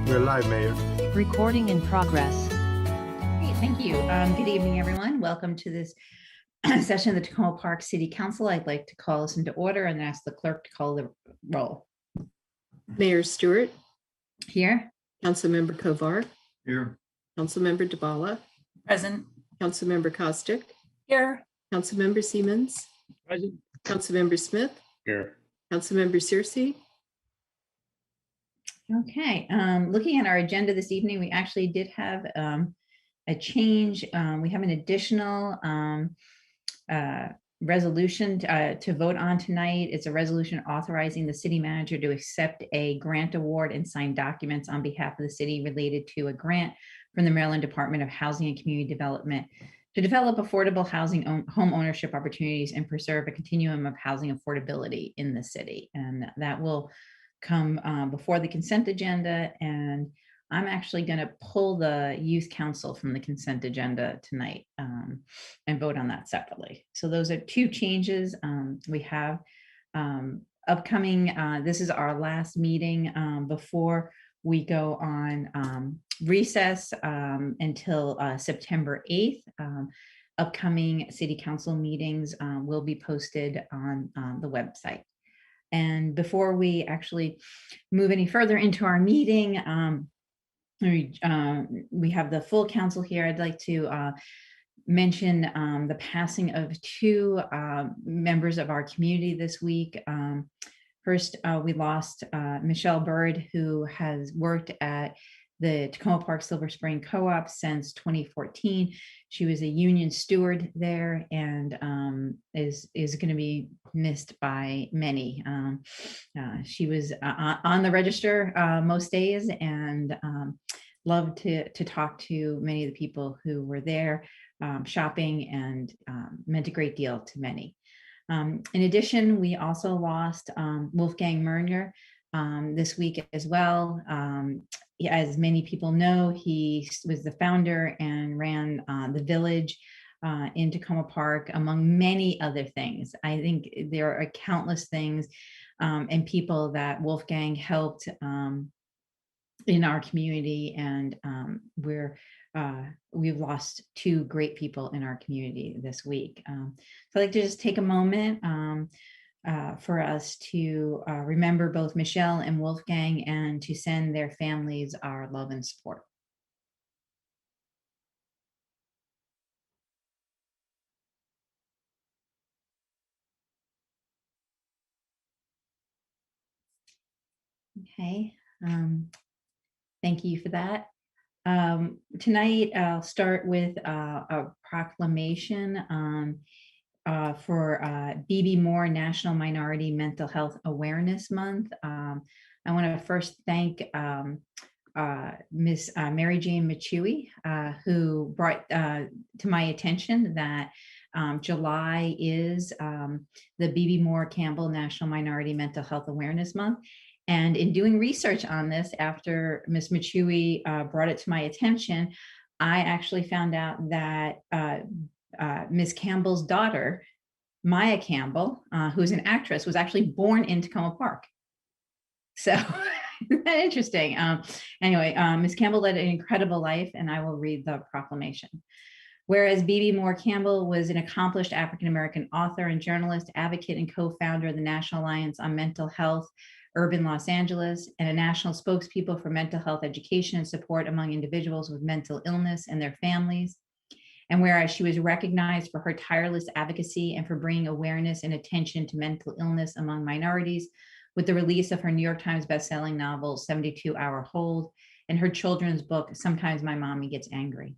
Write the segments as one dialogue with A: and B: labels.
A: We're live, Mayor.
B: Recording in progress.
C: Great, thank you. Good evening, everyone. Welcome to this session of the Tacoma Park City Council. I'd like to call us into order and ask the clerk to call the roll.
D: Mayor Stewart,
C: Here.
D: Councilmember Kovar,
A: Here.
D: Councilmember DeBala,
C: Present.
D: Councilmember Kostick,
C: Here.
D: Councilmember Siemens,
A: Present.
D: Councilmember Smith,
A: Here.
D: Councilmember Searcy.
C: Okay, looking at our agenda this evening, we actually did have a change. We have an additional resolution to vote on tonight. It's a resolution authorizing the city manager to accept a grant award and sign documents on behalf of the city related to a grant from the Maryland Department of Housing and Community Development to develop affordable housing home ownership opportunities and preserve a continuum of housing affordability in the city. And that will come before the consent agenda, and I'm actually going to pull the youth council from the consent agenda tonight and vote on that separately. So those are two changes. We have upcoming, this is our last meeting before we go on recess until September 8th. Upcoming city council meetings will be posted on the website. And before we actually move any further into our meeting, we have the full council here. I'd like to mention the passing of two members of our community this week. First, we lost Michelle Bird, who has worked at the Tacoma Park Silver Spring Co-op since 2014. She was a union steward there and is going to be missed by many. She was on the register most days and loved to talk to many of the people who were there shopping and meant a great deal to many. In addition, we also lost Wolfgang Merner this week as well. As many people know, he was the founder and ran the Village in Tacoma Park, among many other things. I think there are countless things and people that Wolfgang helped in our community, and we've lost two great people in our community this week. So I'd like to just take a moment for us to remember both Michelle and Wolfgang and to send their families our love and support. Okay, thank you for that. Tonight, I'll start with a proclamation for BB Moore National Minority Mental Health Awareness Month. I want to first thank Miss Mary Jane Machui, who brought to my attention that July is the BB Moore Campbell National Minority Mental Health Awareness Month. And in doing research on this, after Ms. Machui brought it to my attention, I actually found out that Ms. Campbell's daughter, Maya Campbell, who's an actress, was actually born in Tacoma Park. So isn't that interesting? Anyway, Ms. Campbell led an incredible life, and I will read the proclamation. Whereas BB Moore Campbell was an accomplished African-American author and journalist, advocate, and co-founder of the National Alliance on Mental Health, Urban Los Angeles, and a national spokespeople for mental health education and support among individuals with mental illness and their families. And whereas she was recognized for her tireless advocacy and for bringing awareness and attention to mental illness among minorities with the release of her New York Times bestselling novel, 72-Hour Hold, and her children's book, Sometimes My Mommy Gets Angry.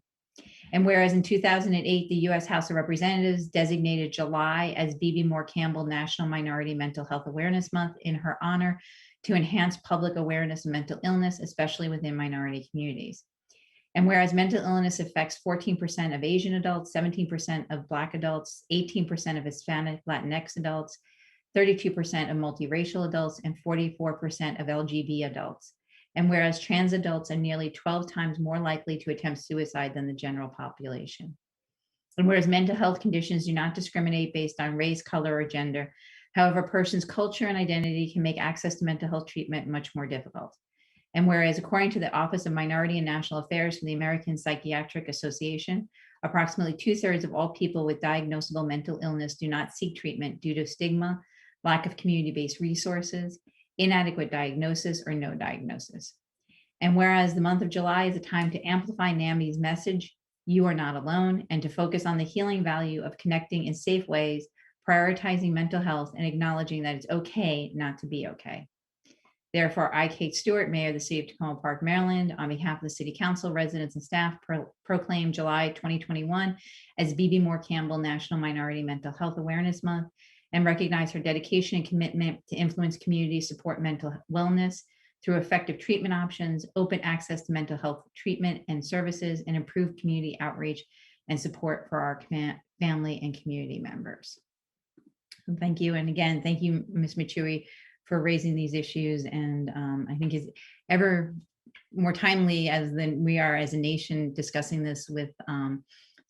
C: And whereas in 2008, the U.S. House of Representatives designated July as BB Moore Campbell National Minority Mental Health Awareness Month in her honor to enhance public awareness of mental illness, especially within minority communities. And whereas mental illness affects 14% of Asian adults, 17% of Black adults, 18% of Hispanic Latinx adults, 32% of multiracial adults, and 44% of LGBT adults. And whereas trans adults are nearly 12 times more likely to attempt suicide than the general population. And whereas mental health conditions do not discriminate based on race, color, or gender, however, a person's culture and identity can make access to mental health treatment much more difficult. And whereas according to the Office of Minority and National Affairs from the American Psychiatric Association, approximately 2/3 of all people with diagnosable mental illness do not seek treatment due to stigma, lack of community-based resources, inadequate diagnosis, or no diagnosis. And whereas the month of July is a time to amplify NAMI's message, you are not alone, and to focus on the healing value of connecting in safe ways, prioritizing mental health, and acknowledging that it's okay not to be okay. Therefore, I, Kate Stewart, Mayor of the City of Tacoma Park, Maryland, on behalf of the City Council, residents, and staff, proclaim July 2021 as BB Moore Campbell National Minority Mental Health Awareness Month, and recognize her dedication and commitment to influence communities support mental wellness through effective treatment options, open access to mental health treatment and services, and improved community outreach and support for our family and community members. Thank you. And again, thank you, Ms. Michui, for raising these issues. And I think is ever more timely as we are as a nation discussing this with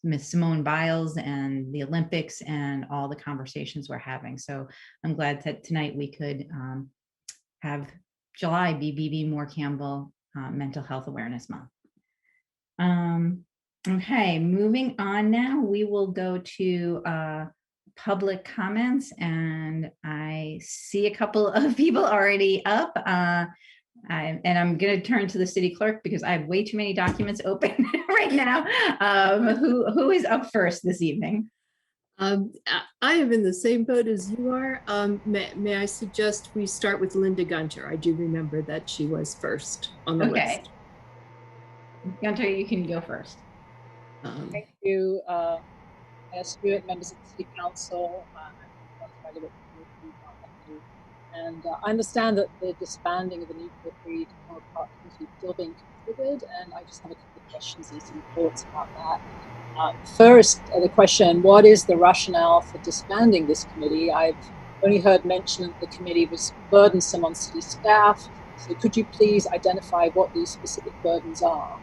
C: Ms. Simone Biles and the Olympics and all the conversations we're having. So I'm glad that tonight we could have July be BB Moore Campbell Mental Health Awareness Month. Okay, moving on now, we will go to public comments, and I see a couple of people already up. And I'm going to turn to the city clerk because I have way too many documents open right now. Who is up first this evening?
D: I am in the same boat as you are. May I suggest we start with Linda Gunter? I do remember that she was first on the list.
C: Gunter, you can go first.
A: Thank you, Stewart, members of the City Council, and I understand that the disbanding of the nuclear-free Tacoma Park Committee is still being considered, and I just have a couple of questions and some thoughts about that. First, the question, what is the rationale for disbanding this committee? I've only heard mention that the committee was burdensome on city staff, so could you please identify what these specific burdens are?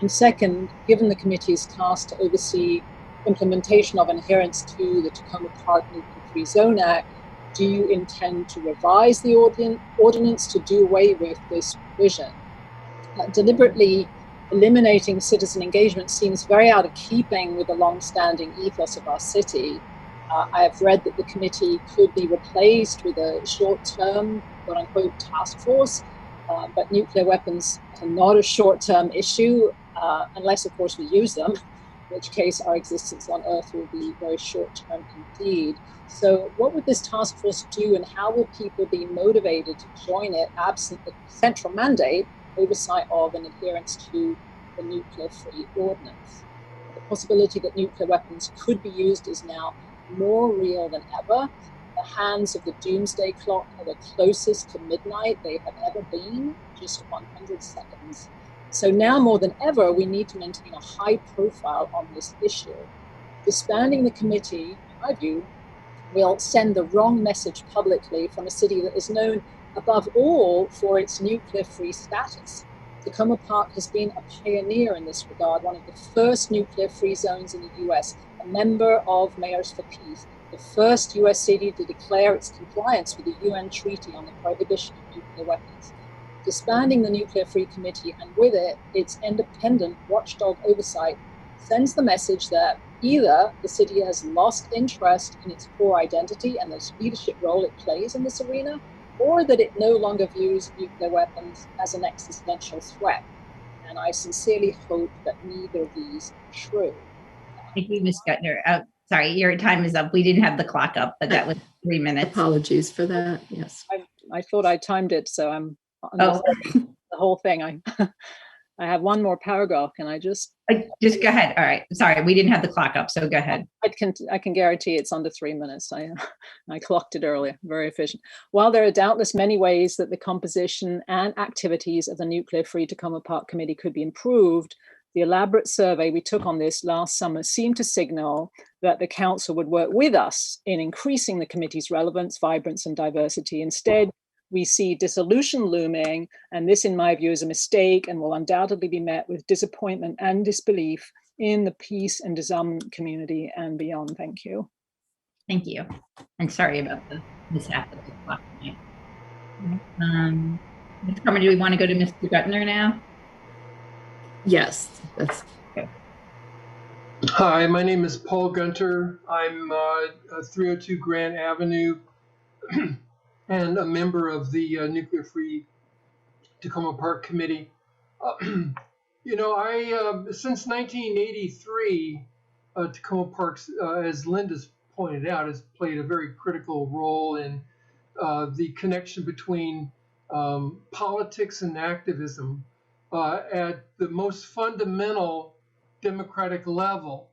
A: And second, given the committee is tasked to oversee implementation of adherence to the Tacoma Park Nuclear-Free Zone Act, do you intend to revise the ordinance to do away with this provision? Deliberately eliminating citizen engagement seems very out of keeping with the long-standing ethos of our city. I have read that the committee could be replaced with a short-term, quote-unquote, task force, but nuclear weapons are not a short-term issue, unless, of course, we use them, in which case our existence on Earth will be very short-term indeed. So what would this task force do, and how will people be motivated to join it absent the central mandate, oversight of and adherence to the nuclear-free ordinance? The possibility that nuclear weapons could be used is now more real than ever. The hands of the doomsday clock are the closest to midnight they have ever been, just 100 seconds. So now more than ever, we need to maintain a high profile on this issue. Disbanding the committee, in my view, will send the wrong message publicly from a city that is known above all for its nuclear-free status. Tacoma Park has been a pioneer in this regard, one of the first nuclear-free zones in the US, a member of Mayors for Peace, the first US city to declare its compliance with the UN Treaty on the Prohibition of Nuclear Weapons. Disbanding the Nuclear-Free Committee, and with it, its independent watchdog oversight, sends the message that either the city has lost interest in its core identity and the leadership role it plays in this arena, or that it no longer views nuclear weapons as an existential threat. And I sincerely hope that neither of these are true.
C: Thank you, Ms. Gutner. Sorry, your time is up. We didn't have the clock up, but that was 3 minutes.
D: Apologies for that. Yes.
A: I thought I timed it, so I'm on the whole thing. I have one more paragraph. Can I just
C: go ahead? All right. Sorry, we didn't have the clock up, so go ahead.
A: I can guarantee it's under 3 minutes. I clocked it earlier. Very efficient. While there are doubtless many ways that the composition and activities of the Nuclear-Free Tacoma Park Committee could be improved, the elaborate survey we took on this last summer seemed to signal that the council would work with us in increasing the committee's relevance, vibrance, and diversity. Instead, we see dissolution looming, and this, in my view, is a mistake and will undoubtedly be met with disappointment and disbelief in the peace and disarmament community and beyond. Thank you.
C: Thank you. And sorry about the mishap of the clock tonight. Ms. Carmen, do we want to go to Mr. Gutner now?
D: Yes, that's
E: Hi, my name is Paul Gunter. I'm 302 Grant Avenue and a member of the Nuclear Free Tacoma Park Committee. Since 1983, Tacoma Parks, as Linda's pointed out, has played a very critical role in the connection between politics and activism at the most fundamental democratic level.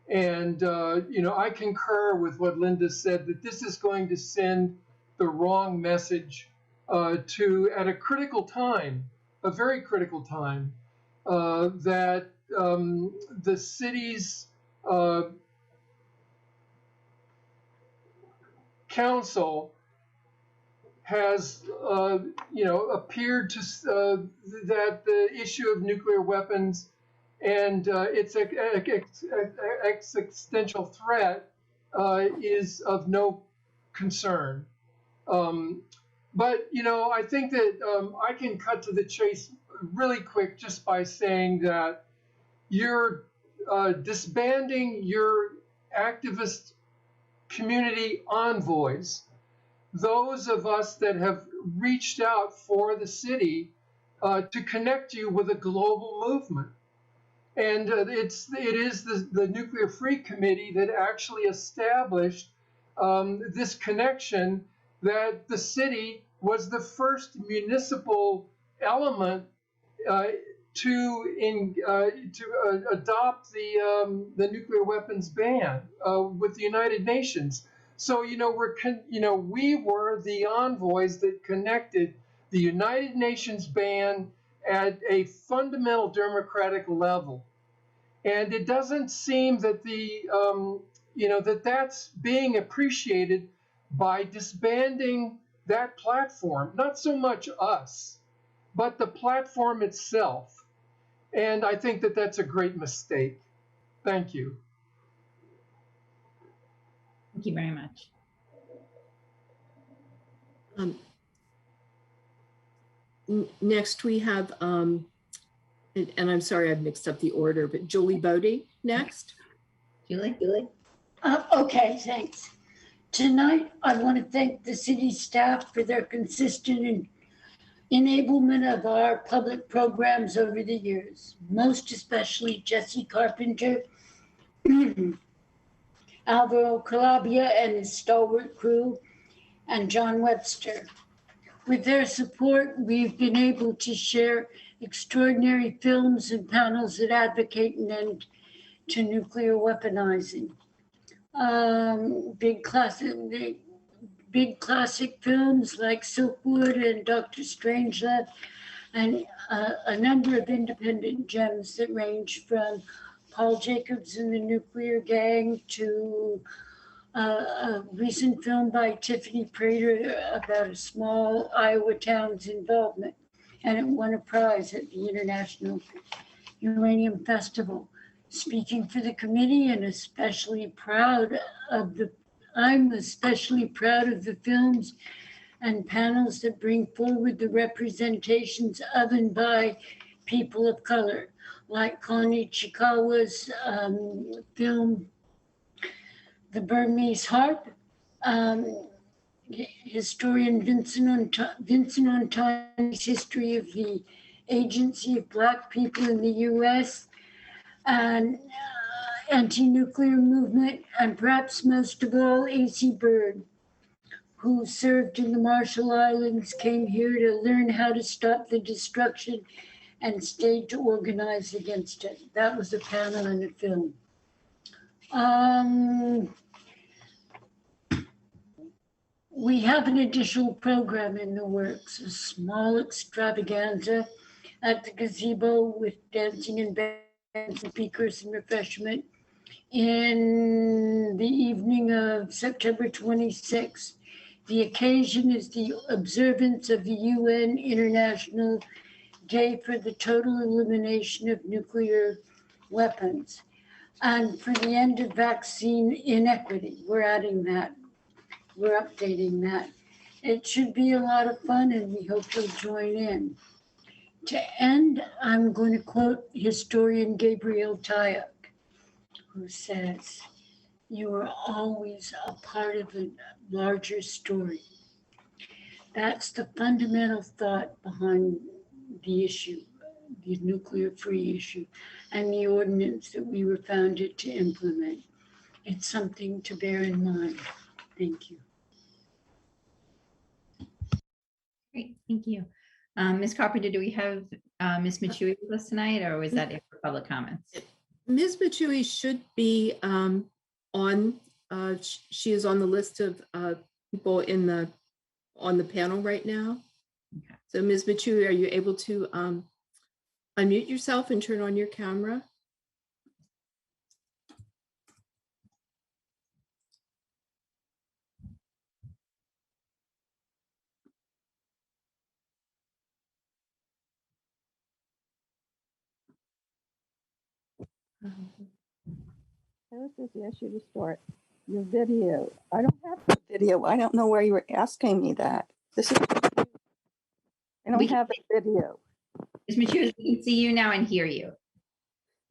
E: And, I concur with what Linda said, that this is going to send the wrong message at a critical time, a very critical time, that the city's council has, appeared to that the issue of nuclear weapons and its existential threat is of no concern. But I think that I can cut to the chase really quick just by saying that you're disbanding your activist community envoys, those of us that have reached out for the city to connect you with a global movement. And it is the Nuclear Free Committee that actually established this connection, that the city was the first municipal element to adopt the nuclear weapons ban with the United Nations. So we were the envoys that connected the United Nations ban at a fundamental democratic level. And it doesn't seem that that's being appreciated by disbanding that platform, not so much us, but the platform itself. And I think that that's a great mistake. Thank you.
C: Thank you very much.
D: Next we have, and I'm sorry I've mixed up the order, but Julie Bodie next.
C: Julie?
F: Okay, thanks. Tonight, I want to thank the city staff for their consistent enablement of our public programs over the years, most especially Jesse Carpenter, Alvaro Calabria and his stalwart crew, and John Webster. With their support, we've been able to share extraordinary films and panels that advocate an end to nuclear weaponizing. Big classic films like Silkwood and Dr. Strangelove, and a number of independent gems that range from Paul Jacobs and the Nuclear Gang to a recent film by Tiffany Prater about a small Iowa town's involvement, and it won a prize at the International Uranium Festival. Speaking for the committee, and I'm especially proud of the films and panels that bring forward the representations of and by people of color, like Connie Chikawa's film, The Burmese Harp, historian Vincent Ontani's history of the agency of Black people in the U.S., and anti-nuclear movement, and perhaps most of all, A.C. Byrd, who served in the Marshall Islands, came here to learn how to stop the destruction and stayed to organize against it. That was a panel and a film. We have an additional program in the works, a small extravaganza at the gazebo with dancing and bands and speakers and refreshment in the evening of September 26th. The occasion is the observance of the UN International Day for the Total Elimination of Nuclear Weapons and for the end of vaccine inequity. We're adding that. We're updating that. It should be a lot of fun, and we hope you'll join in. To end, I'm going to quote historian Gabriel Tayok, who says, "You are always a part of a larger story." That's the fundamental thought behind the issue, the nuclear-free issue, and the ordinance that we were founded to implement. It's something to bear in mind. Thank you.
C: Great, thank you. Ms. Carpenter, do we have Ms. Matui with us tonight, or was that it for public comments?
D: Ms. Matui should be she is on the list of people on the panel right now.
C: Okay.
D: So Ms. Matui, are you able to unmute yourself and turn on your camera?
G: Sarah says yes, you to start your video. I don't have the video. I don't know where you were asking me that. This is, I don't have a video.
C: Ms. Matui, we can see you now and hear you.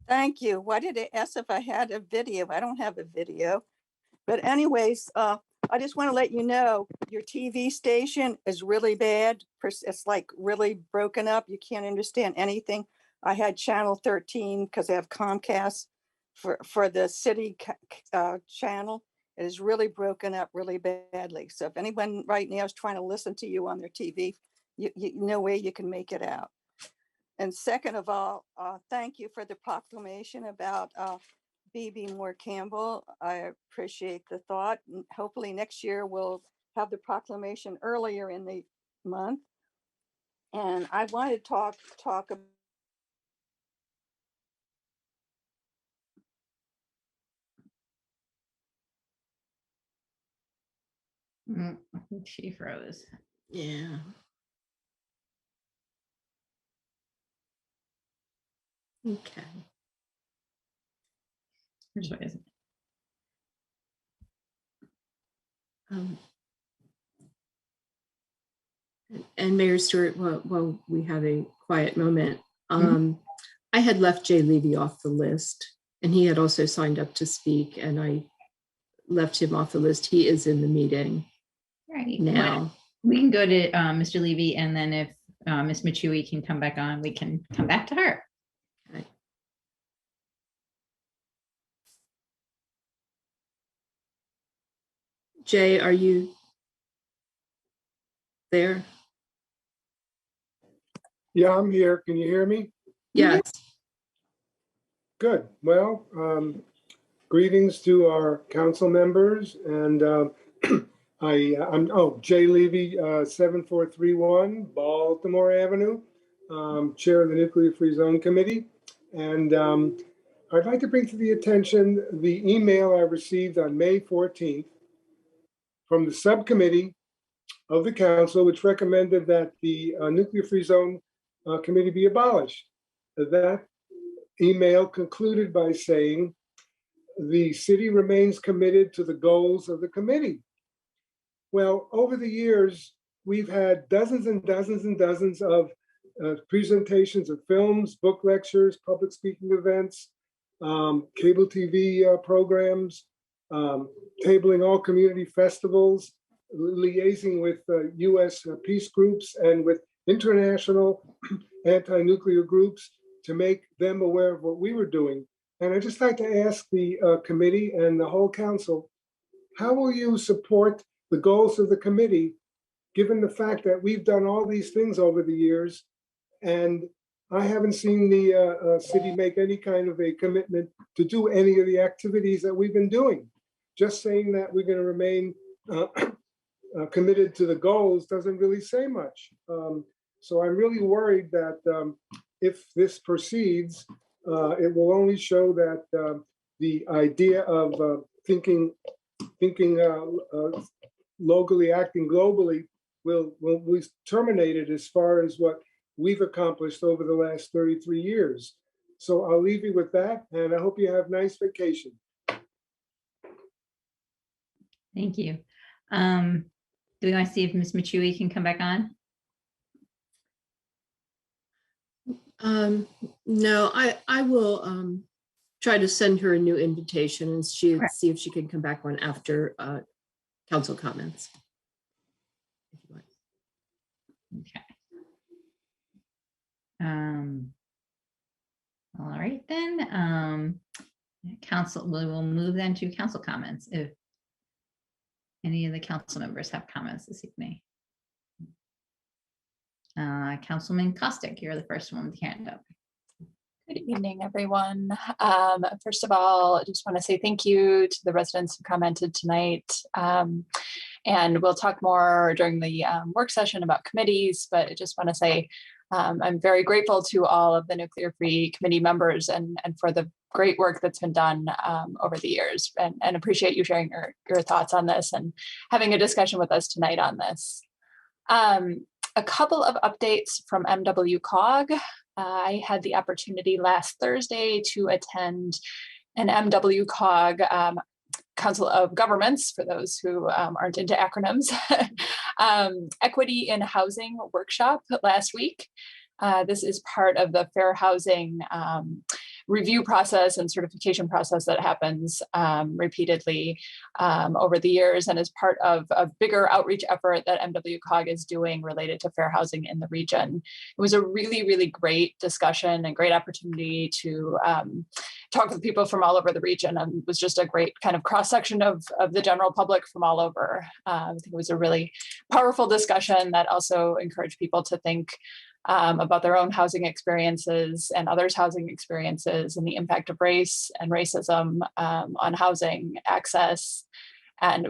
G: Thank you. Why did it ask if I had a video? I don't have a video. But anyways, I just want to let you know your TV station is really bad. It's like really broken up. You can't understand anything. I had channel 13 because I have Comcast for the city channel. It is really broken up really badly. So if anyone right now is trying to listen to you on their TV, no way you can make it out. And second of all, thank you for the proclamation about B.B. Moore Campbell. I appreciate the thought. And hopefully next year we'll have the proclamation earlier in the month. And I want to talk about
C: I think she froze.
D: Yeah. Okay.
C: Which way is it?
D: And Mayor Stewart, while we have a quiet moment, I had left Jay Levy off the list, and he had also signed up to speak, and I left him off the list. He is in the meeting
C: Right
D: now.
C: Well, we can go to Mr. Levy, and then if Ms. Matui can come back on, we can come back to her.
D: Okay. Jay, are you there?
H: Yeah, I'm here. Can you hear me?
D: Yes.
H: Good. Well, greetings to our council members, and I'm Jay Levy, 7431 Baltimore Avenue, Chair of the Nuclear Free Zone Committee. And I'd like to bring to the attention the email I received on May 14th from the subcommittee of the council, which recommended that the Nuclear Free Zone Committee be abolished. That email concluded by saying, the city remains committed to the goals of the committee. Well, over the years, we've had dozens and dozens and dozens of presentations of films, book lectures, public speaking events, cable TV programs, tabling all community festivals, liaising with US peace groups and with international anti-nuclear groups to make them aware of what we were doing. And I'd just like to ask the committee and the whole council, how will you support the goals of the committee, given the fact that we've done all these things over the years, and I haven't seen the city make any kind of a commitment to do any of the activities that we've been doing. Just saying that we're going to remain committed to the goals doesn't really say much. So I'm really worried that if this proceeds, it will only show that the idea of thinking locally, acting globally, will be terminated as far as what we've accomplished over the last 33 years. So I'll leave you with that, and I hope you have a nice vacation.
C: Thank you. Do we want to see if Ms. Machui can come back on?
D: No, I will try to send her a new invitation and see if she can come back on after council comments. If you want.
C: Okay. All right then. Council, we will move then to council comments. If any of the council members have comments this evening. Councilman Costick, you're the first one with your hand up.
I: Good evening, everyone. First of all, I just want to say thank you to the residents who commented tonight. And we'll talk more during the work session about committees, but I just want to say I'm very grateful to all of the Nuclear Free Committee members and for the great work that's been done over the years, and appreciate you sharing your thoughts on this and having a discussion with us tonight on this. A couple of updates from MWCOG. I had the opportunity last Thursday to attend an MWCOG Council of Governments, for those who aren't into acronyms, Equity in Housing workshop last week. This is part of the fair housing review process and certification process that happens repeatedly over the years, and is part of a bigger outreach effort that MWCOG is doing related to fair housing in the region. It was a really, really great discussion and great opportunity to talk with people from all over the region, and it was just a great kind of cross-section of the general public from all over. I think it was a really powerful discussion that also encouraged people to think about their own housing experiences and others' housing experiences and the impact of race and racism on housing access. And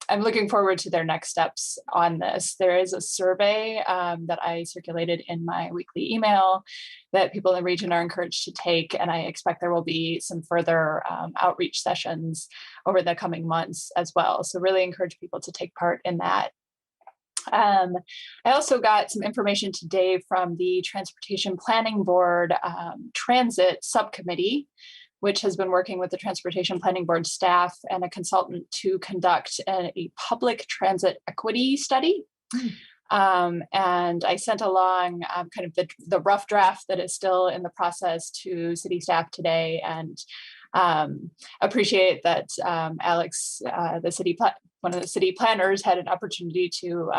I: I'm looking forward to their next steps on this. There is a survey that I circulated in my weekly email that people in the region are encouraged to take, and I expect there will be some further outreach sessions over the coming months as well. So really encourage people to take part in that. I also got some information today from the Transportation Planning Board Transit Subcommittee, which has been working with the Transportation Planning Board staff and a consultant to conduct a public transit equity study. And I sent along kind of the rough draft that is still in the process to city staff today, and appreciate that Alex, one of the city planners, had an opportunity to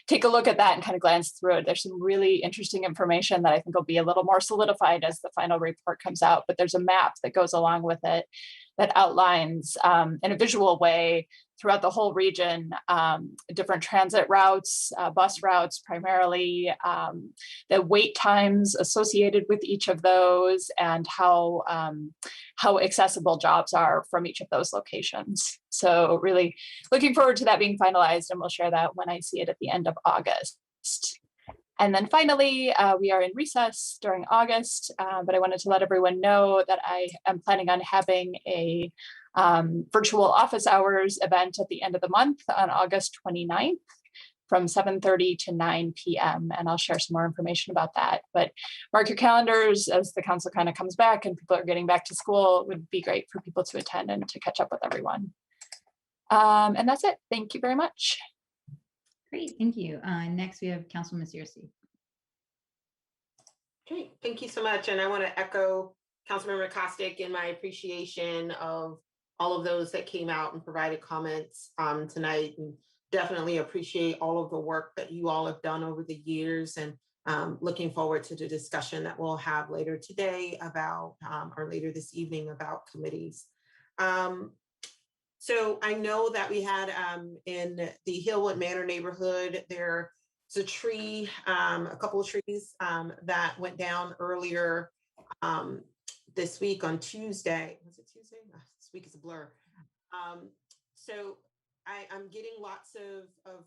I: take a look at that and kind of glance through it. There's some really interesting information that I think will be a little more solidified as the final report comes out, but there's a map that goes along with it that outlines in a visual way throughout the whole region, different transit routes, bus routes primarily, the wait times associated with each of those, and how accessible jobs are from each of those locations. So really looking forward to that being finalized, and we'll share that when I see it at the end of August. And then finally, we are in recess during August, but I wanted to let everyone know that I am planning on having a virtual office hours event at the end of the month on August 29th from 7:30 to 9 p.m. And I'll share some more information about that. But mark your calendars as the council kind of comes back and people are getting back to school. It would be great for people to attend and to catch up with everyone. And that's it. Thank you very much.
C: Great, thank you. Next, we have Councilman Searcy.
J: Great, thank you so much. And I want to echo Councilmember Costick in my appreciation of all of those that came out and provided comments tonight, and definitely appreciate all of the work that you all have done over the years, and looking forward to the discussion that we'll have later today about, or later this evening, about committees. So I know that we had in the Hillwood Manor neighborhood, there's a tree, a couple of trees that went down earlier this week on Tuesday. Was it Tuesday? This week is a blur. So I'm getting lots of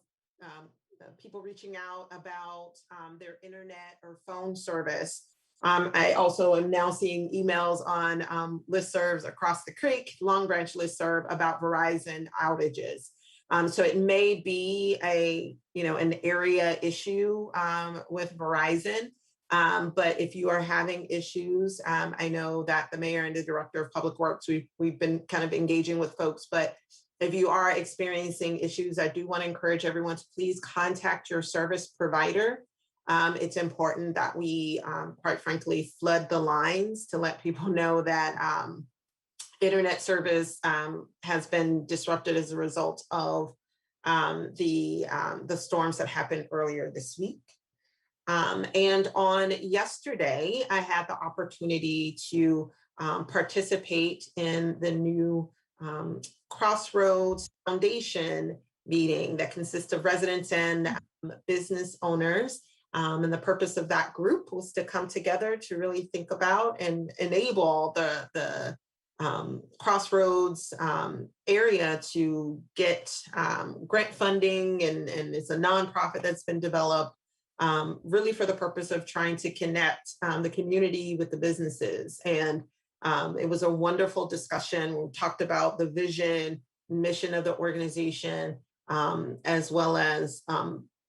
J: people reaching out about their internet or phone service. I also am now seeing emails on listservs across the creek, Long Branch listserv, about Verizon outages. So it may be an area issue with Verizon. But if you are having issues, I know that the mayor and the director of public works, we've been kind of engaging with folks, but If you are experiencing issues, I do want to encourage everyone to please contact your service provider. It's important that we, quite frankly, flood the lines to let people know that internet service has been disrupted as a result of the storms that happened earlier this week. And on yesterday, I had the opportunity to participate in the new Crossroads Foundation meeting that consists of residents and business owners. And the purpose of that group was to come together to really think about and enable the Crossroads area to get grant funding, and it's a nonprofit that's been developed really for the purpose of trying to connect the community with the businesses. And it was a wonderful discussion. We talked about the vision, mission of the organization, as well as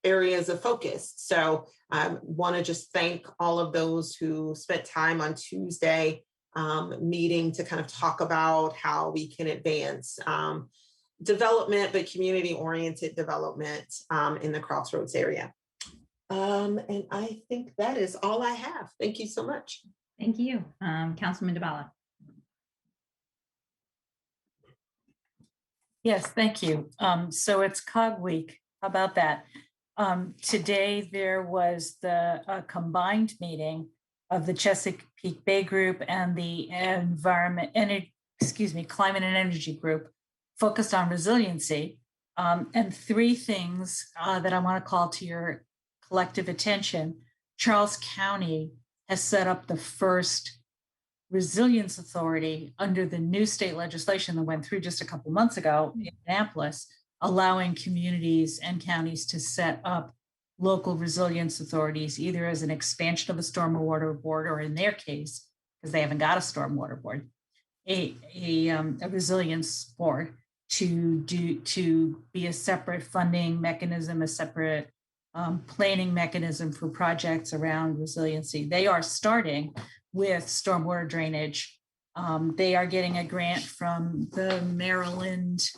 J: areas of focus. So I want to just thank all of those who spent time on Tuesday meeting to kind of talk about how we can advance development, but community-oriented development in the Crossroads area. And I think that is all I have. Thank you so much.
C: Thank you. Councilman DeBala.
K: Yes, thank you. So it's COG week. How about that? Today there was the combined meeting of the Chesapeake Bay Group and the Climate and Energy Group, focused on resiliency. And three things that I want to call to your collective attention. Charles County has set up the first resilience authority under the new state legislation that went through just a couple months ago in Annapolis, allowing communities and counties to set up local resilience authorities, either as an expansion of a stormwater board, or in their case, because they haven't got a stormwater board, a resilience board to be a separate funding mechanism, a separate planning mechanism for projects around resiliency. They are starting with stormwater drainage. They are getting a grant from the Maryland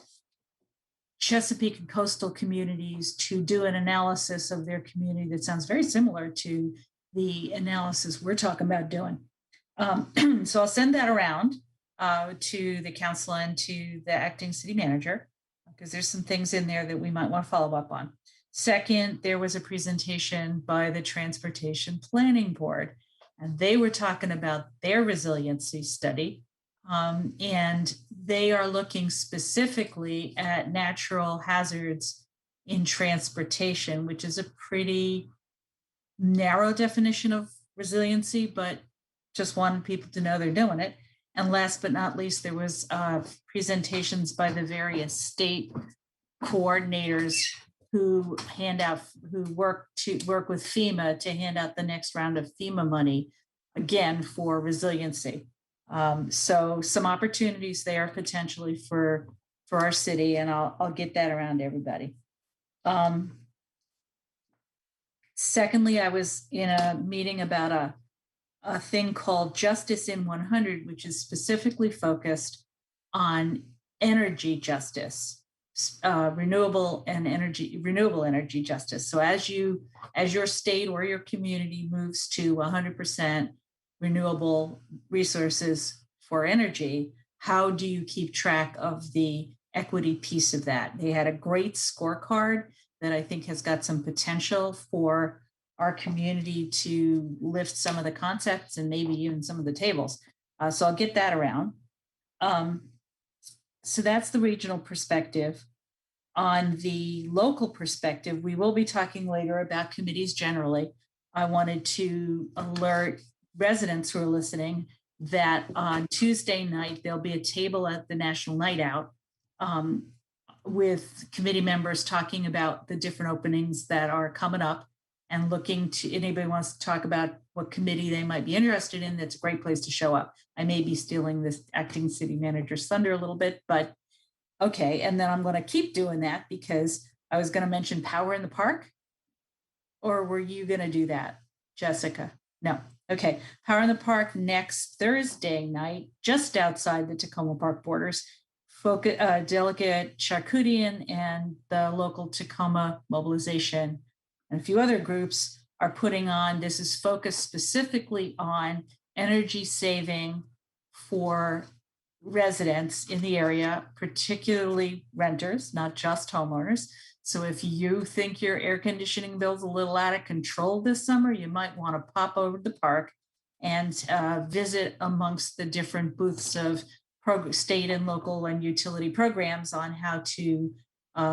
K: Chesapeake and coastal communities to do an analysis of their community that sounds very similar to the analysis we're talking about doing. So I'll send that around to the council and to the acting city manager, because there's some things in there that we might want to follow up on. Second, there was a presentation by the Transportation Planning Board, and they were talking about their resiliency study. And they are looking specifically at natural hazards in transportation, which is a pretty narrow definition of resiliency, but just wanted people to know they're doing it. And last but not least, there was presentations by the various state coordinators who work with FEMA to hand out the next round of FEMA money, again, for resiliency. So some opportunities there potentially for our city, and I'll get that around to everybody. Secondly, I was in a meeting about a thing called Justice in 100, which is specifically focused on energy justice, renewable energy justice. So as your state or your community moves to 100% renewable resources for energy, how do you keep track of the equity piece of that? They had a great scorecard that I think has got some potential for our community to lift some of the concepts and maybe even some of the tables. So I'll get that around. So that's the regional perspective. On the local perspective, we will be talking later about committees generally. I wanted to alert residents who are listening that on Tuesday night, there'll be a table at the National Night Out with committee members talking about the different openings that are coming up, and looking to, anybody wants to talk about what committee they might be interested in, that's a great place to show up. I may be stealing this acting city manager's thunder a little bit, but okay. And then I'm going to keep doing that because I was going to mention Power in the Park. Or were you going to do that, Jessica? No. Okay. Power in the Park next Thursday night, just outside the Tacoma Park borders, Delegate Charkoudian and the local Tacoma Mobilization and a few other groups are putting on. This is focused specifically on energy saving for residents in the area, particularly renters, not just homeowners. So if you think your air conditioning bill's a little out of control this summer, you might want to pop over to the park and visit amongst the different booths of state and local and utility programs on how to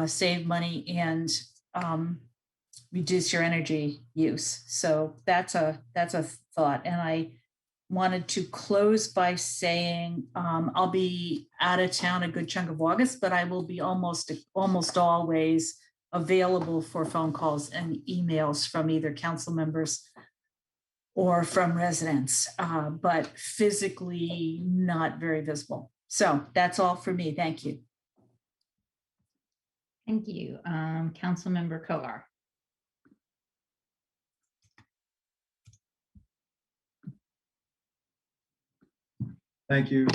K: save money and reduce your energy use. So that's a thought. And I wanted to close by saying I'll be out of town a good chunk of August, but I will be almost always available for phone calls and emails from either council members or from residents, but physically not very visible. So that's all for me. Thank you.
C: Thank you. Councilmember Kovar.
L: Thank you,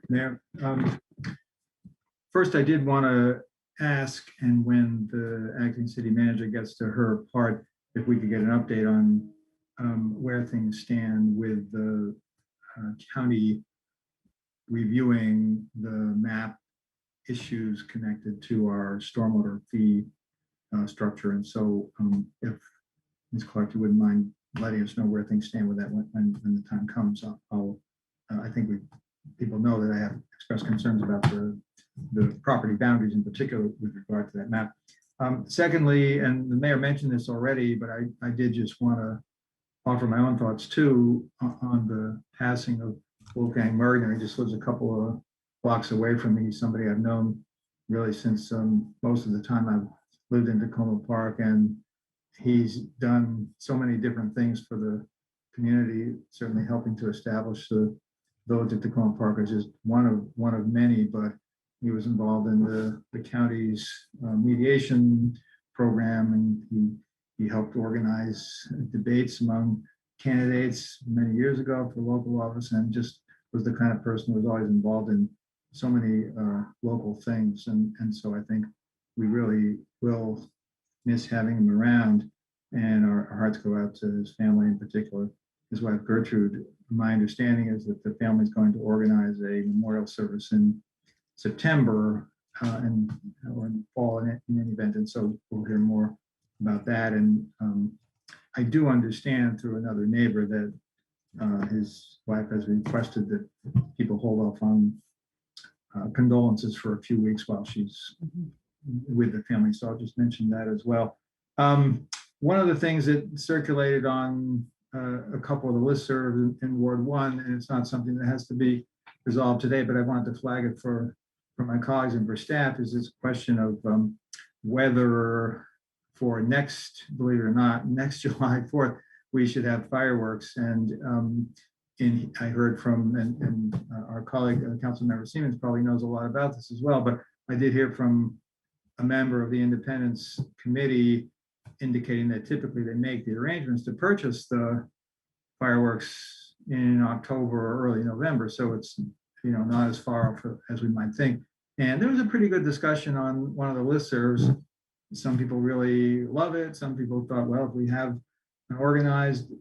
L: Mayor. First, I did want to ask, and when the acting city manager gets to her part, if we could get an update on where things stand with the county reviewing the map issues connected to our stormwater fee structure. And so if Ms. Clark, you wouldn't mind letting us know where things stand with that when the time comes, I think people know that I have expressed concerns about the property boundaries in particular with regard to that map. Secondly, and the mayor mentioned this already, but I did just want to offer my own thoughts too on the passing of Wolfgang Mergen. He just lives a couple of blocks away from me, somebody I've known really since most of the time I've lived in Tacoma Park, and he's done so many different things for the community, certainly helping to establish the Village of Tacoma Park is just one of many, but he was involved in the county's mediation program, and he helped organize debates among candidates many years ago for local office, and just was the kind of person who was always involved in so many local things. And so I think we really will miss having him around, and our hearts go out to his family, in particular his wife Gertrude. My understanding is that the family is going to organize a memorial service in September or in the fall in any event, and so we'll hear more about that. And I do understand through another neighbor that his wife has requested that people hold off on condolences for a few weeks while she's with the family. So I'll just mention that as well. One of the things that circulated on a couple of the listservs in Ward 1, and it's not something that has to be resolved today, but I wanted to flag it for my colleagues and for staff, is this question of whether for next, believe it or not, next July 4th, we should have fireworks. And I heard from, and our colleague, Councilmember Siemens probably knows a lot about this as well, but I did hear from a member of the Independence Committee indicating that typically they make the arrangements to purchase the fireworks in October or early November. So it's, not as far off as we might think. And there was a pretty good discussion on one of the listservs. Some people really love it. Some people thought, well, if we have an organized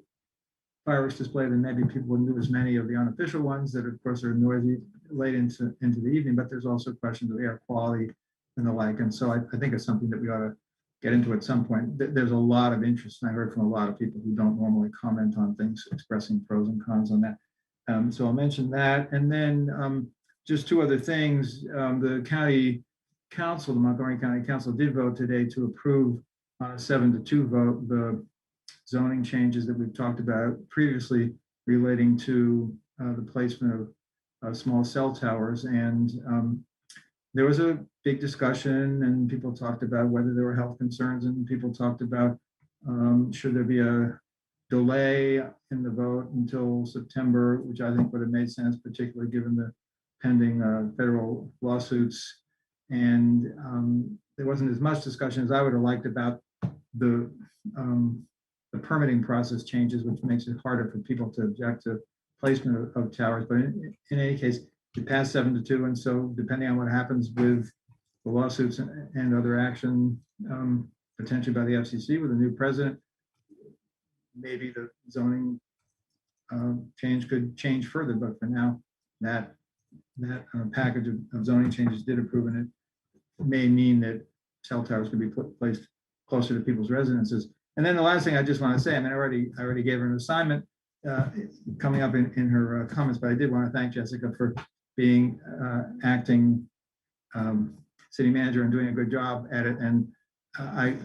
L: fireworks display, then maybe people wouldn't do as many of the unofficial ones that, of course, are noisy late into the evening. But there's also questions of air quality and the like. And so I think it's something that we ought to get into at some point. There's a lot of interest, and I heard from a lot of people who don't normally comment on things, expressing pros and cons on that. So I'll mention that. And then just two other things. The county council, the Montgomery County Council, did vote today to approve on a 7-2 vote the zoning changes that we've talked about previously relating to the placement of small cell towers. And there was a big discussion, and people talked about whether there were health concerns, and people talked about should there be a delay in the vote until September, which I think would have made sense, particularly given the pending federal lawsuits. And there wasn't as much discussion as I would have liked about the permitting process changes, which makes it harder for people to object to placement of towers. But in any case, we passed 7-2, and so depending on what happens with the lawsuits and other action, potentially by the FCC with a new president, maybe the zoning change could change further. But for now, that package of zoning changes did approve, and it may mean that cell towers can be placed closer to people's residences. And then the last thing I just want to say, I mean, I already gave her an assignment coming up in her comments, but I did want to thank Jessica for being acting city manager and doing a good job at it. And I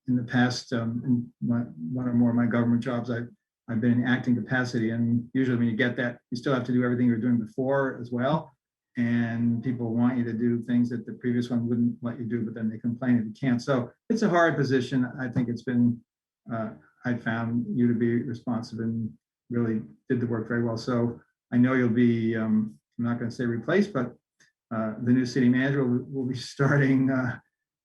L: in the past, in one or more of my government jobs, I've been in acting capacity, and usually when you get that, you still have to do everything you were doing before as well. And people want you to do things that the previous one wouldn't let you do, but then they complain if you can't. So it's a hard position. I think it's been, I found you to be responsive and really did the work very well. So I know you'll be, I'm not going to say replaced, but the new city manager will be starting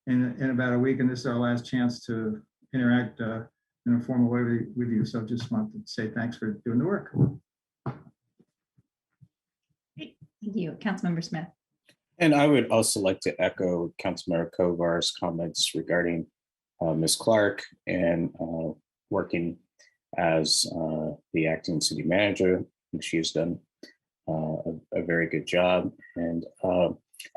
L: in about a week. And this is our last chance to interact in a formal way with you. So just wanted to say thanks for doing the work.
C: Thank you, Councilmember Smith.
M: And I would also like to echo Councilmember Kovar's comments regarding Ms. Clark and working as the acting city manager. I think she has done a very good job. And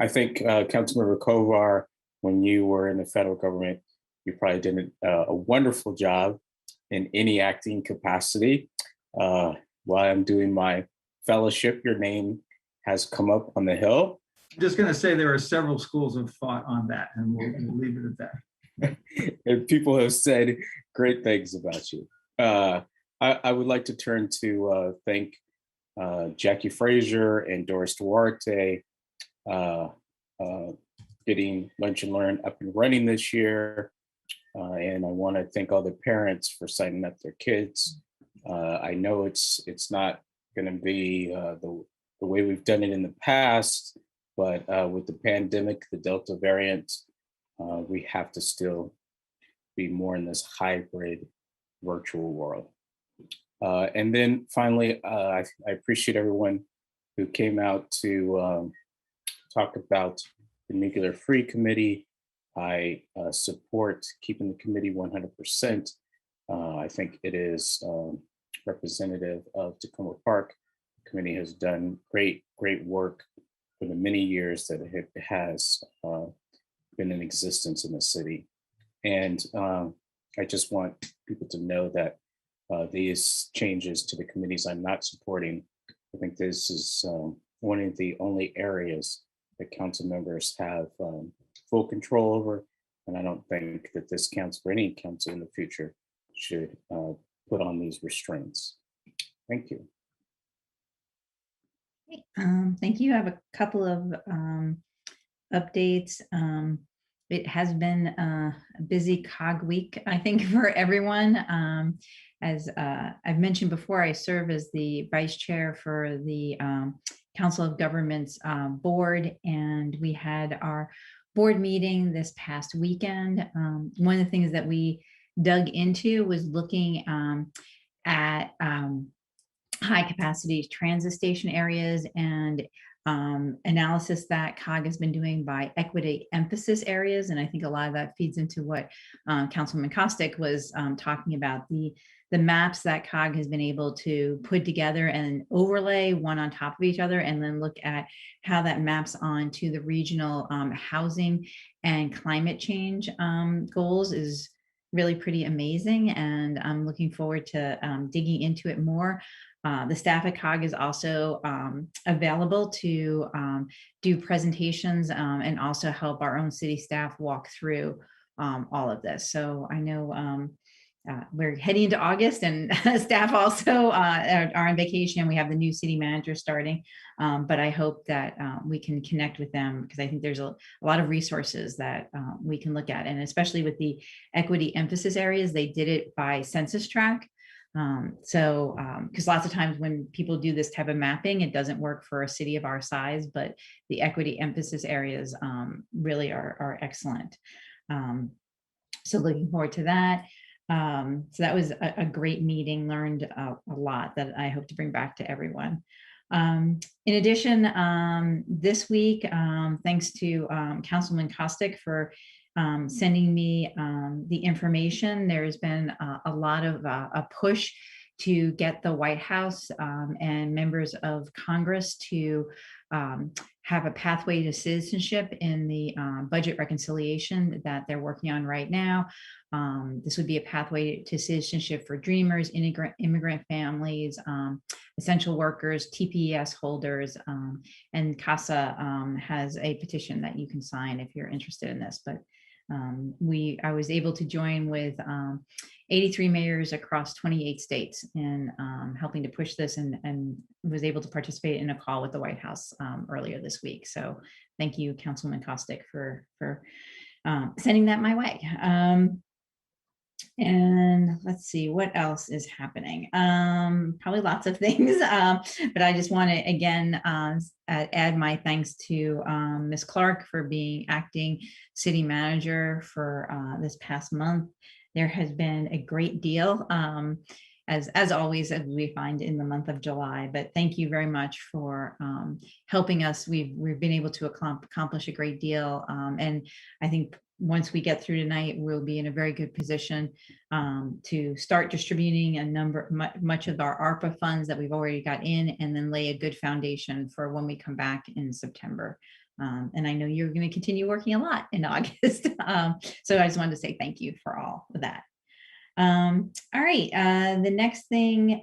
M: I think Councilmember Kovar, when you were in the federal government, you probably did a wonderful job in any acting capacity. While I'm doing my fellowship, your name has come up on the Hill.
L: I'm just going to say there are several schools of thought on that, and we'll leave it at that.
M: And people have said great things about you. I would like to turn to thank Jackie Frazier and Doris Duarte getting Lunch and Learn up and running this year. And I want to thank all the parents for signing up their kids. I know it's not going to be the way we've done it in the past, but with the pandemic, the Delta variant, we have to still be more in this hybrid virtual world. And then finally, I appreciate everyone who came out to talk about the Nuclear Free Committee. I support keeping the committee 100%. I think it is representative of Tacoma Park. The committee has done great work for the many years that it has been in existence in the city. And I just want people to know that these changes to the committees I'm not supporting. I think this is one of the only areas that council members have full control over. And I don't think that this council or any council in the future should put on these restraints. Thank you.
C: Thank you. I have a couple of updates. It has been a busy COG week, I think, for everyone. As I've mentioned before, I serve as the vice chair for the Council of Governments board, and we had our board meeting this past weekend. One of the things that we dug into was looking at high capacity transit station areas and analysis that COG has been doing by equity emphasis areas. And I think a lot of that feeds into what Councilman Kostick was talking about, the maps that COG has been able to put together and overlay one on top of each other, and then look at how that maps onto the regional housing and climate change goals is really pretty amazing. And I'm looking forward to digging into it more. The staff at COG is also available to do presentations and also help our own city staff walk through all of this. So I know we're heading into August, and staff also are on vacation. We have the new city manager starting, but I hope that we can connect with them, because I think there's a lot of resources that we can look at, and especially with the equity emphasis areas, they did it by census tract. Because lots of times when people do this type of mapping, it doesn't work for a city of our size, but the equity emphasis areas really are excellent. So looking forward to that. So that was a great meeting, learned a lot that I hope to bring back to everyone. In addition, this week, thanks to Councilman Costick for sending me the information, there's been a lot of a push to get the White House and members of Congress to have a pathway to citizenship in the budget reconciliation that they're working on right now. This would be a pathway to citizenship for Dreamers, immigrant families, essential workers, TPS holders, and CASA has a petition that you can sign if you're interested in this. But I was able to join with 83 mayors across 28 states in helping to push this, and was able to participate in a call with the White House earlier this week. So thank you, Councilman Costick, for sending that my way. And let's see what else is happening. Probably lots of things, but I just want to again add my thanks to Ms. Clark for being acting city manager for this past month. There has been a great deal, as always, as we find in the month of July. But thank you very much for helping us. We've been able to accomplish a great deal, and I think once we get through tonight, we'll be in a very good position to start distributing much of our ARPA funds that we've already got in, and then lay a good foundation for when we come back in September. And I know you're going to continue working a lot in August. So I just wanted to say thank you for all of that. All right, the next thing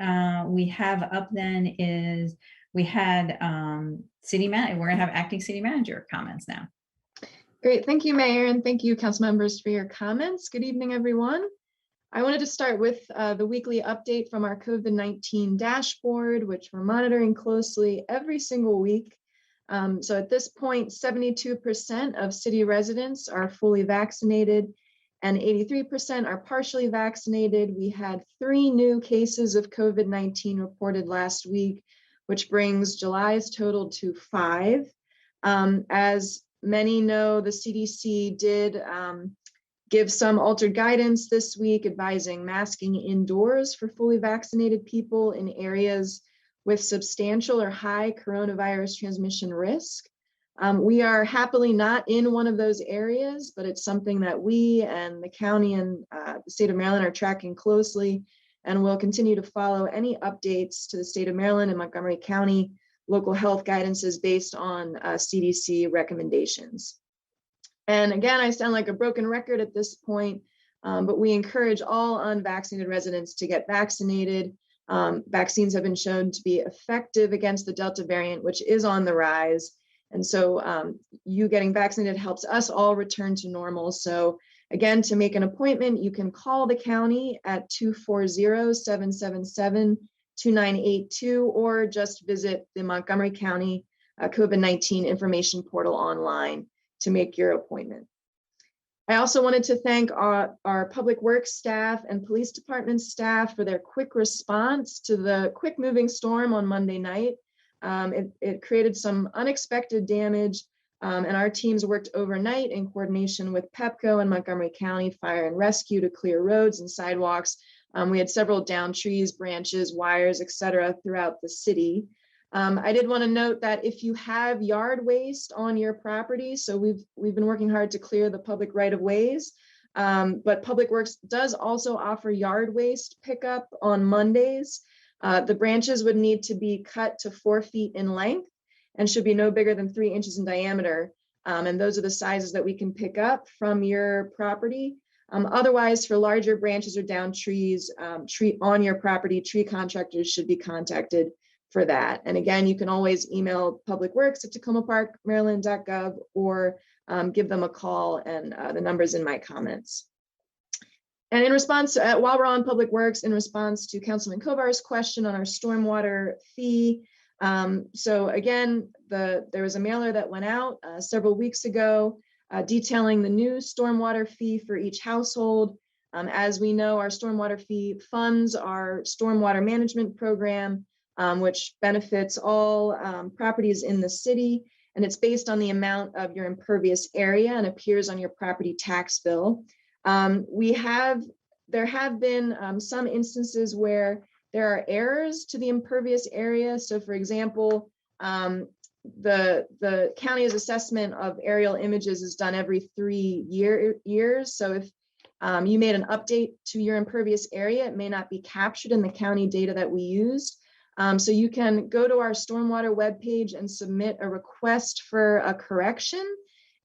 C: we have up then is we had city manager. We're going to have acting city manager comments now.
N: Great, thank you, Mayor, and thank you, council members, for your comments. Good evening, everyone. I wanted to start with the weekly update from our COVID-19 dashboard, which we're monitoring closely every single week. So at this point, 72% of city residents are fully vaccinated and 83% are partially vaccinated. We had 3 new cases of COVID-19 reported last week, which brings July's total to 5. As many know, the CDC did give some altered guidance this week advising masking indoors for fully vaccinated people in areas with substantial or high coronavirus transmission risk. We are happily not in one of those areas, but it's something that we and the county and the state of Maryland are tracking closely, and we'll continue to follow any updates to the state of Maryland and Montgomery County local health guidances based on CDC recommendations. And again, I sound like a broken record at this point, but we encourage all unvaccinated residents to get vaccinated. Vaccines have been shown to be effective against the Delta variant, which is on the rise. And so you getting vaccinated helps us all return to normal. So again, to make an appointment, you can call the county at 240-777-2982, or just visit the Montgomery County COVID-19 information portal online to make your appointment. I also wanted to thank our public works staff and police department staff for their quick response to the quick moving storm on Monday night. It created some unexpected damage, and our teams worked overnight in coordination with PEPCO and Montgomery County Fire and Rescue to clear roads and sidewalks. We had several downed trees, branches, wires, etc. throughout the city. I did want to note that if you have yard waste on your property, so we've been working hard to clear the public right of ways, but Public Works does also offer yard waste pickup on Mondays. The branches would need to be cut to 4 feet in length and should be no bigger than 3 inches in diameter. And those are the sizes that we can pick up from your property. Otherwise, for larger branches or down trees on your property, tree contractors should be contacted for that. And again, you can always email Public Works at tacomaparkmaryland.gov or give them a call, and the number's in my comments. And in response to, while we're on Public Works, in response to Councilman Kovar's question on our stormwater fee, so again, there was a mailer that went out several weeks ago detailing the new stormwater fee for each household. As we know, our stormwater fee funds our stormwater management program, which benefits all properties in the city, and it's based on the amount of your impervious area and appears on your property tax bill. There have been some instances where there are errors to the impervious area. So for example, the county's assessment of aerial images is done every 3 years. So if you made an update to your impervious area, it may not be captured in the county data that we used. So you can go to our stormwater webpage and submit a request for a correction,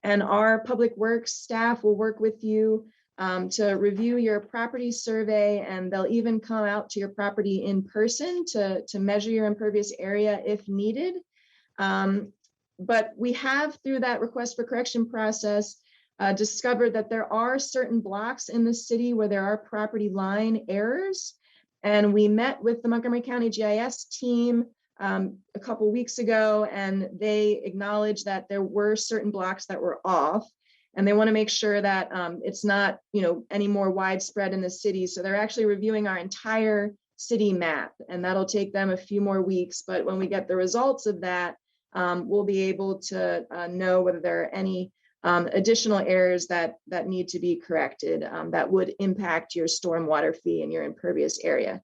N: and our public works staff will work with you to review your property survey, and they'll even come out to your property in person to measure your impervious area if needed. But we have, through that request for correction process, discovered that there are certain blocks in the city where there are property line errors. And we met with the Montgomery County GIS team a couple weeks ago, and they acknowledged that there were certain blocks that were off, and they want to make sure that it's not, any more widespread in the city. So they're actually reviewing our entire city map, and that'll take them a few more weeks. But when we get the results of that, we'll be able to know whether there are any additional errors that need to be corrected that would impact your stormwater fee and your impervious area.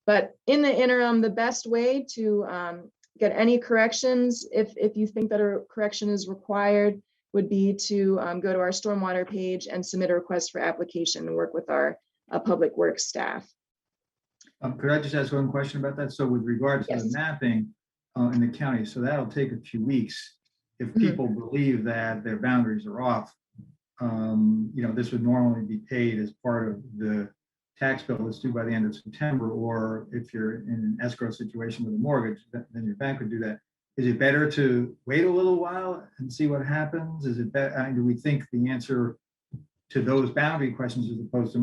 N: But in the interim, the best way to get any corrections, if you think that a correction is required, would be to go to our stormwater page and submit a request for application and work with our public works staff.
L: Could I just ask one question about that? So with regards to the mapping in the county, so that'll take a few weeks. If people believe that their boundaries are off, this would normally be paid as part of the tax bill that's due by the end of September, or if you're in an escrow situation with a mortgage, then your bank would do that. Is it better to wait a little while and see what happens? Is it better? Do we think the answer to those boundary questions, as opposed to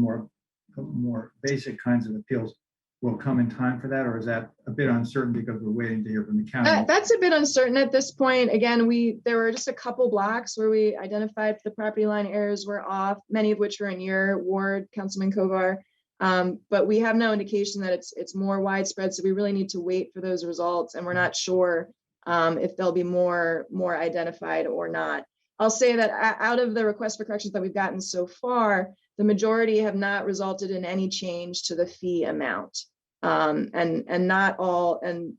L: more basic kinds of appeals, will come in time for that, or is that a bit uncertain because we're waiting to hear from the county?
N: That's a bit uncertain at this point. Again, there were just a couple blocks where we identified the property line errors were off, many of which were in your ward, Councilman Kovar. But we have no indication that it's more widespread, so we really need to wait for those results, and we're not sure if there'll be more identified or not. I'll say that out of the requests for corrections that we've gotten so far, the majority have not resulted in any change to the fee amount. And not all, and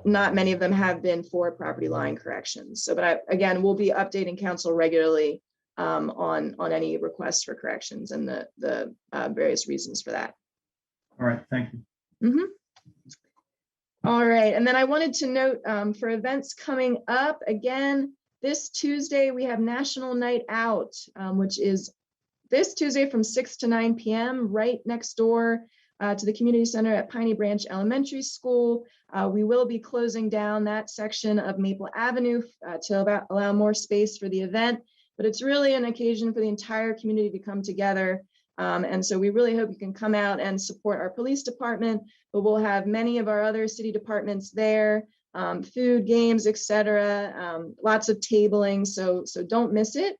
N: not many of them have been for property line corrections. So, but again, we'll be updating council regularly on any requests for corrections and the various reasons for that.
L: All right, thank you.
N: All right, and then I wanted to note for events coming up, again, this Tuesday, we have National Night Out, which is this Tuesday from 6 to 9 p.m. right next door to the community center at Piney Branch Elementary School. We will be closing down that section of Maple Avenue to allow more space for the event, but it's really an occasion for the entire community to come together. And so we really hope you can come out and support our police department, but we'll have many of our other city departments there, food, games, etc. Lots of tabling, so don't miss it.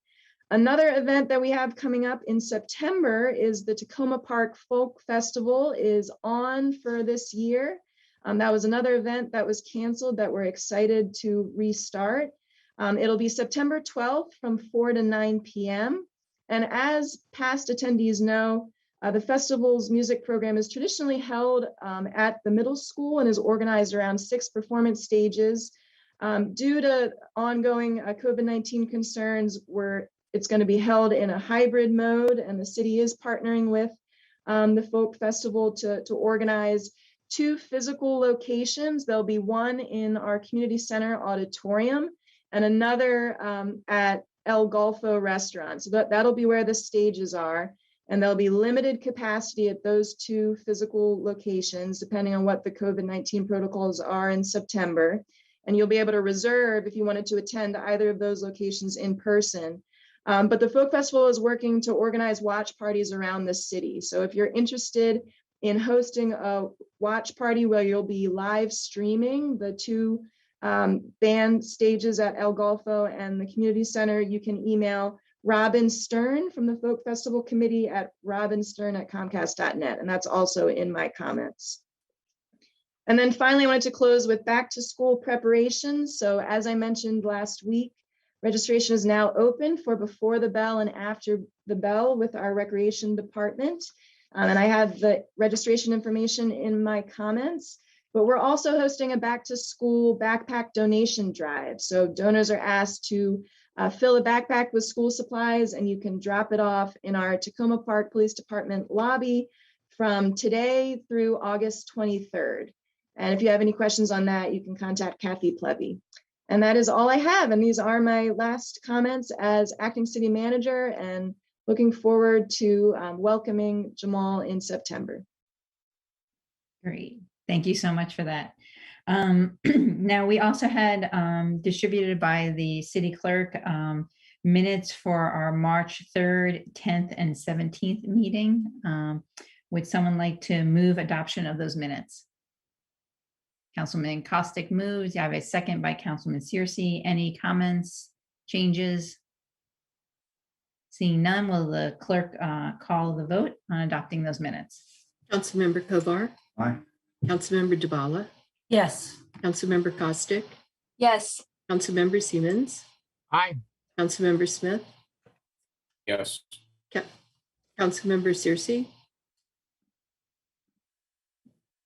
N: Another event that we have coming up in September is the Tacoma Park Folk Festival is on for this year. That was another event that was canceled that we're excited to restart. It'll be September 12th from 4 to 9 p.m. And as past attendees know, the festival's music program is traditionally held at the middle school and is organized around 6 performance stages. Due to ongoing COVID-19 concerns, it's going to be held in a hybrid mode, and the city is partnering with the Folk Festival to organize 2 physical locations. There'll be one in our community center auditorium and another at El Golfo restaurant. So that'll be where the stages are, and there'll be limited capacity at those 2 physical locations, depending on what the COVID-19 protocols are in September. And you'll be able to reserve if you wanted to attend either of those locations in person. But the Folk Festival is working to organize watch parties around the city. So if you're interested in hosting a watch party where you'll be live streaming the 2 band stages at El Golfo and the community center, you can email Robin Stern from the Folk Festival Committee at robinstern@comcast.net. And that's also in my comments. And then finally, I wanted to close with back to school preparations. So as I mentioned last week, registration is now open for before the bell and after the bell with our recreation department. And I have the registration information in my comments, but we're also hosting a back to school backpack donation drive. So donors are asked to fill a backpack with school supplies, and you can drop it off in our Tacoma Park Police Department lobby from today through August 23rd. And if you have any questions on that, you can contact Kathy Plevy. And that is all I have. And these are my last comments as acting city manager, and looking forward to welcoming Jamal in September.
C: Great. Thank you so much for that. Now, we also had distributed by the city clerk minutes for our March 3rd, 10th, and 17th meeting. Would someone like to move adoption of those minutes? Councilman Costick moves. You have a second by Councilman Searcy. Any comments, changes? Seeing none, will the clerk call the vote on adopting those minutes?
D: Councilmember Kovar.
L: Aye.
D: Councilmember Dabala.
K: Yes.
D: Councilmember Costick.
I: Yes.
D: Councilmember Siemens.
O: Aye.
D: Councilmember Smith.
M: Yes.
D: Councilmember Searcy.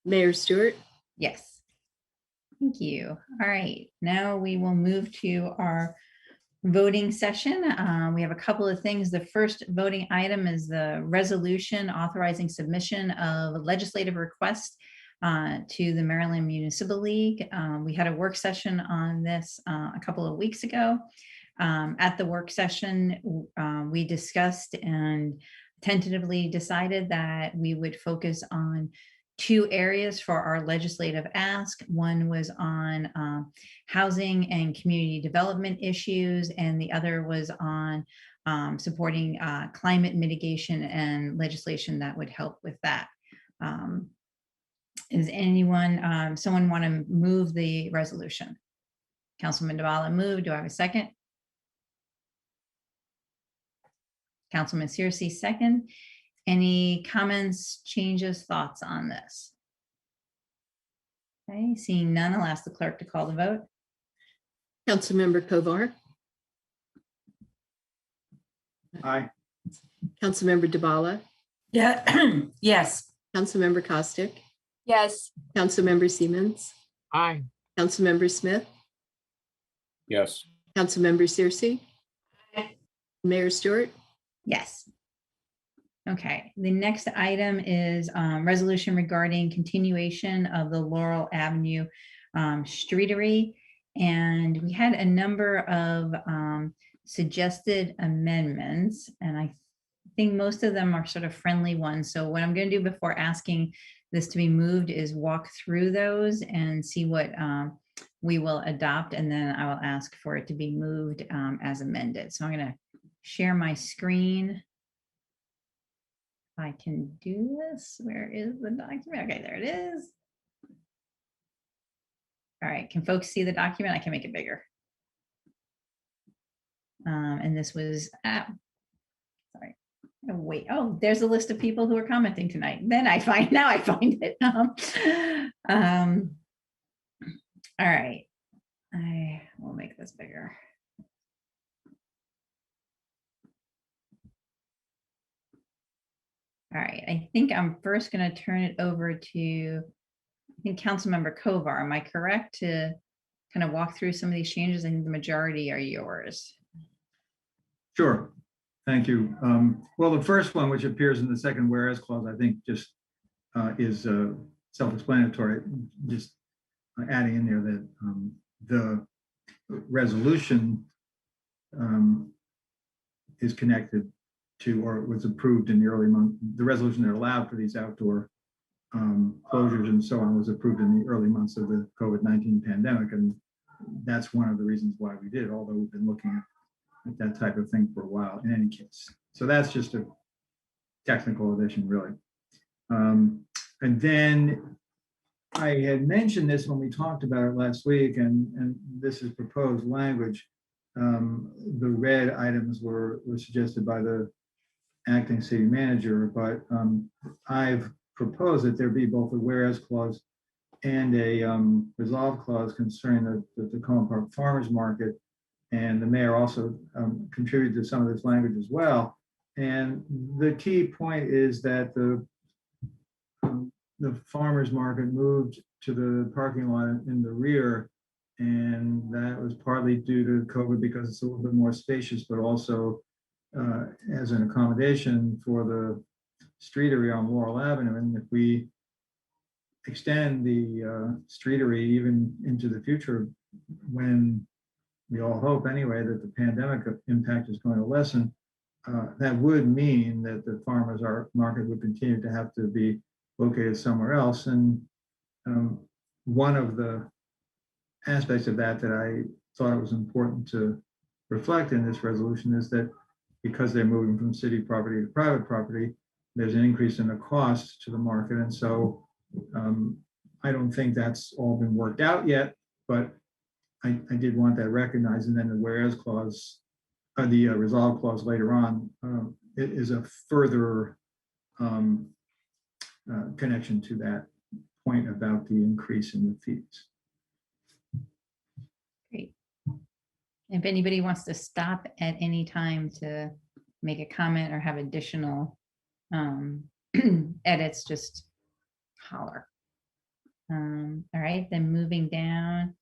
D: Mayor Stewart.
C: Yes. Thank you. All right, now we will move to our voting session. We have a couple of things. The first voting item is the resolution authorizing submission of legislative requests to the Maryland Municipal League. We had a work session on this a couple of weeks ago. At the work session, we discussed and tentatively decided that we would focus on two areas for our legislative ask. One was on housing and community development issues, and the other was on supporting climate mitigation and legislation that would help with that. Is anyone, someone want to move the resolution? Councilman Dabala moved. Do I have a second? Councilman Searcy second. Any comments, changes, thoughts on this? Okay, seeing none, I'll ask the clerk to call the vote.
D: Councilmember Kovar.
L: Aye.
D: Councilmember Dabala.
K: Yeah. Yes.
D: Councilmember Costick.
I: Yes.
D: Councilmember Siemens.
O: Aye.
D: Councilmember Smith.
M: Yes.
D: Councilmember Searcy. Mayor Stewart.
C: Yes. Okay, the next item is resolution regarding continuation of the Laurel Avenue streetery. And we had a number of suggested amendments, and I think most of them are sort of friendly ones. So what I'm going to do before asking this to be moved is walk through those and see what we will adopt, and then I will ask for it to be moved as amended. So I'm going to share my screen. I can do this. Where is the document? Okay, there it is. All right, can folks see the document? I can make it bigger. And this was, sorry, oh, wait, oh, there's a list of people who are commenting tonight. Then now I find it. All right, I will make this bigger. All right, I think I'm first going to turn it over to, I think, Councilmember Kovar. Am I correct to kind of walk through some of these changes? I think the majority are yours.
L: Sure. Thank you. Well, the first one, which appears in the second whereas clause, I think just is self-explanatory. Just adding in there that the resolution is connected to, or was approved in the early month. The resolution that allowed for these outdoor closures and so on was approved in the early months of the COVID-19 pandemic. And that's one of the reasons why we did it, although we've been looking at that type of thing for a while in any case. So that's just a technical addition, really. And then I had mentioned this when we talked about it last week, and this is proposed language. The red items were suggested by the acting city manager, but I've proposed that there be both a whereas clause and a resolve clause concerning the Tacoma Park Farmers Market. And the mayor also contributed to some of this language as well. And the key point is that the the farmer's market moved to the parking lot in the rear. And that was partly due to COVID because it's a little bit more spacious, but also as an accommodation for the streetery on Laurel Avenue. And if we extend the streetery even into the future, when we all hope anyway that the pandemic impact is going to lessen, that would mean that the farmers market would continue to have to be located somewhere else. And one of the aspects of that I thought it was important to reflect in this resolution is that because they're moving from city property to private property, there's an increase in the cost to the market. And so I don't think that's all been worked out yet, but I did want that recognized. And then the whereas clause, the resolve clause later on, it is a further connection to that point about the increase in the fees.
C: Great. If anybody wants to stop at any time to make a comment or have additional edits, just holler. All right, then moving down.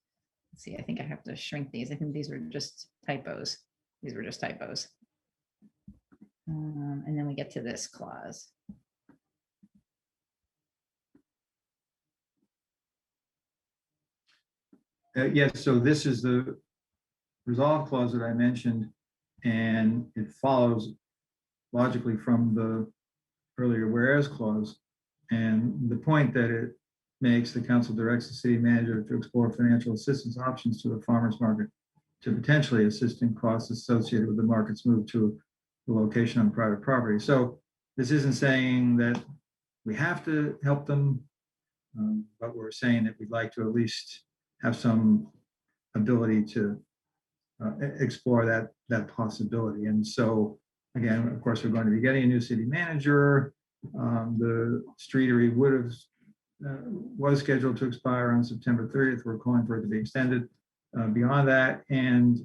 C: Let's see, I think I have to shrink these. I think these were just typos. These were just typos. And then we get to this clause.
L: Yes, so this is the resolve clause that I mentioned, and it follows logically from the earlier whereas clause. And the point that it makes, the council directs the city manager to explore financial assistance options to the farmers market to potentially assist in costs associated with the market's move to the location on private property. So this isn't saying that we have to help them, but we're saying that we'd like to at least have some ability to explore that possibility. And so, again, of course, we're going to be getting a new city manager. The streetery was scheduled to expire on September 30th. We're calling for it to be extended beyond that. And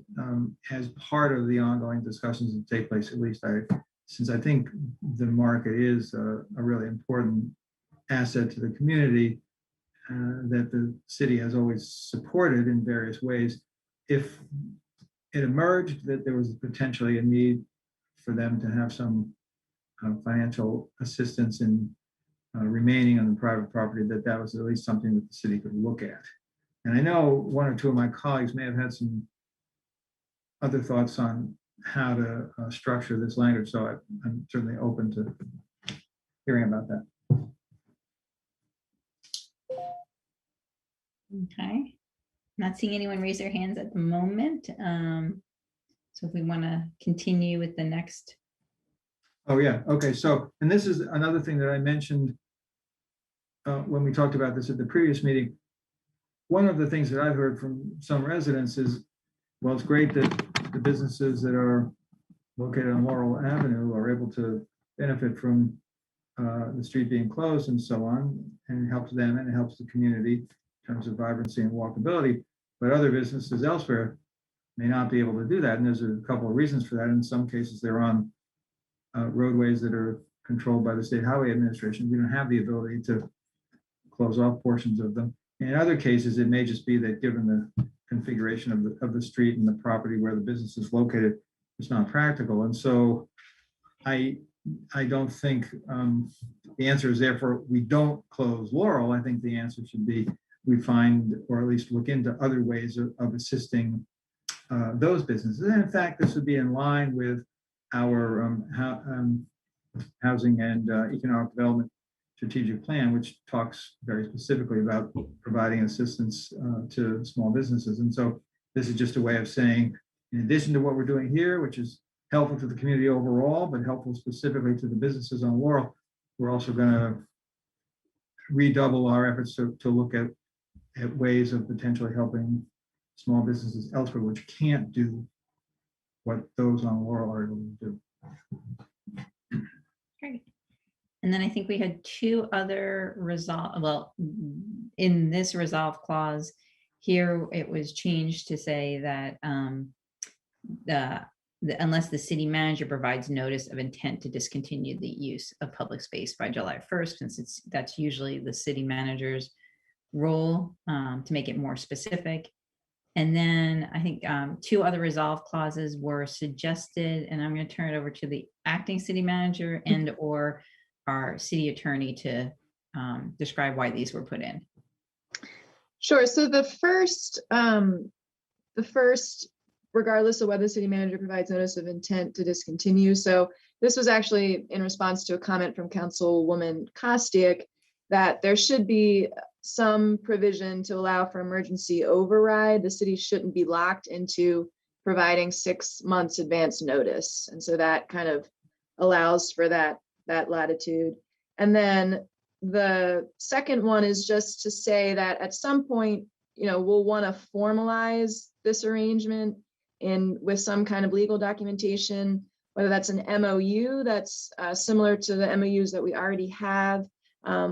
L: as part of the ongoing discussions that take place, at least since I think the market is a really important asset to the community, that the city has always supported in various ways. If it emerged that there was potentially a need for them to have some financial assistance in remaining on the private property, that was at least something that the city could look at. And I know one or two of my colleagues may have had some other thoughts on how to structure this language, so I'm certainly open to hearing about that.
C: Okay, not seeing anyone raise their hands at the moment. So if we want to continue with the next.
L: Oh, yeah. Okay. So, and this is another thing that I mentioned when we talked about this at the previous meeting. One of the things that I've heard from some residents is, well, it's great that the businesses that are located on Laurel Avenue are able to benefit from the street being closed and so on, and it helps them and it helps the community in terms of vibrancy and walkability. But other businesses elsewhere may not be able to do that. And there's a couple of reasons for that. In some cases, they're on roadways that are controlled by the State Highway Administration. We don't have the ability to close off portions of them. In other cases, it may just be that given the configuration of the street and the property where the business is located, it's not practical. And so I don't think the answer is therefore we don't close Laurel. I think the answer should be we find, or at least look into other ways of assisting those businesses. And in fact, this would be in line with our housing and economic development strategic plan, which talks very specifically about providing assistance to small businesses. And so this is just a way of saying, in addition to what we're doing here, which is helpful to the community overall, but helpful specifically to the businesses on Laurel, we're also going to redouble our efforts to look at ways of potentially helping small businesses elsewhere, which can't do what those on Laurel are able to do.
C: Great. And then I think we had two other in this resolve clause here, it was changed to say that unless the city manager provides notice of intent to discontinue the use of public space by July 1st, since that's usually the city manager's role, to make it more specific. And then I think 2 other resolve clauses were suggested, and I'm going to turn it over to the acting city manager and or our city attorney to describe why these were put in.
N: Sure. So the first, regardless of whether the city manager provides notice of intent to discontinue. So this was actually in response to a comment from Councilwoman Kostiak that there should be some provision to allow for emergency override. The city shouldn't be locked into providing 6 months advance notice. And so that kind of allows for that latitude. And then the second one is just to say that at some point, we'll want to formalize this arrangement with some kind of legal documentation, whether that's an MOU that's similar to the MOUs that we already have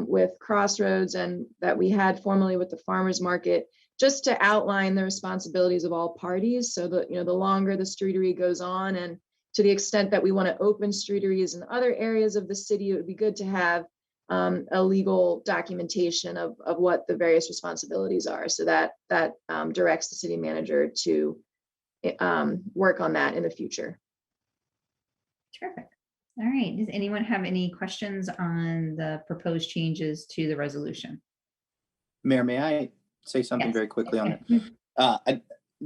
N: with Crossroads and that we had formerly with the farmers market, just to outline the responsibilities of all parties. So that, the longer the streetery goes on, and to the extent that we want to open streeteries in other areas of the city, it would be good to have a legal documentation of what the various responsibilities are. So that directs the city manager to work on that in the future.
C: Terrific. All right. Does anyone have any questions on the proposed changes to the resolution?
O: Mayor, may I say something very quickly on it?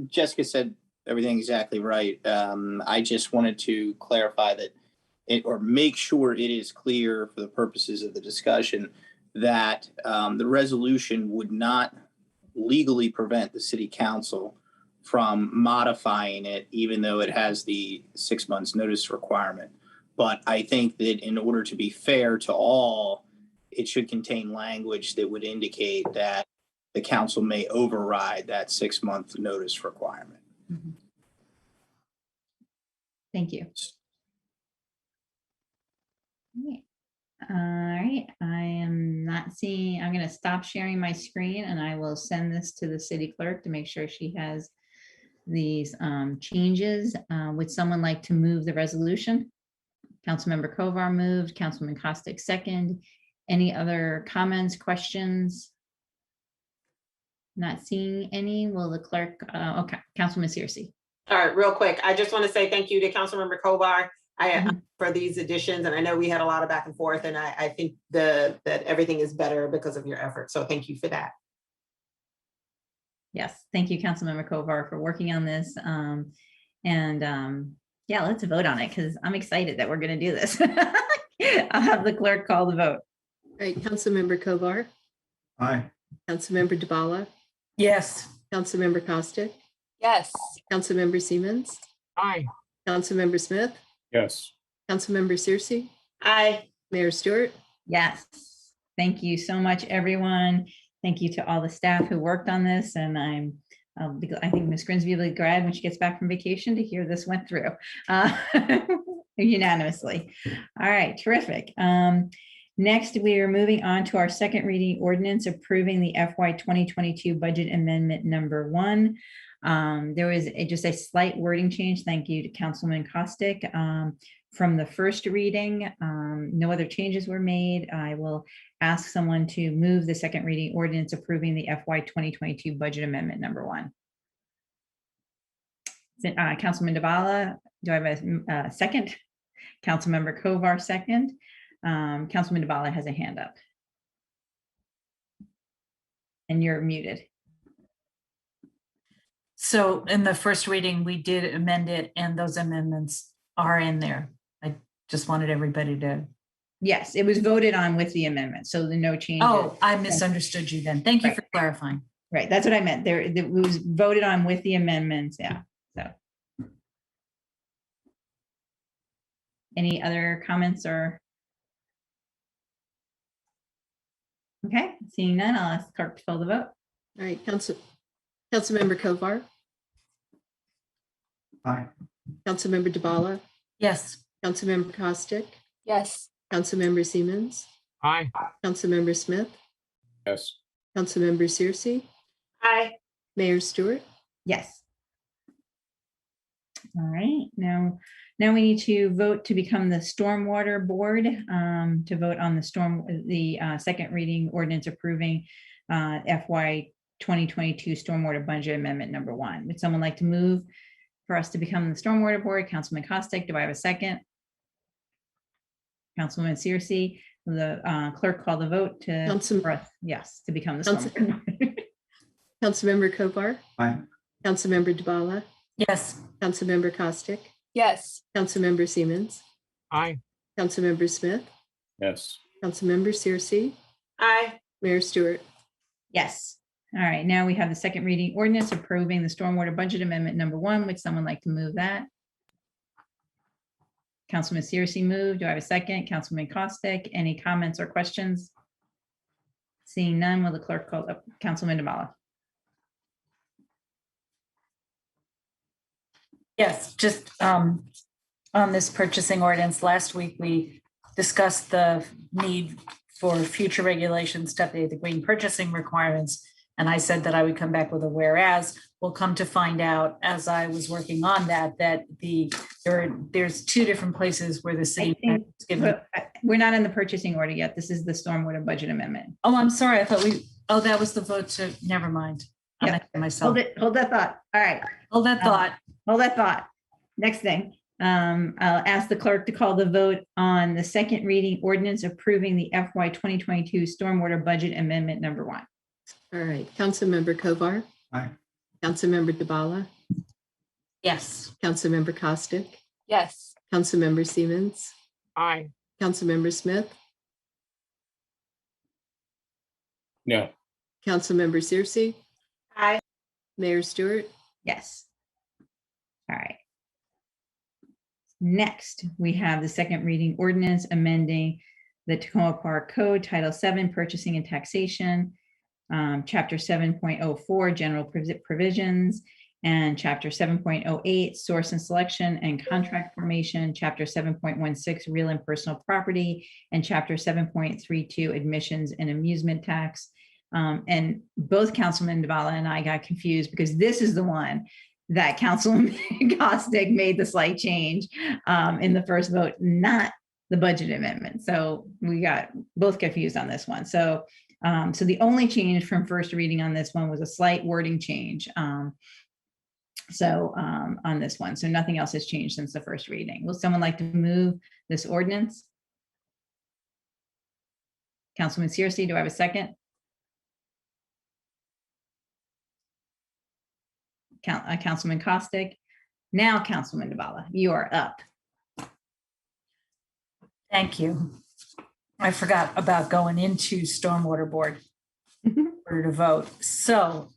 O: Jessica said everything exactly right. I just wanted to clarify that or make sure it is clear for the purposes of the discussion that the resolution would not legally prevent the city council from modifying it, even though it has the 6 months notice requirement. But I think that in order to be fair to all, it should contain language that would indicate that the council may override that 6 month notice requirement.
C: Mm-hmm. Thank you. All right, I am not seeing, I'm going to stop sharing my screen and I will send this to the city clerk to make sure she has these changes. Would someone like to move the resolution? Councilmember Kovar moved, Councilman Kostiak second. Any other comments, questions? Not seeing any. Will the clerk, okay, Councilman Searcy.
J: All right, real quick. I just want to say thank you to Councilmember Kovar for these additions. And I know we had a lot of back and forth, and I think that everything is better because of your efforts. So thank you for that.
C: Yes, thank you, Councilmember Kovar, for working on this. Yeah, let's vote on it because I'm excited that we're going to do this. I'll have the clerk call the vote.
D: All right, Councilmember Kovar.
L: Aye.
D: Councilmember Dabala.
K: Yes.
D: Councilmember Kostiak.
I: Yes.
D: Councilmember Siemens.
E: Aye.
D: Councilmember Smith.
M: Yes.
D: Councilmember Searcy.
J: Aye.
D: Mayor Stewart.
C: Yes. Thank you so much, everyone. Thank you to all the staff who worked on this. And I think Ms. Grinsby will be glad when she gets back from vacation to hear this went through unanimously. All right, terrific. Next, we are moving on to our second reading ordinance approving the FY 2022 budget amendment number 1. There was just a slight wording change. Thank you to Councilman Kostiak. From the first reading, no other changes were made. I will ask someone to move the second reading ordinance approving the FY 2022 budget amendment number 1. Councilman Dabala, do I have a second? Councilmember Kovar second. Councilman Dabala has a hand up. And you're muted.
K: So in the first reading, we did amend it and those amendments are in there. I just wanted everybody to.
C: Yes, it was voted on with the amendment. So the no changes.
K: Oh, I misunderstood you then. Thank you for clarifying.
C: Right, that's what I meant. It was voted on with the amendments. Yeah, so. Any other comments or? Okay, seeing none, I'll ask clerk to call the vote.
D: All right, Councilmember Kovar.
L: Aye.
D: Councilmember Dabala.
K: Yes.
D: Councilmember Kostiak.
I: Yes.
D: Councilmember Siemens.
E: Aye.
D: Councilmember Smith.
M: Yes.
C: All right, now we need to vote to become the Stormwater Board, to vote on the second reading ordinance approving FY 2022 Stormwater Budget Amendment number 1. Would someone like to move for us to become the Stormwater Board? Councilman Costick, do I have a second? Councilwoman Searcy, will the clerk call the vote to, for us, yes, to become the Stormwater Board?
D: Councilmember Kovar,
L: Aye.
D: Councilmember Dubala,
K: Yes.
D: Councilmember Costick,
I: Yes.
D: Councilmember Siemens,
E: Aye.
D: Councilmember Smith,
M: Yes.
D: Councilmember Searcy,
J: Aye.
D: Mayor Stewart.
C: Yes. All right, now we have the second reading ordinance approving the Stormwater Budget Amendment number 1. Would someone like to move that? Councilman Searcy moved. Do I have a second? Councilman Costick, any comments or questions? Seeing none, will the clerk call up Councilman Duvall?
K: Yes, just on this purchasing ordinance, last week we discussed the need for future regulations to update the green purchasing requirements. And I said that I would come back with a whereas. We'll come to find out as I was working on that there's 2 different places where the city is given.
C: We're not in the purchasing order yet. This is the Stormwater Budget Amendment.
K: Oh, I'm sorry. I thought that was the vote to, never mind. I'm ahead of myself.
C: Hold that thought. All right.
K: Hold that thought.
C: Hold that thought. Next thing, I'll ask the clerk to call the vote on the second reading ordinance approving the FY 2022 Stormwater Budget Amendment number 1.
D: All right, Councilmember Kovar.
L: Aye.
D: Councilmember Dubala,
K: Yes.
D: Councilmember Costick,
I: Yes.
D: Councilmember Siemens,
E: Aye.
D: Councilmember Smith,
M: No.
D: Councilmember Searcy,
J: Aye.
D: Mayor Stewart.
C: Yes. All right. Next, we have the second reading ordinance amending the Tacoma Park Code, Title 7, Purchasing and Taxation, Chapter 7.04, General Provisions, and Chapter 7.08, Source and Selection and Contract Formation, Chapter 7.16, Real and Personal Property, and Chapter 7.32, Admissions and Amusement Tax. And both Councilman Duvall and I got confused because this is the one that Councilman Costick made the slight change in the first vote, not the budget amendment. So we got both confused on this one. So the only change from first reading on this one was a slight wording change. On this one, so nothing else has changed since the first reading. Will someone like to move this ordinance? Councilman Searcy, do I have a second? Councilman Costick. Now, Councilman Duvall, you are up.
K: Thank you. I forgot about going into Stormwater Board in order to vote. So,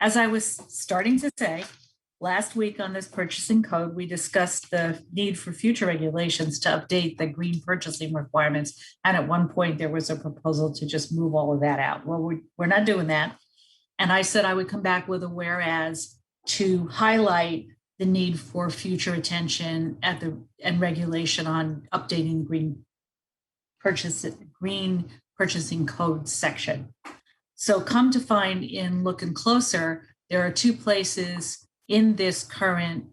K: as I was starting to say, last week on this purchasing code, we discussed the need for future regulations to update the green purchasing requirements. And at one point, there was a proposal to just move all of that out. Well, we're not doing that. And I said I would come back with a whereas to highlight the need for future attention and regulation on updating the green purchasing code section. So come to find in looking closer, there are 2 places in this current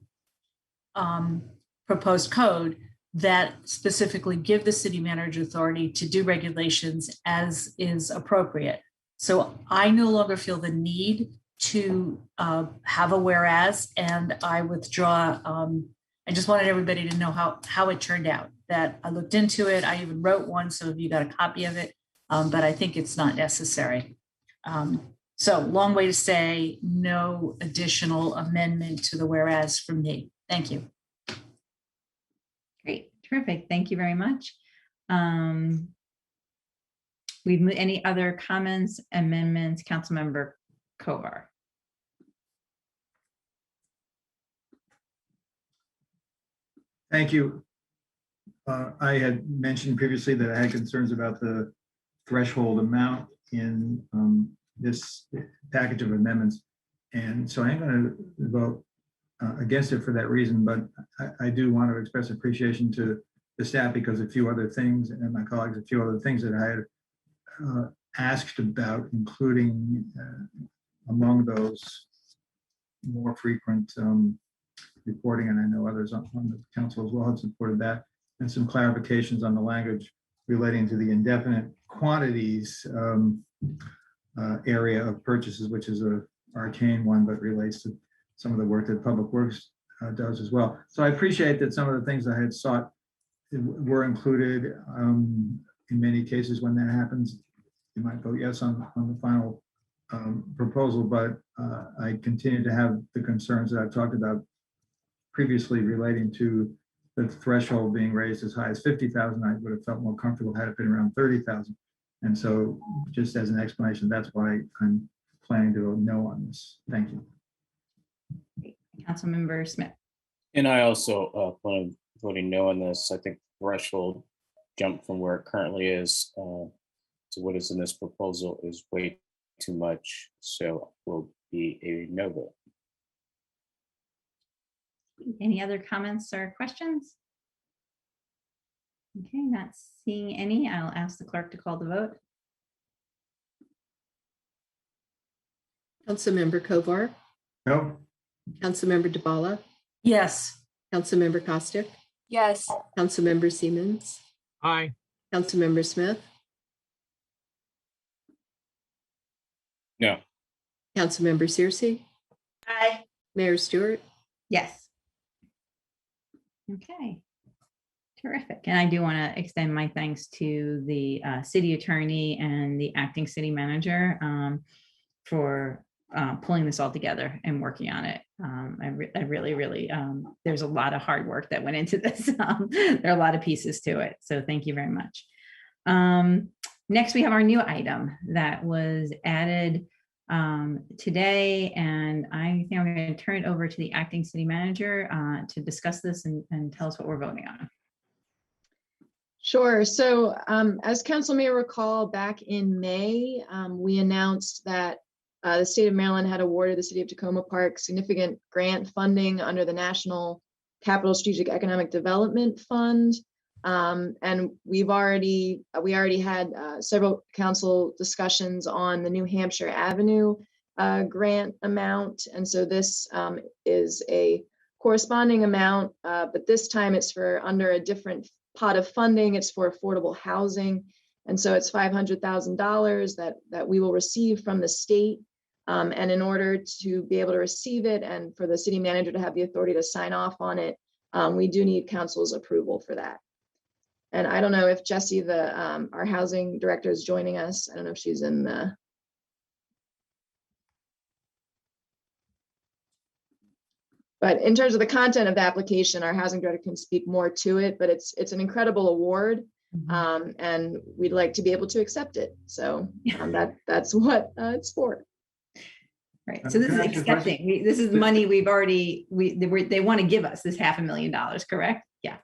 K: proposed code that specifically give the city manager authority to do regulations as is appropriate. So I no longer feel the need to have a whereas, and I withdraw. I just wanted everybody to know how it turned out, that I looked into it. I even wrote one, so you got a copy of it, but I think it's not necessary. So long way to say no additional amendment to the whereas from me. Thank you.
C: Great, terrific. Thank you very much. Any other comments, amendments, Councilmember Kovar?
L: Thank you. I had mentioned previously that I had concerns about the threshold amount in this package of amendments. And so I'm going to vote against it for that reason, but I do want to express appreciation to the staff because a few other things and my colleagues, a few other things that I had asked about, including among those more frequent self-reporting, and I know others on the council as well have supported that, and some clarifications on the language relating to the indefinite quantities area of purchases, which is a arcane one, but relates to some of the work that Public Works does as well. So I appreciate that some of the things I had sought were included. In many cases, when that happens, you might vote yes on the final proposal, but I continue to have the concerns that I've talked about previously relating to the threshold being raised as high as 50,000. I would have felt more comfortable had it been around 30,000. And so just as an explanation, that's why I'm planning to vote no on this. Thank you.
C: Councilmember Smith.
M: And I also plan on voting no on this. I think threshold jump from where it currently is to what is in this proposal is way too much. So will be a no vote.
C: Any other comments or questions? Okay, not seeing any. I'll ask the clerk to call the vote.
D: Councilmember Kovar,
L: No.
D: Councilmember DeBala,
K: Yes.
D: Councilmember Costick,
I: Yes.
D: Councilmember Siemens,
P: Aye.
D: Councilmember Smith,
M: No.
D: Councilmember Searcy,
J: Aye.
D: Mayor Stewart.
C: Yes. Okay. Terrific. And I do want to extend my thanks to the city attorney and the acting city manager for pulling this all together and working on it. I really, there's a lot of hard work that went into this. There are a lot of pieces to it. So thank you very much. Next, we have our new item that was added today, and I think I'm going to turn it over to the acting city manager to discuss this and tell us what we're voting on.
N: Sure. So as council may recall, back in May, we announced that the state of Maryland had awarded the city of Tacoma Park significant grant funding under the National Capital Strategic Economic Development Fund. And we already had several council discussions on the New Hampshire Avenue grant amount. And so this is a corresponding amount, but this time it's for under a different pot of funding. It's for affordable housing. And so it's $500,000 that we will receive from the state. And in order to be able to receive it and for the city manager to have the authority to sign off on it, we do need council's approval for that. And I don't know if Jessie, our housing director, is joining us. I don't know if she's in the. But in terms of the content of the application, our housing director can speak more to it, but it's an incredible award. And we'd like to be able to accept it. So that's what it's for.
C: Right. So this is accepting. This is money we've already, they want to give us this $500,000, correct? Yeah.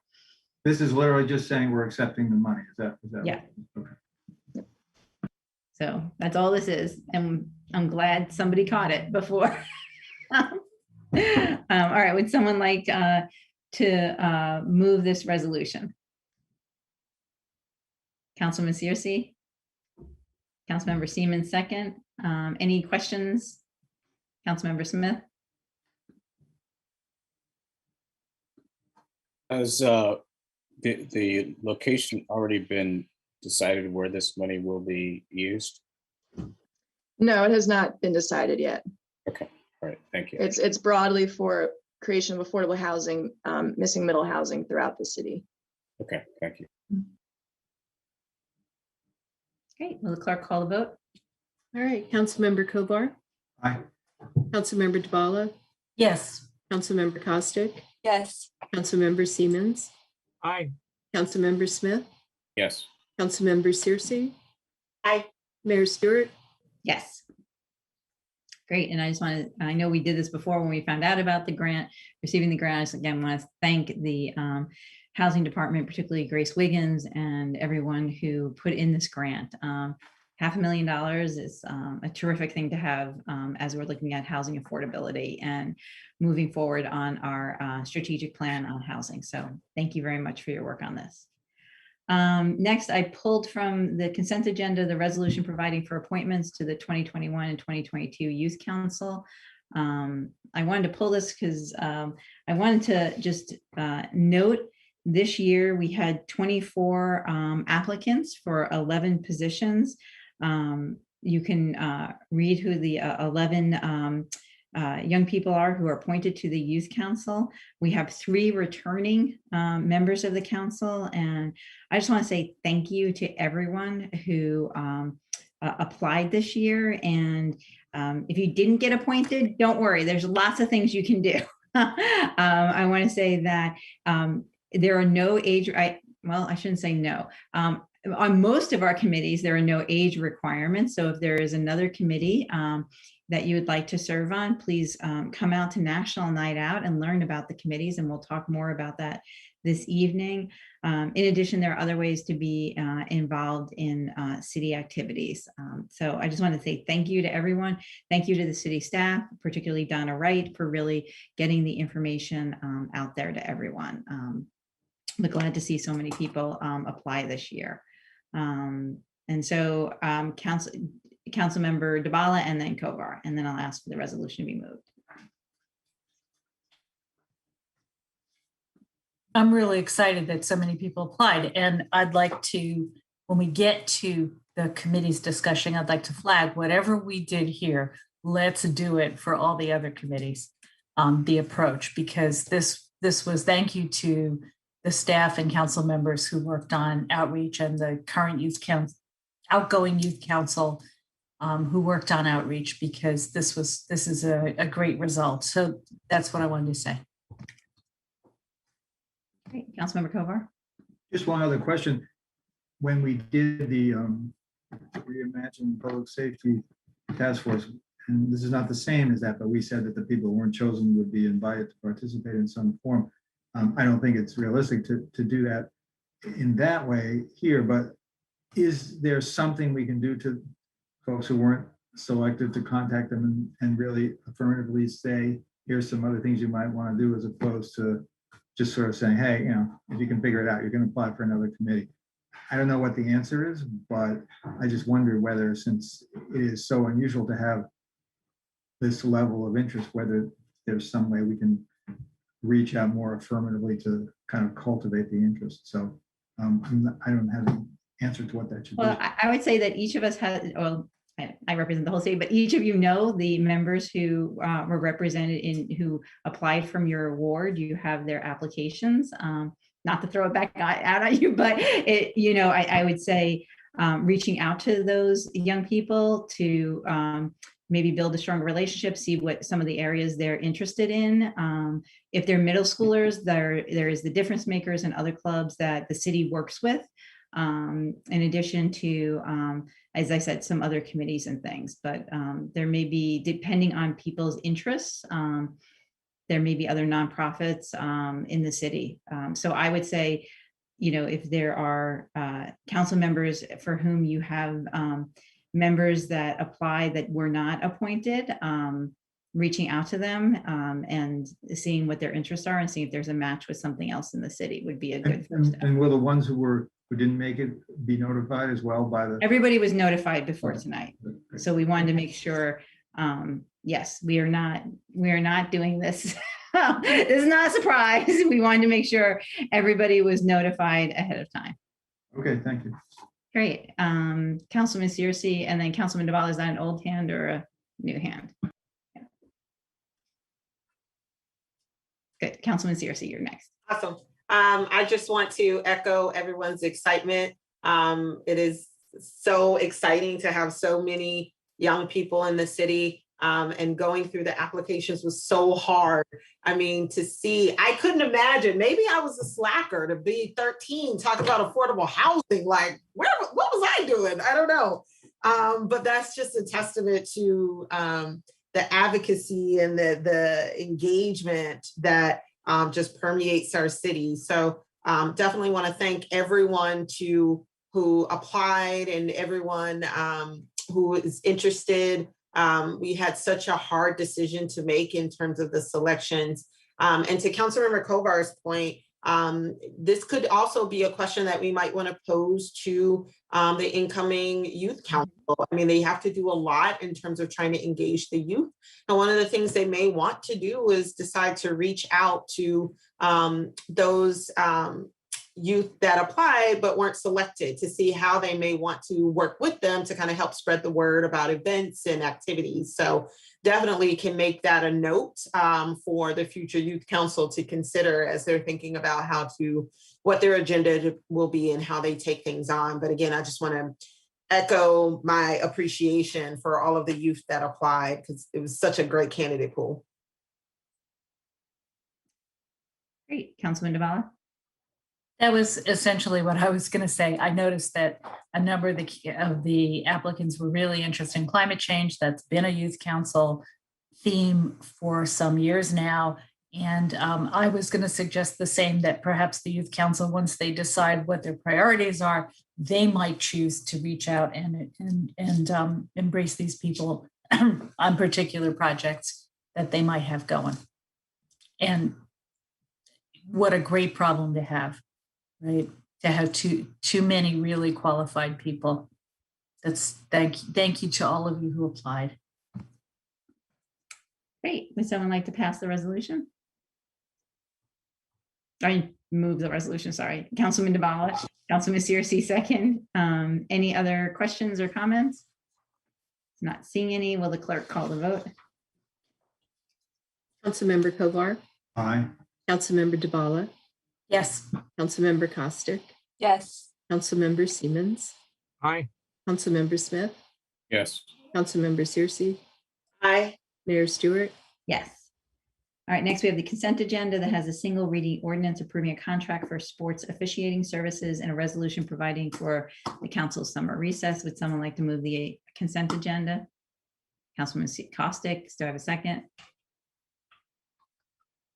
L: This is literally just saying we're accepting the money. Is that?
C: Yeah.
L: Okay.
C: So that's all this is. And I'm glad somebody caught it before. All right. Would someone like to move this resolution? Councilman Searcy? Councilmember Siemens second. Any questions? Councilmember Smith?
M: Has the location already been decided where this money will be used?
N: No, it has not been decided yet.
M: Okay, all right, thank you.
N: It's broadly for creation of affordable housing, missing middle housing throughout the city.
M: Okay, thank you.
C: Great. Will the clerk call the vote?
D: All right, Councilmember Kovar,
L: Aye.
D: Councilmember DeBala,
K: Yes.
D: Councilmember Costick,
I: Yes.
D: Councilmember Siemens,
P: Aye.
D: Councilmember Smith,
M: Yes.
D: Councilmember Searcy,
J: Aye.
D: Mayor Stewart.
C: Yes. Great. And I just want to, I know we did this before when we found out about the grant, receiving the grant. I just, again, want to thank the housing department, particularly Grace Wiggins and everyone who put in this grant. $500,000 is a terrific thing to have as we're looking at housing affordability and moving forward on our strategic plan on housing. So thank you very much for your work on this. Next, I pulled from the consent agenda the resolution providing for appointments to the 2021 and 2022 Youth Council. I wanted to pull this because I wanted to just note this year we had 24 applicants for 11 positions. You can read who the 11 young people are who are appointed to the Youth Council. We have 3 returning members of the council. And I just want to say thank you to everyone who applied this year. And if you didn't get appointed, don't worry, there's lots of things you can do. I want to say that there are no age, well, I shouldn't say no. On most of our committees, there are no age requirements. So if there is another committee that you would like to serve on, please come out to National Night Out and learn about the committees, and we'll talk more about that this evening. In addition, there are other ways to be involved in city activities. So I just want to say thank you to everyone. Thank you to the city staff, particularly Donna Wright, for really getting the information out there to everyone. We're glad to see so many people apply this year. And so Councilmember Dabala and then Kovar, and then I'll ask for the resolution to be moved.
K: I'm really excited that so many people applied, and I'd like to, when we get to the committee's discussion, I'd like to flag whatever we did here, let's do it for all the other committees, the approach, because this was, thank you to the staff and council members who worked on outreach and the current youth council, outgoing youth council who worked on outreach, because this is a great result. So that's what I wanted to say.
C: Great. Councilmember Kovar.
L: Just one other question. When we did the Reimagine Public Safety Task Force, and this is not the same as that, but we said that the people who weren't chosen would be invited to participate in some form. I don't think it's realistic to do that in that way here, but is there something we can do to folks who weren't selected to contact them and really affirmatively say, here's some other things you might want to do, as opposed to just sort of saying, hey, if you can figure it out, you're going to apply for another committee. I don't know what the answer is, but I just wonder whether, since it is so unusual to have this level of interest, whether there's some way we can reach out more affirmatively to kind of cultivate the interest. So I don't have an answer to what that should
C: Well,
L: be.
C: I would say that each of us has, well, I represent the whole city, but each of you know the members who were represented who applied from your ward. You have their applications. Not to throw it back out at you, but I would say reaching out to those young people to maybe build a stronger relationship, see what some of the areas they're interested in. If they're middle schoolers, there is the Difference Makers and other clubs that the city works with. In addition to, as I said, some other committees and things, but there may be, depending on people's interests, there may be other nonprofits in the city. So I would say, if there are council members for whom you have members that apply that were not appointed, reaching out to them and seeing what their interests are and seeing if there's a match with something else in the city would be a good first step.
L: And will the ones who didn't make it be notified as well by the?
C: Everybody was notified before tonight. So we wanted to make sure, yes, we are not doing this. This is not a surprise. We wanted to make sure everybody was notified ahead of time.
L: Okay, thank you.
C: Great. Councilman Searcy, and then Councilman Dabala, is that an old hand or a new hand? Yeah. Good. Councilman Searcy, you're next.
J: Awesome. I just want to echo everyone's excitement. It is so exciting to have so many young people in the city, and going through the applications was so hard. I mean, to see, I couldn't imagine, maybe I was a slacker to be 13, talking about affordable housing. Like, what was I doing? I don't know. But that's just a testament to the advocacy and the engagement that just permeates our city. So definitely want to thank everyone who applied and everyone who is interested. We had such a hard decision to make in terms of the selections. And to Councilmember Kovar's point, This could also be a question that we might want to pose to the incoming youth council. I mean, they have to do a lot in terms of trying to engage the youth. And one of the things they may want to do is decide to reach out to those youth that applied but weren't selected, to see how they may want to work with them to kind of help spread the word about events and activities. So definitely can make that a note for the future youth council to consider as they're thinking about what their agenda will be and how they take things on. But again, I just want to echo my appreciation for all of the youth that applied, because it was such a great candidate pool.
C: Great. Councilman Devala?
K: That was essentially what I was going to say. I noticed that a number of the applicants were really interested in climate change. That's been a youth council theme for some years now. And I was going to suggest the same, that perhaps the youth council, once they decide what their priorities are, they might choose to reach out and embrace these people on particular projects that they might have going. And what a great problem to have, right? To have too many really qualified people. Thank you to all of you who applied.
C: Great. Would someone like to pass the resolution? I move the resolution, sorry. Councilman Devala, Councilman Searcy second. Any other questions or comments? Not seeing any. Will the clerk call the vote?
D: Councilmember Kovar,
L: Aye.
D: Councilmember Devala,
K: Yes.
D: Councilmember Costick,
I: Yes.
D: Councilmember Siemens,
P: Aye.
D: Councilmember Smith,
M: Yes.
D: Councilmember Searcy,
J: Aye.
D: Mayor Stewart.
C: Yes. All right, next we have the consent agenda that has a single reading ordinance approving a contract for sports officiating services and a resolution providing for the council's summer recess. Would someone like to move the consent agenda? Councilman Costick, do I have a second?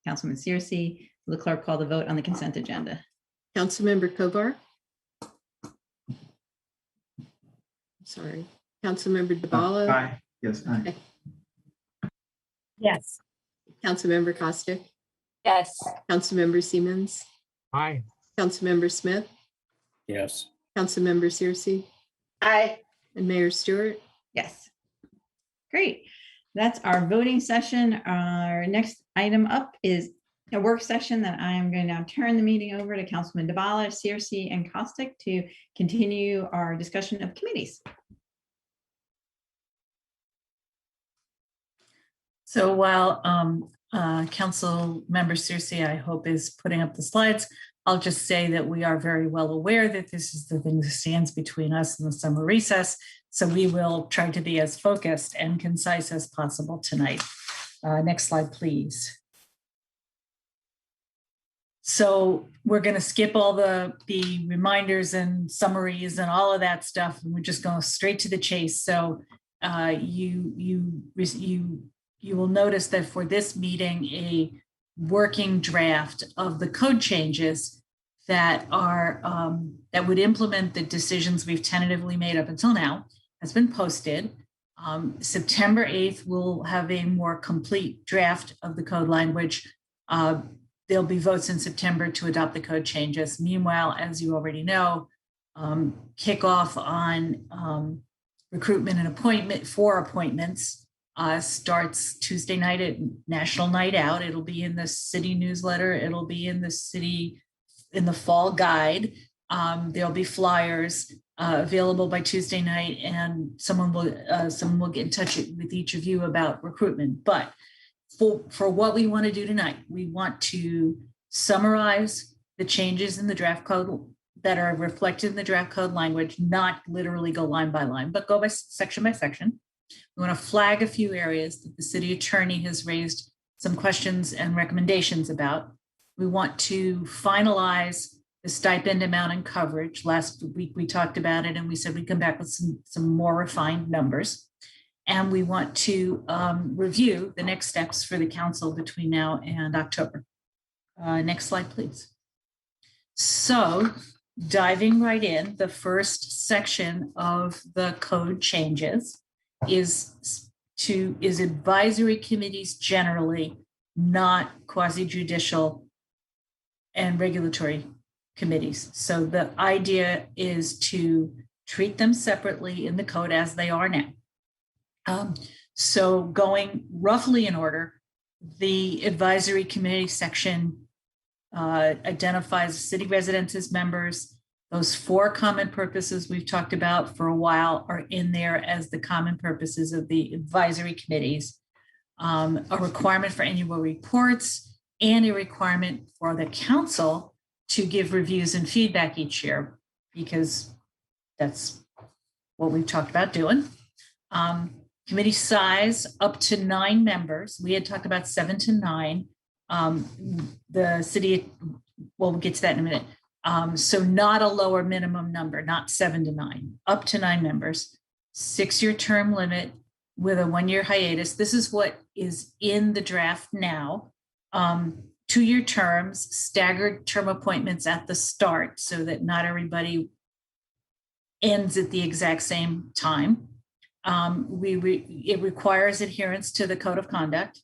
C: Councilman Searcy, will the clerk call the vote on the consent agenda?
D: Councilmember Kovar. Sorry. Councilmember Devala.
L: Aye. Yes, aye.
K: Yes.
D: Councilmember Costick,
I: Yes.
D: Councilmember Siemens,
P: Aye.
D: Councilmember Smith,
M: Yes.
D: Councilmember Searcy,
J: Aye.
D: and Mayor Stewart.
C: Yes. Great. That's our voting session. Our next item up is a work session that I'm going to now turn the meeting over to Councilman Devala, Searcy, and Costick to continue our discussion of committees.
K: So while Council Member Searcy, I hope, is putting up the slides, I'll just say that we are very well aware that this is the thing that stands between us and the summer recess. So we will try to be as focused and concise as possible tonight. Next slide, please. So we're going to skip all the reminders and summaries and all of that stuff, and we're just going straight to the chase. So you will notice that for this meeting, a working draft of the code changes that are that would implement the decisions we've tentatively made up until now has been posted. September 8th, we'll have a more complete draft of the code language. There'll be votes in September to adopt the code changes. Meanwhile, as you already know, kickoff on recruitment and appointments starts Tuesday night at National Night Out. It'll be in the city newsletter. It'll be in the fall guide. There'll be flyers available by Tuesday night, and someone will get in touch with each of you about recruitment. But for what we want to do tonight, we want to summarize the changes in the draft code that are reflected in the draft code language, not literally go line by line, but go by section by section. We want to flag a few areas that the city attorney has raised some questions and recommendations about. We want to finalize the stipend amount and coverage. Last week we talked about it and we said we'd come back with some more refined numbers. And we want to review the next steps for the council between now and October. Next slide, please. So diving right in, the first section of the code changes is advisory committees generally, not quasi-judicial and regulatory committees. So the idea is to treat them separately in the code as they are now. So going roughly in order, the advisory committee section identifies city residents as members. Those 4 common purposes we've talked about for a while are in there as the common purposes of the advisory committees. A requirement for annual reports and a requirement for the council to give reviews and feedback each year, because that's what we've talked about doing. Committee size up to 9 members. We had talked about 7 to 9. The city, well, we'll get to that in a minute. So not a lower minimum number, not 7 to 9, up to 9 members, 6-year term limit with a 1-year hiatus. This is what is in the draft now. 2-year terms, staggered term appointments at the start so that not everybody ends at the exact same time. It requires adherence to the code of conduct.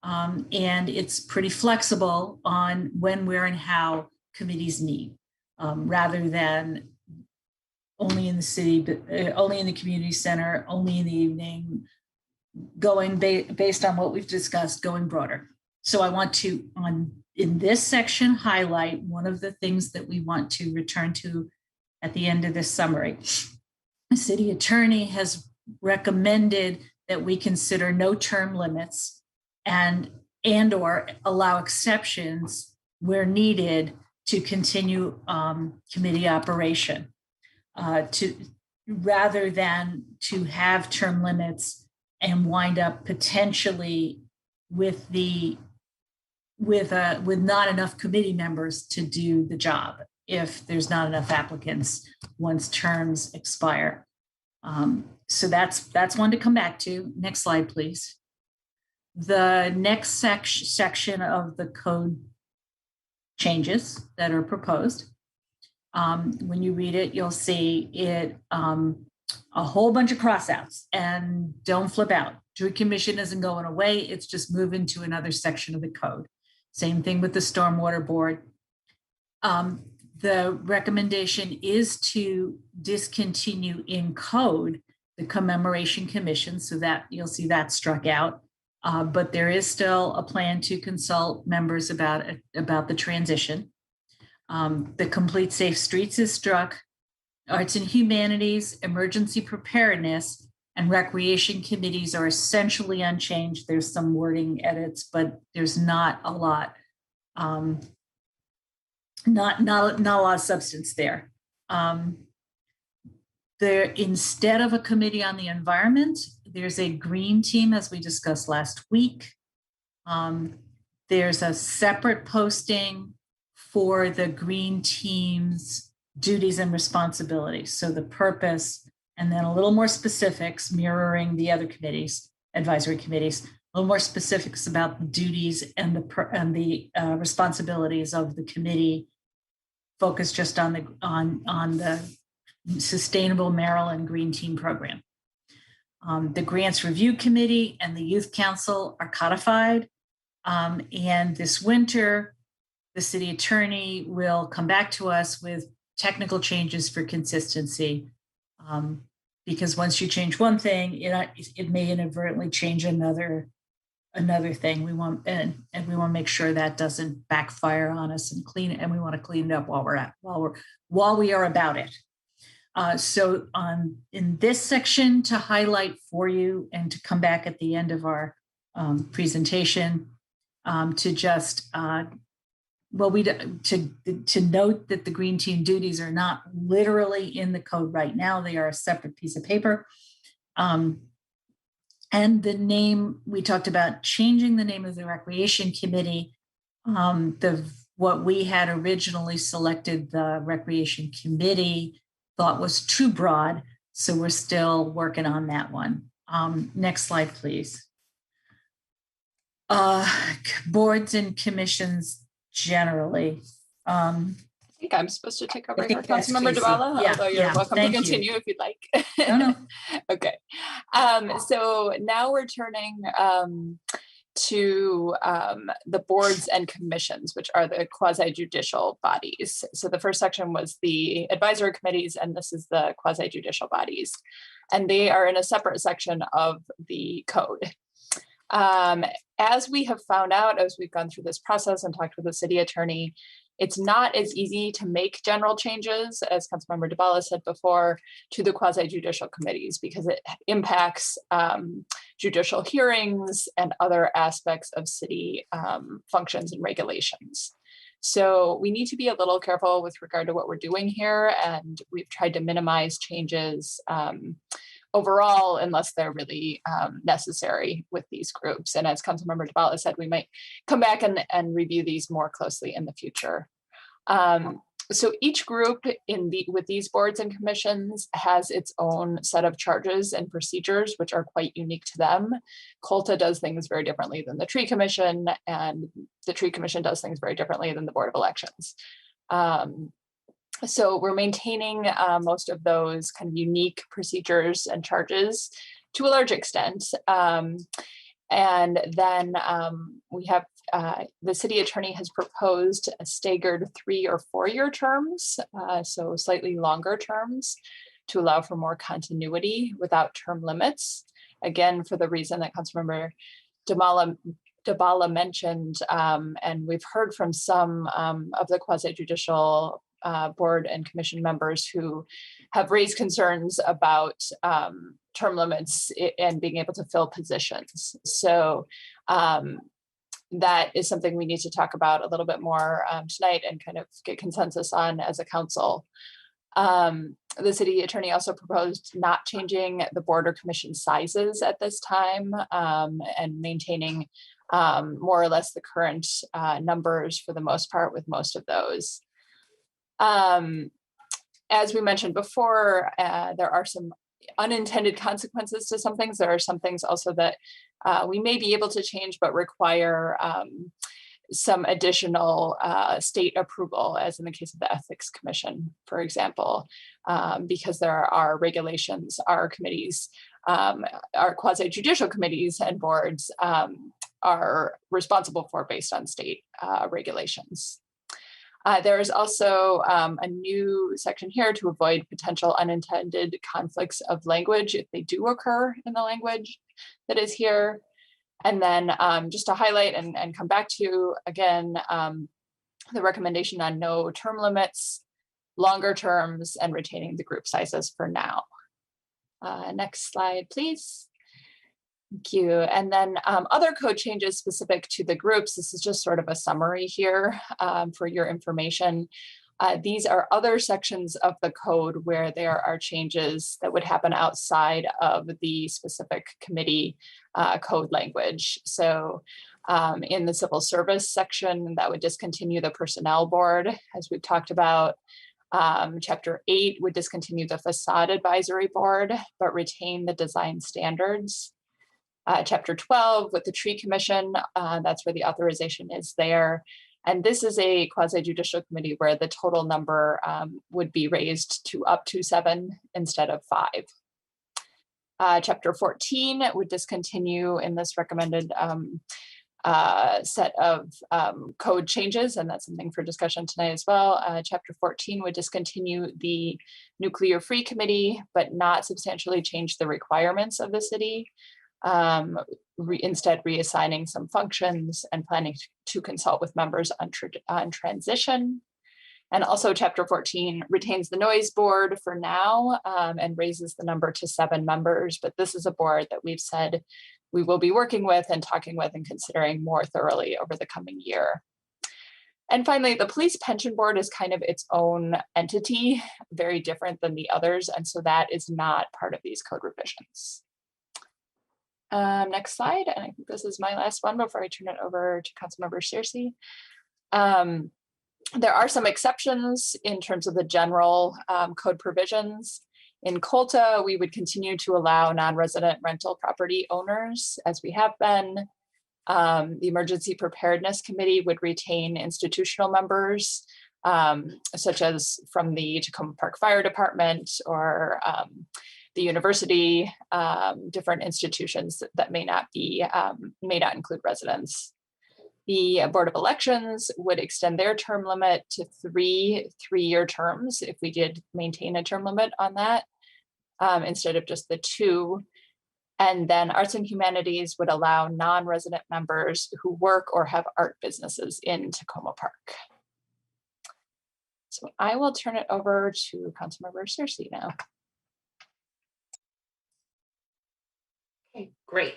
K: And it's pretty flexible on when, where, and how committees meet, rather than only in the city, but only in the community center, only in the evening, going based on what we've discussed, going broader. So I want to, in this section, highlight one of the things that we want to return to at the end of this summary. The city attorney has recommended that we consider no term limits and or allow exceptions where needed to continue committee operation, rather than to have term limits and wind up potentially with not enough committee members to do the job if there's not enough applicants once terms expire. So that's one to come back to. Next slide, please. The next section of the code changes that are proposed. When you read it, you'll see it a whole bunch of crossouts, and don't flip out. Tree Commission isn't going away. It's just moving to another section of the code. Same thing with the Stormwater Board. The recommendation is to discontinue in code the Commemoration Commission, so that you'll see that struck out. But there is still a plan to consult members about the transition. The Complete Safe Streets is struck. Arts and Humanities, Emergency Preparedness, and Recreation Committees are essentially unchanged. There's some wording edits, but there's not a lot, not a lot of substance there. Instead of a committee on the environment, there's a green team, as we discussed last week. There's a separate posting for the green team's duties and responsibilities. So the purpose, and then a little more specifics mirroring the other committees, advisory committees, a little more specifics about the duties and the responsibilities of the committee, focused just on the Sustainable Maryland Green Team Program. The Grants Review Committee and the Youth Council are codified. And this winter, the city attorney will come back to us with technical changes for consistency. Because once you change one thing, it may inadvertently change another thing. We want and we want to make sure that doesn't backfire on us and we want to clean it up while we are about it. So in this section, to highlight for you and to come back at the end of our presentation, to just to note that the green team duties are not literally in the code right now. They are a separate piece of paper. And the name, we talked about changing the name of the Recreation Committee. What we had originally selected the Recreation Committee thought was too broad. So we're still working on that one. Next slide, please. Boards and commissions generally.
I: I think I'm supposed to take over
K: I
I: here,
K: think that's
I: Councilmember
K: Tracy.
I: Duvalla,
K: Yeah,
I: although you're
K: yeah,
I: welcome to
K: thank you.
I: continue if you'd like.
K: No.
I: Okay. So now we're turning to the boards and commissions, which are the quasi-judicial bodies. So the first section was the advisory committees, and this is the quasi-judicial bodies. And they are in a separate section of the code. As we have found out, as we've gone through this process and talked with the city attorney, it's not as easy to make general changes, as Councilmember DeBala said before, to the quasi-judicial committees because it impacts judicial hearings and other aspects of city functions and regulations. So we need to be a little careful with regard to what we're doing here, and we've tried to minimize changes overall, unless they're really necessary with these groups. And as Councilmember DeBala said, we might come back and review these more closely in the future. So each group with these boards and commissions has its own set of charges and procedures, which are quite unique to them. COLTA does things very differently than the Tree Commission, and the Tree Commission does things very differently than the Board of Elections. So we're maintaining most of those kind of unique procedures and charges to a large extent. And then we have the city attorney has proposed a staggered 3 or 4 year terms, so slightly longer terms to allow for more continuity without term limits. Again, for the reason that Councilmember DeBala mentioned, and we've heard from some of the quasi-judicial board and commission members who have raised concerns about term limits and being able to fill positions. So that is something we need to talk about a little bit more tonight and kind of get consensus on as a council. The city attorney also proposed not changing the board or commission sizes at this time and maintaining more or less the current numbers for the most part with most of those. As we mentioned before, there are some unintended consequences to some things. There are some things also that we may be able to change, but require some additional state approval, as in the case of the Ethics Commission, for example, because there are regulations, our committees, our quasi-judicial committees and boards are responsible for based on state regulations. There is also a new section here to avoid potential unintended conflicts of language if they do occur in the language that is here. And then just to highlight and come back to, again, the recommendation on no term limits, longer terms, and retaining the group sizes for now. Next slide, please. Thank you. And then other code changes specific to the groups. This is just sort of a summary here for your information. These are other sections of the code where there are changes that would happen outside of the specific committee code language. So in the civil service section, that would discontinue the personnel board, as we've talked about. Chapter 8 would discontinue the facade advisory board, but retain the design standards. Chapter 12 with the Tree Commission, that's where the authorization is there. And this is a quasi-judicial committee where the total number would be raised to up to 7 instead of 5. Chapter 14 would discontinue in this recommended set of code changes, and that's something for discussion tonight as well. Chapter 14 would discontinue the Nuclear Free Committee, but not substantially change the requirements of the city. Instead reassigning some functions and planning to consult with members on transition. And also Chapter 14 retains the noise board for now and raises the number to 7 members, but this is a board that we've said we will be working with and talking with and considering more thoroughly over the coming year. And finally, the police pension board is kind of its own entity, very different than the others, and so that is not part of these code revisions. Next slide, and I think this is my last one before I turn it over to Councilmember Searcy. There are some exceptions in terms of the general code provisions. In COLTA, we would continue to allow non-resident rental property owners, as we have been. The Emergency Preparedness Committee would retain institutional members such as from the Tacoma Park Fire Department or the university, different institutions that may not include residents. The Board of Elections would extend their term limit to three-year terms if we did maintain a term limit on that, instead of just the 2. And then Arts and Humanities would allow non-resident members who work or have art businesses in Tacoma Park. So I will turn it over to Councilmember Searcy now.
J: Okay, great.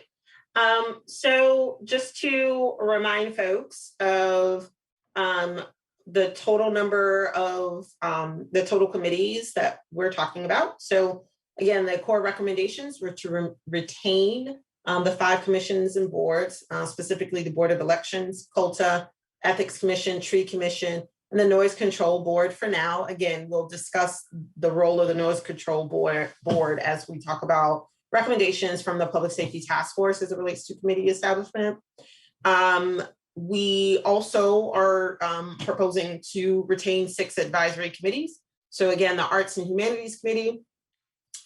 J: So just to remind folks of the total number of the total committees that we're talking about. So again, the core recommendations were to retain the 5 commissions and boards, specifically the Board of Elections, COLTA, Ethics Commission, Tree Commission, and the Noise Control Board for now. Again, we'll discuss the role of the Noise Control Board as we talk about recommendations from the Public Safety Task Force as it relates to committee establishment. We also are proposing to retain 6 advisory committees. So again, the Arts and Humanities Committee,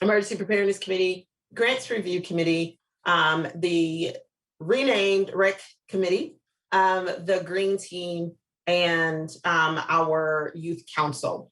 J: Emergency Preparedness Committee, Grants Review Committee, the renamed REC Committee, the Green Team, and our Youth Council.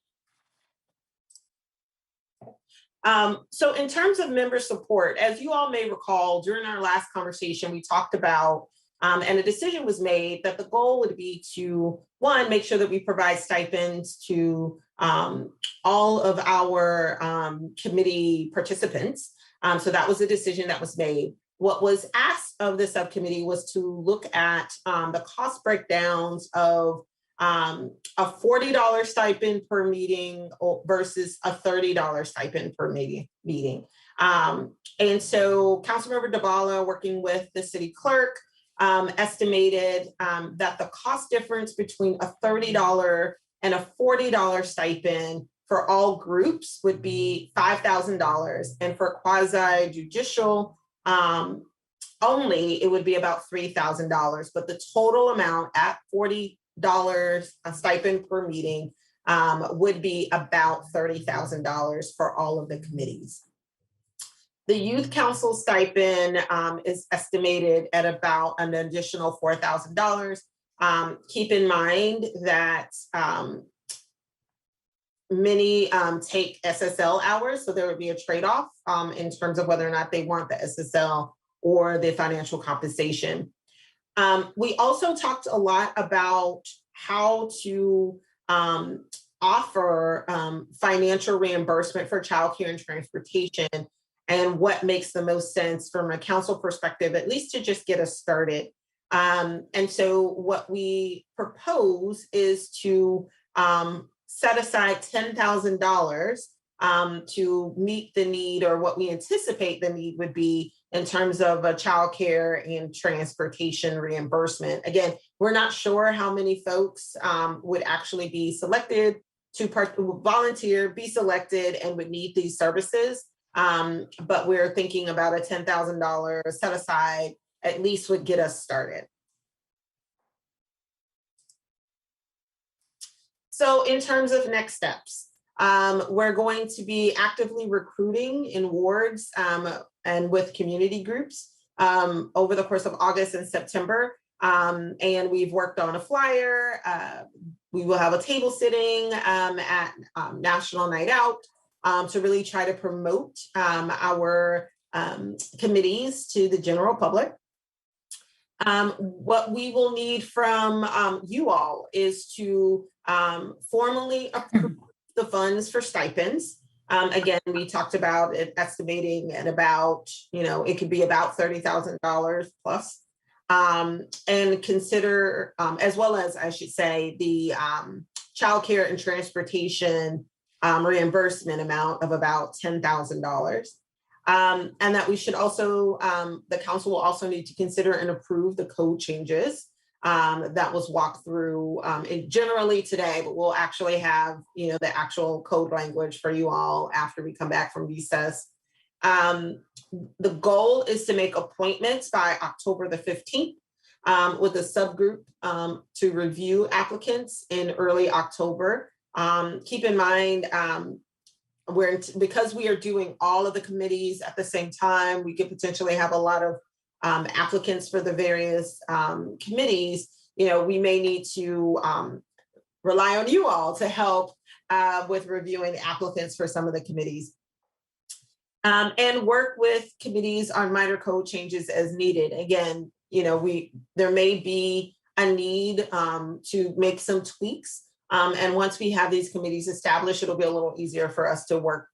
J: So in terms of member support, as you all may recall, during our last conversation, we talked about, and a decision was made that the goal would be to, 1, make sure that we provide stipends to all of our committee participants. So that was a decision that was made. What was asked of the subcommittee was to look at the cost breakdowns of a $40 stipend per meeting versus a $30 stipend per meeting. And so Councilmember Dabala, working with the city clerk, estimated that the cost difference between a $30 and a $40 stipend for all groups would be $5,000. And for quasi-judicial only, it would be about $3,000. But the total amount at $40 a stipend per meeting would be about $30,000 for all of the committees. The Youth Council stipend is estimated at about an additional $4,000. Keep in mind that many take SSL hours, so there would be a trade-off in terms of whether or not they want the SSL or the financial compensation. We also talked a lot about how to offer financial reimbursement for childcare and transportation, and what makes the most sense from a council perspective, at least to just get us started. And so what we propose is to set aside $10,000 to meet the need, or what we anticipate the need would be in terms of a childcare and transportation reimbursement. Again, we're not sure how many folks would actually be selected to volunteer, be selected, and would need these services. But we're thinking about a $10,000 set aside at least would get us started. So in terms of next steps, we're going to be actively recruiting in wards and with community groups over the course of August and September. And we've worked on a flyer. We will have a table sitting at National Night Out to really try to promote our committees to the general public. What we will need from you all is to formally approve the funds for stipends. Again, we talked about it estimating at about, it could be about $30,000 plus. And consider, as well as I should say, the childcare and transportation reimbursement amount of about $10,000. And that we should also, the council will also need to consider and approve the code changes that was walked through generally today, but we'll actually have, the actual code language for you all after we come back from recess. The goal is to make appointments by October the 15th. with a subgroup to review applicants in early October. Keep in mind, because we are doing all of the committees at the same time, we could potentially have a lot of applicants for the various committees. We may need to rely on you all to help with reviewing applicants for some of the committees. And work with committees on minor code changes as needed. Again, there may be a need to make some tweaks. And once we have these committees established, it'll be a little easier for us to work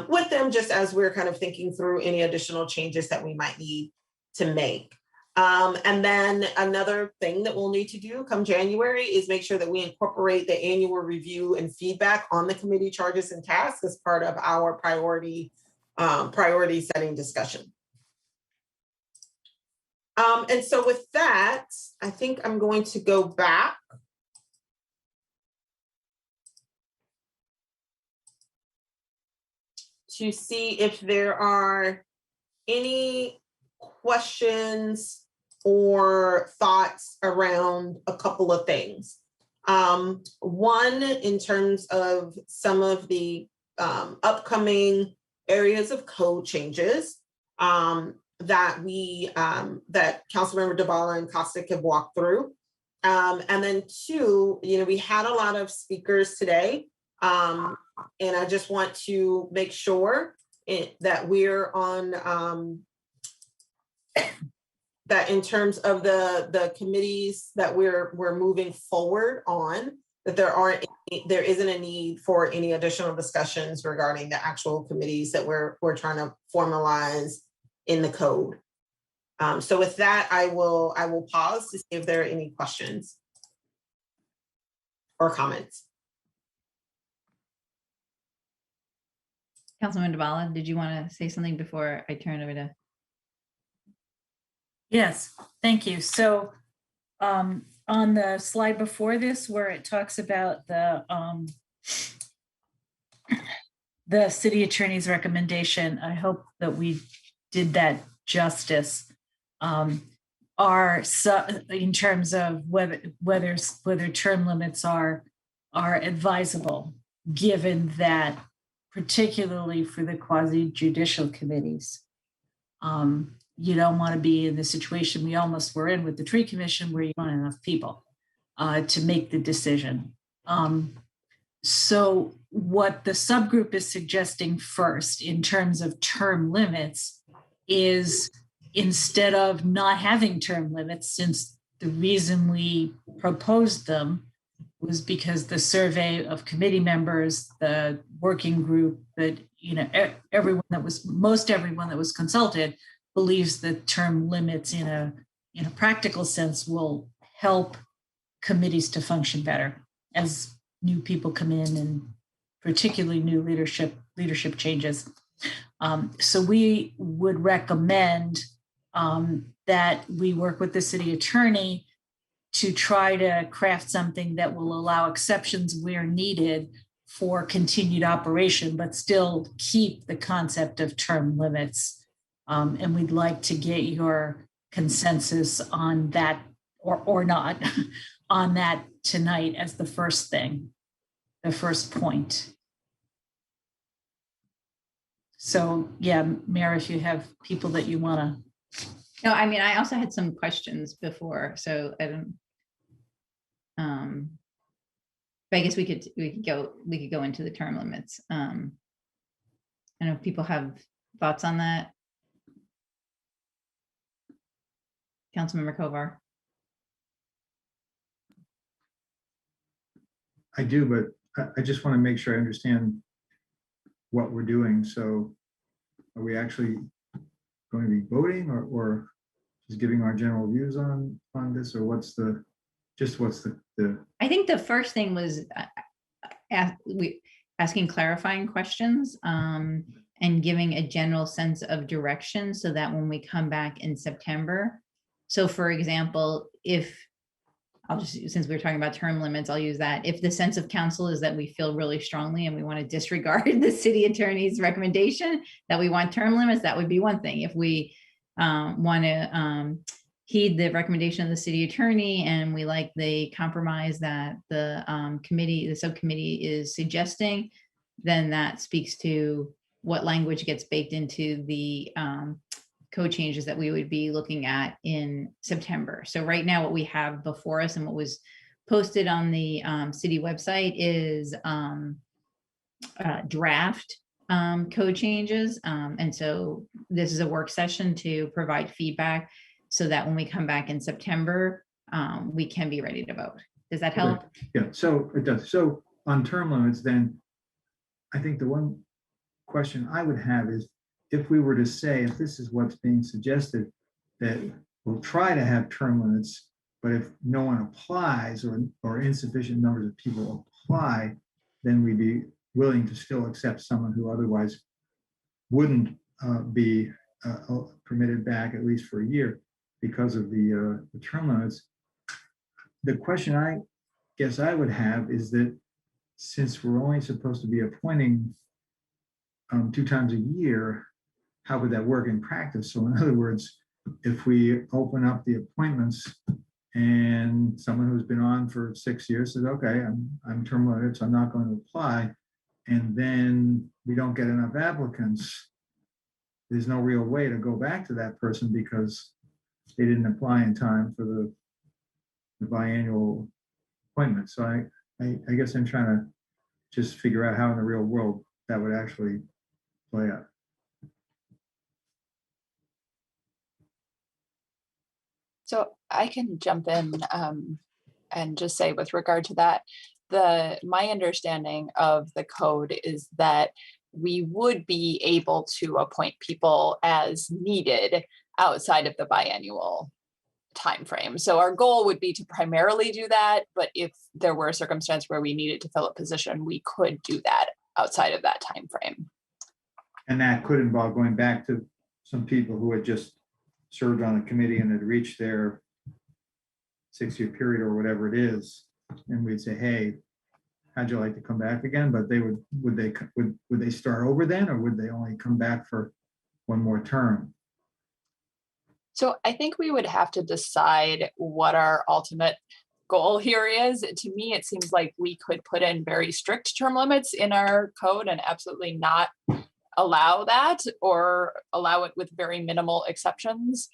J: with them, just as we're kind of thinking through any additional changes that we might need to make. And then another thing that we'll need to do come January is make sure that we incorporate the annual review and feedback on the committee charges and tasks as part of our priority setting discussion. And so with that, I think I'm going to go back to see if there are any questions or thoughts around a couple of things. One, in terms of some of the upcoming areas of code changes that Councilmember Dabala and Kostick have walked through. And then two, we had a lot of speakers today. And I just want to make sure that we're on, that in terms of the committees that we're moving forward on, that there isn't a need for any additional discussions regarding the actual committees that we're trying to formalize in the code. So with that, I will pause to see if there are any questions or comments.
C: Councilman Dabala, did you want to say something before I turn over to?
K: Yes, thank you. So on the slide before this, where it talks about the city attorney's recommendation, I hope that we did that justice. In terms of whether term limits are advisable, given that particularly for the quasi-judicial committees, you don't want to be in the situation we almost were in with the tree commission, where you don't have enough people to make the decision. So what the subgroup is suggesting first in terms of term limits is, instead of not having term limits, since the reason we proposed them was because the survey of committee members, the working group, that everyone that was consulted believes that term limits in a practical sense will help committees to function better as new people come in, and particularly new leadership changes. So we would recommend that we work with the city attorney to try to craft something that will allow exceptions where needed for continued operation, but still keep the concept of term limits. And we'd like to get your consensus on that, or not, on that tonight as the first thing, the first point. So yeah, Mayor, if you have people that you want to.
C: No, I mean, I also had some questions before, so I don't. But I guess we could go into the term limits. I don't know if people have thoughts on that. Councilmember Kovar.
L: I do, but I just want to make sure I understand what we're doing. So are we actually going to be voting, or just giving our general views on this, or what's the
C: I think the first thing was asking clarifying questions and giving a general sense of direction, so that when we come back in September. So for example, since we were talking about term limits, I'll use that. If the sense of council is that we feel really strongly and we want to disregard the city attorney's recommendation that we want term limits, that would be one thing. If we want to heed the recommendation of the city attorney, and we like the compromise that the subcommittee is suggesting, then that speaks to what language gets baked into the code changes that we would be looking at in September. So right now, what we have before us and what was posted on the city website is draft code changes. And so this is a work session to provide feedback so that when we come back in September, we can be ready to vote. Does that help?
L: Yeah, so it does. So on term limits, then I think the one question I would have is if we were to say, if this is what's being suggested, that we'll try to have term limits, but if no one applies or insufficient numbers of people apply, then we'd be willing to still accept someone who otherwise wouldn't be permitted back at least for a year because of the term limits. The question I guess I would have is that since we're only supposed to be appointing 2 times a year, how would that work in practice? So in other words, if we open up the appointments and someone who's been on for 6 years says, okay, I'm term limited, so I'm not going to apply, and then we don't get enough applicants, there's no real way to go back to that person because they didn't apply in time for the biannual appointment. So I guess I'm trying to just figure out how in the real world that would actually play out.
I: So I can jump in and just say with regard to that, my understanding of the code is that we would be able to appoint people as needed outside of the biannual timeframe. So our goal would be to primarily do that, but if there were a circumstance where we needed to fill a position, we could do that outside of that timeframe.
L: And that could involve going back to some people who had just served on a committee and had reached their 6-year period or whatever it is, and we'd say, hey, how'd you like to come back again? But they would they start over then, or would they only come back for one more term?
I: So I think we would have to decide what our ultimate goal here is. To me, it seems like we could put in very strict term limits in our code and absolutely not allow that, or allow it with very minimal exceptions.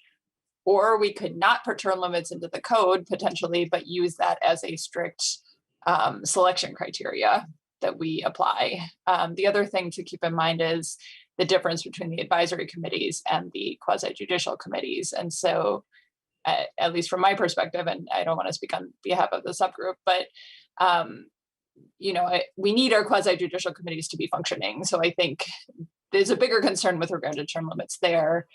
I: Or we could not put term limits into the code potentially, but use that as a strict selection criteria that we apply. The other thing to keep in mind is the difference between the advisory committees and the quasi-judicial committees. And so, at least from my perspective, and I don't want to speak on behalf of the subgroup, but we need our quasi-judicial committees to be functioning. So I think there's a bigger concern with regard to term limits there.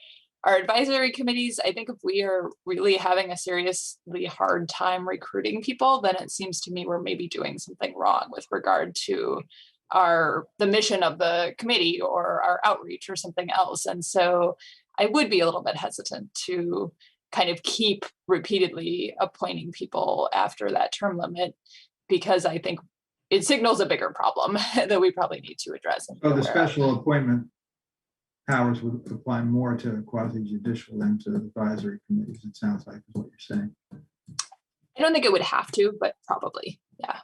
I: Our advisory committees, I think if we are really having a seriously hard time recruiting people, then it seems to me we're maybe doing something wrong with regard to the mission of the committee or our outreach or something else. And so I would be a little bit hesitant to kind of keep repeatedly appointing people after that term limit, because I think it signals a bigger problem that we probably need to address.
L: So the special appointment powers would apply more to quasi-judicial than to advisory committees, it sounds like, is what you're saying.
I: I don't think it would have to, but probably, yeah.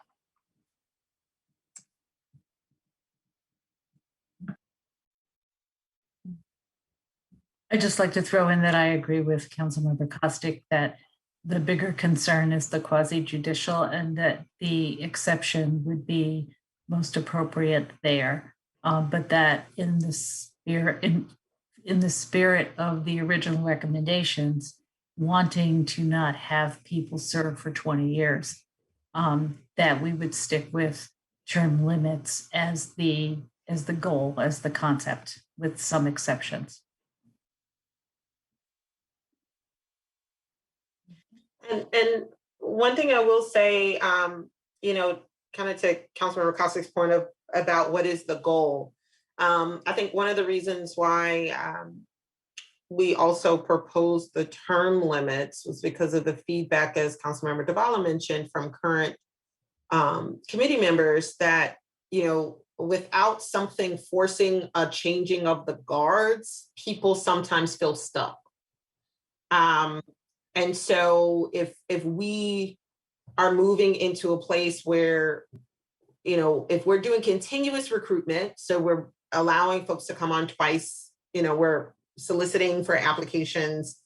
K: I'd just like to throw in that I agree with Councilmember Costick that the bigger concern is the quasi-judicial, and that the exception would be most appropriate there. But that in the spirit of the original recommendations, wanting to not have people serve for 20 years, that we would stick with term limits as the goal, as the concept, with some exceptions.
J: And one thing I will say, kind of to Councilmember Costick's point about what is the goal. I think one of the reasons why we also proposed the term limits was because of the feedback, as Councilmember Dhavala mentioned, from current committee members that, without something forcing a changing of the guards, people sometimes feel stuck. And so if we are moving into a place where, you know, if we're doing continuous recruitment, so we're allowing folks to come on twice, you know, we're soliciting for applications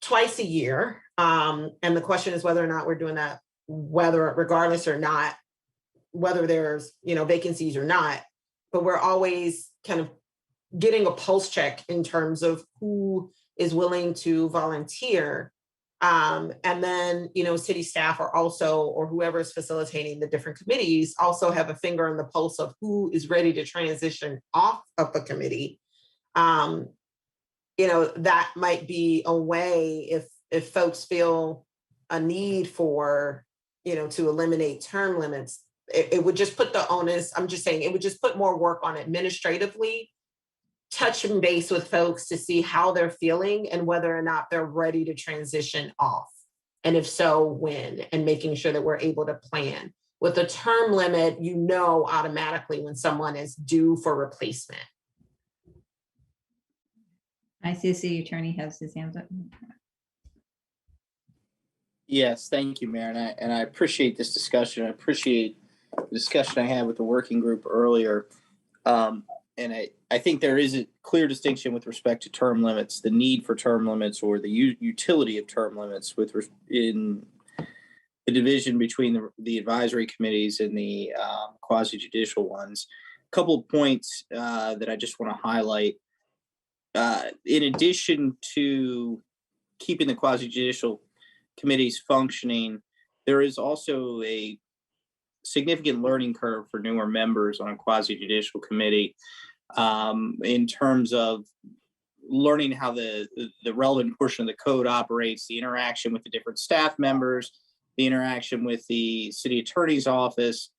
J: twice a year. And the question is whether or not we're doing that, whether regardless or not, whether there's, you know, vacancies or not, but we're always kind of getting a pulse check in terms of who is willing to volunteer. And then, you know, city staff are also, or whoever is facilitating the different committees, also have a finger on the pulse of who is ready to transition off of the committee. You know, that might be a way if folks feel a need for, you know, to eliminate term limits, it would just put the onus, I'm just saying, it would just put more work on administratively, touching base with folks to see how they're feeling and whether or not they're ready to transition off. And if so, when, and making sure that we're able to plan. With a term limit, you know automatically when someone is due for replacement.
C: I see the city attorney has his hands up.
O: Yes, thank you, Mayor. And I appreciate this discussion. I appreciate the discussion I had with the working group earlier. And I think there is a clear distinction with respect to term limits, the need for term limits or the utility of term limits in the division between the advisory committees and the quasi-judicial ones. A couple of points that I just want to highlight. In addition to keeping the quasi-judicial committees functioning, there is also a significant learning curve for newer members on a quasi-judicial committee in terms of learning how the relevant portion of the code operates, the interaction with the different staff members, the interaction with the city attorney's office,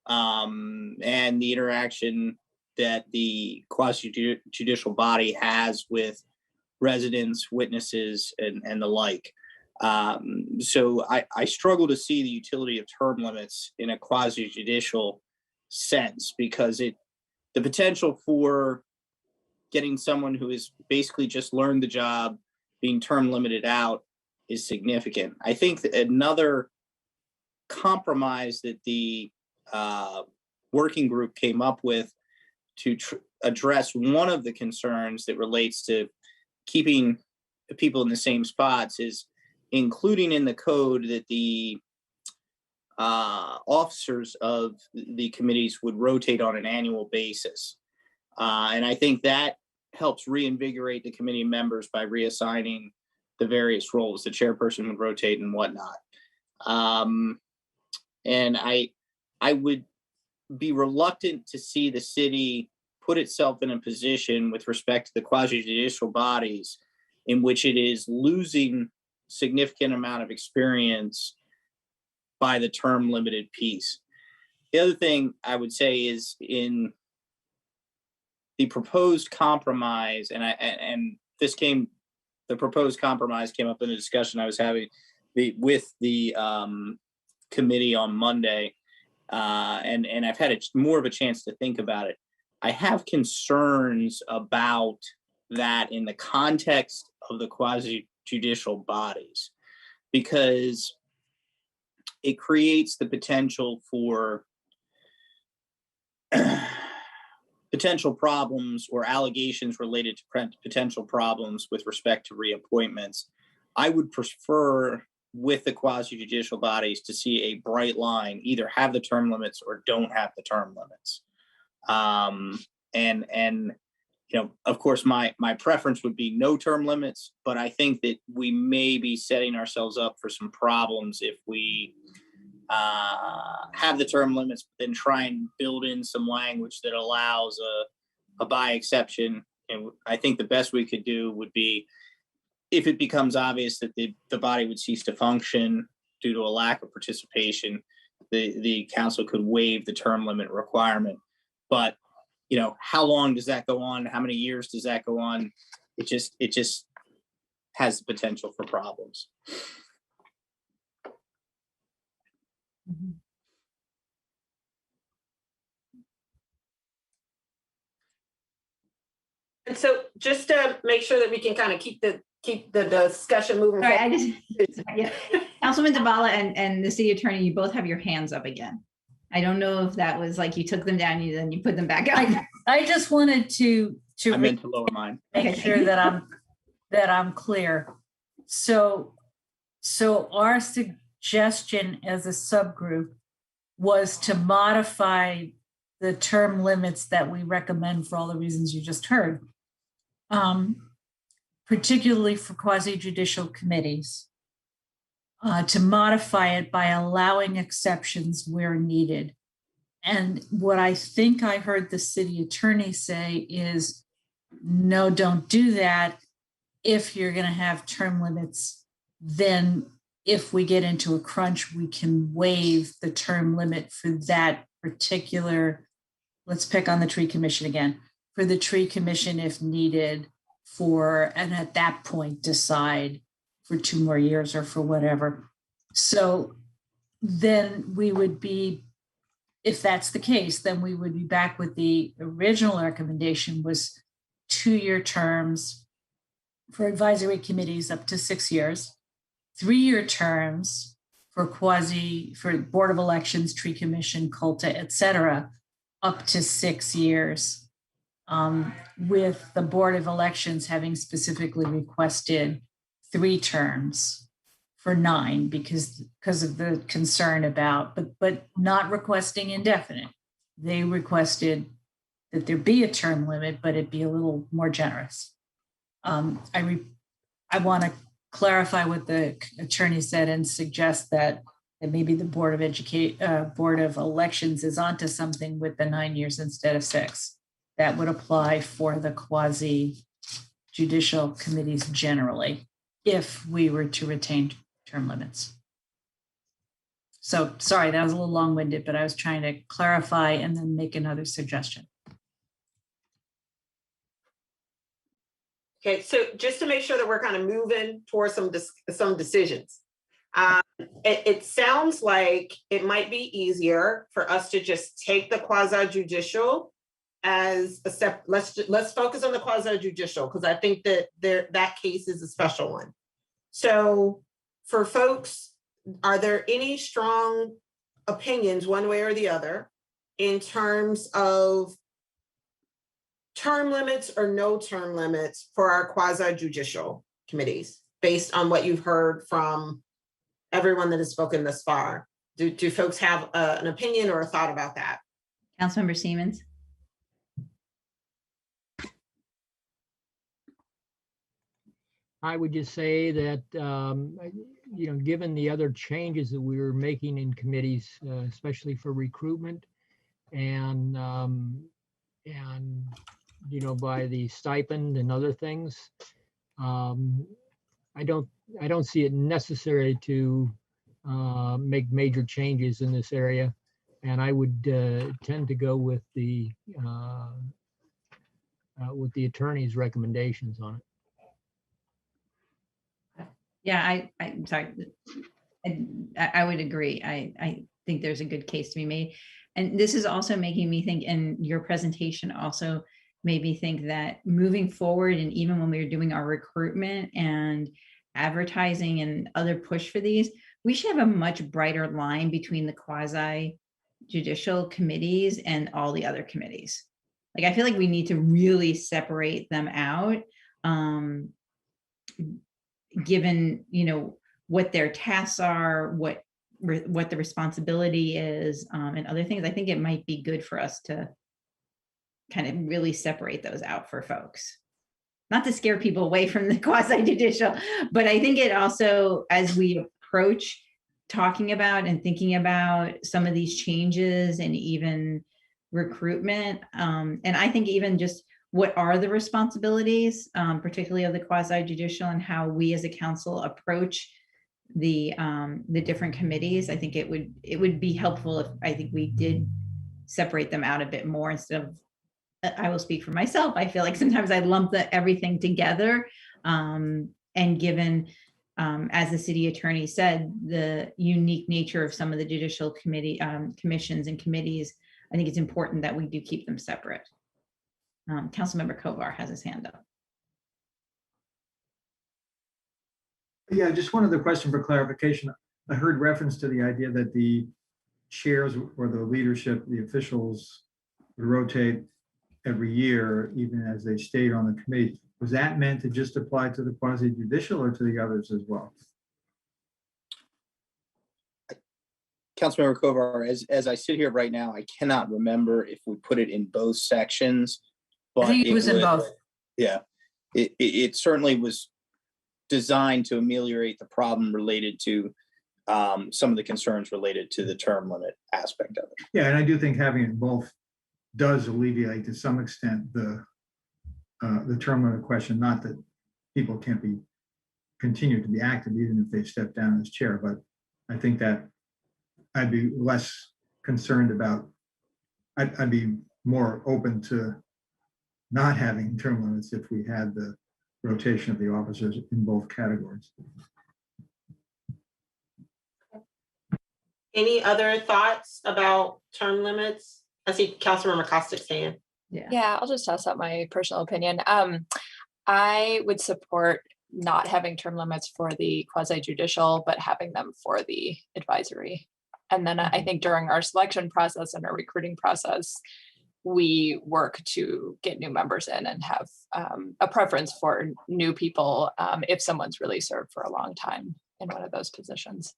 O: and the interaction that the quasi-judicial body has with residents, witnesses, and the like. So I struggle to see the utility of term limits in a quasi-judicial sense, because the potential for getting someone who has basically just learned the job being term limited out is significant. I think that another compromise that the working group came up with to address one of the concerns that relates to keeping the people in the same spots is including in the code that the officers of the committees would rotate on an annual basis. And I think that helps reinvigorate the committee members by reassigning the various roles. The chairperson would rotate and whatnot. And I would be reluctant to see the city put itself in a position with respect to the quasi-judicial bodies in which it is losing significant amount of experience by the term limited piece. The other thing I would say is in the proposed compromise, the proposed compromise came up in a discussion I was having with the committee on Monday, and I've had more of a chance to think about it. I have concerns about that in the context of the quasi-judicial bodies, because it creates the potential for potential problems or allegations related to potential problems with respect to reappointments. I would prefer with the quasi-judicial bodies to see a bright line, either have the term limits or don't have the term limits. And you know, of course, my preference would be no term limits, but I think that we may be setting ourselves up for some problems if we have the term limits, but then try and build in some language that allows a by exception. And I think the best we could do would be, if it becomes obvious that the body would cease to function due to a lack of participation, the council could waive the term limit requirement. But you know, how long does that go on? How many years does that go on? It just has the potential for problems.
J: And so just to make sure that we can kind of keep the discussion moving.
C: Sorry,
J: forward.
C: yeah. Councilman Zavala and the city attorney, you both have your hands up again. I don't know if that was like you took them down, then you put them back up.
K: I just wanted to
O: I meant to lower mine.
K: make sure that I'm clear. So our suggestion as a subgroup was to modify the term limits that we recommend for all the reasons you just heard, particularly for quasi-judicial committees, to modify it by allowing exceptions where needed. And what I think I heard the city attorney say is, no, don't do that. If you're going to have term limits, then if we get into a crunch, we can waive the term limit for that particular, let's pick on the tree commission again, for the tree commission if needed and at that point decide for 2 more years or for whatever. So then we would be, if that's the case, then we would be back with the original recommendation was 2-year terms for advisory committees up to 6 years, 3-year terms for Board of Elections, Tree Commission, COLTA, et cetera, up to 6 years, with the Board of Elections having specifically requested 3 terms for 9 because of the concern about, but not requesting indefinite. They requested that there be a term limit, but it be a little more generous. I want to clarify what the attorney said and suggest that maybe the Board of Elections is onto something with the 9 years instead of 6. That would apply for the quasi-judicial committees generally, if we were to retain term limits. So sorry, that was a little long-winded, but I was trying to clarify and then make another suggestion.
J: Okay, so just to make sure that we're kind of moving towards some decisions. It sounds like it might be easier for us to just take the quasi-judicial as a let's focus on the quasi-judicial, because I think that that case is a special one. So for folks, are there any strong opinions one way or the other in terms of term limits or no term limits for our quasi-judicial committees based on what you've heard from everyone that has spoken thus far? Do folks have an opinion or a thought about that?
C: Councilmember Siemens.
P: I would just say that, given the other changes that we were making in committees, especially for recruitment and by the stipend and other things, I don't see it necessary to make major changes in this area. And I would tend to go with the attorney's recommendations on it.
C: Yeah, I'm sorry. I would agree. I think there's a good case to be made. And this is also making me think, and your presentation also made me think that moving forward, and even when we were doing our recruitment and advertising and other push for these, we should have a much brighter line between the quasi-judicial committees and all the other committees. Like, I feel like we need to really separate them out. Given what their tasks are, what the responsibility is, and other things, I think it might be good for us to kind of really separate those out for folks. Not to scare people away from the quasi-judicial, but I think it also, as we approach talking about and thinking about some of these changes and even recruitment, and I think even just what are the responsibilities, particularly of the quasi-judicial, and how we as a council approach the different committees. I think it would be helpful if I think we did separate them out a bit more instead of, I will speak for myself, I feel like sometimes I lump everything together. And given, as the city attorney said, the unique nature of some of the judicial committee commissions and committees, I think it's important that we do keep them separate. Councilmember Kovar has his hand up.
L: Yeah, just one other question for clarification. I heard reference to the idea that the chairs or the leadership, the officials would rotate every year, even as they stayed on the committee. Was that meant to just apply to the quasi judicial or to the others as well?
O: Councilmember Kovar, as I sit here right now, I cannot remember if we put it in both sections. But
K: I think it was in both.
O: Yeah, it certainly was designed to ameliorate the problem related to some of the concerns related to the term limit aspect of it.
L: Yeah, and I do think having it both does alleviate to some extent the term limit question. Not that people can't be continue to be active even if they step down as chair, but I think that I'd be less concerned about. I'd be more open to not having term limits if we had the rotation of the officers in both categories.
J: Any other thoughts about term limits? I see Councilmember Costick's hand.
I: Yeah, I'll just toss out my personal opinion. I would support not having term limits for the quasi judicial, but having them for the advisory. And then I think during our selection process and our recruiting process, we work to get new members in and have a preference for new people if someone's really served for a long time in one of those positions.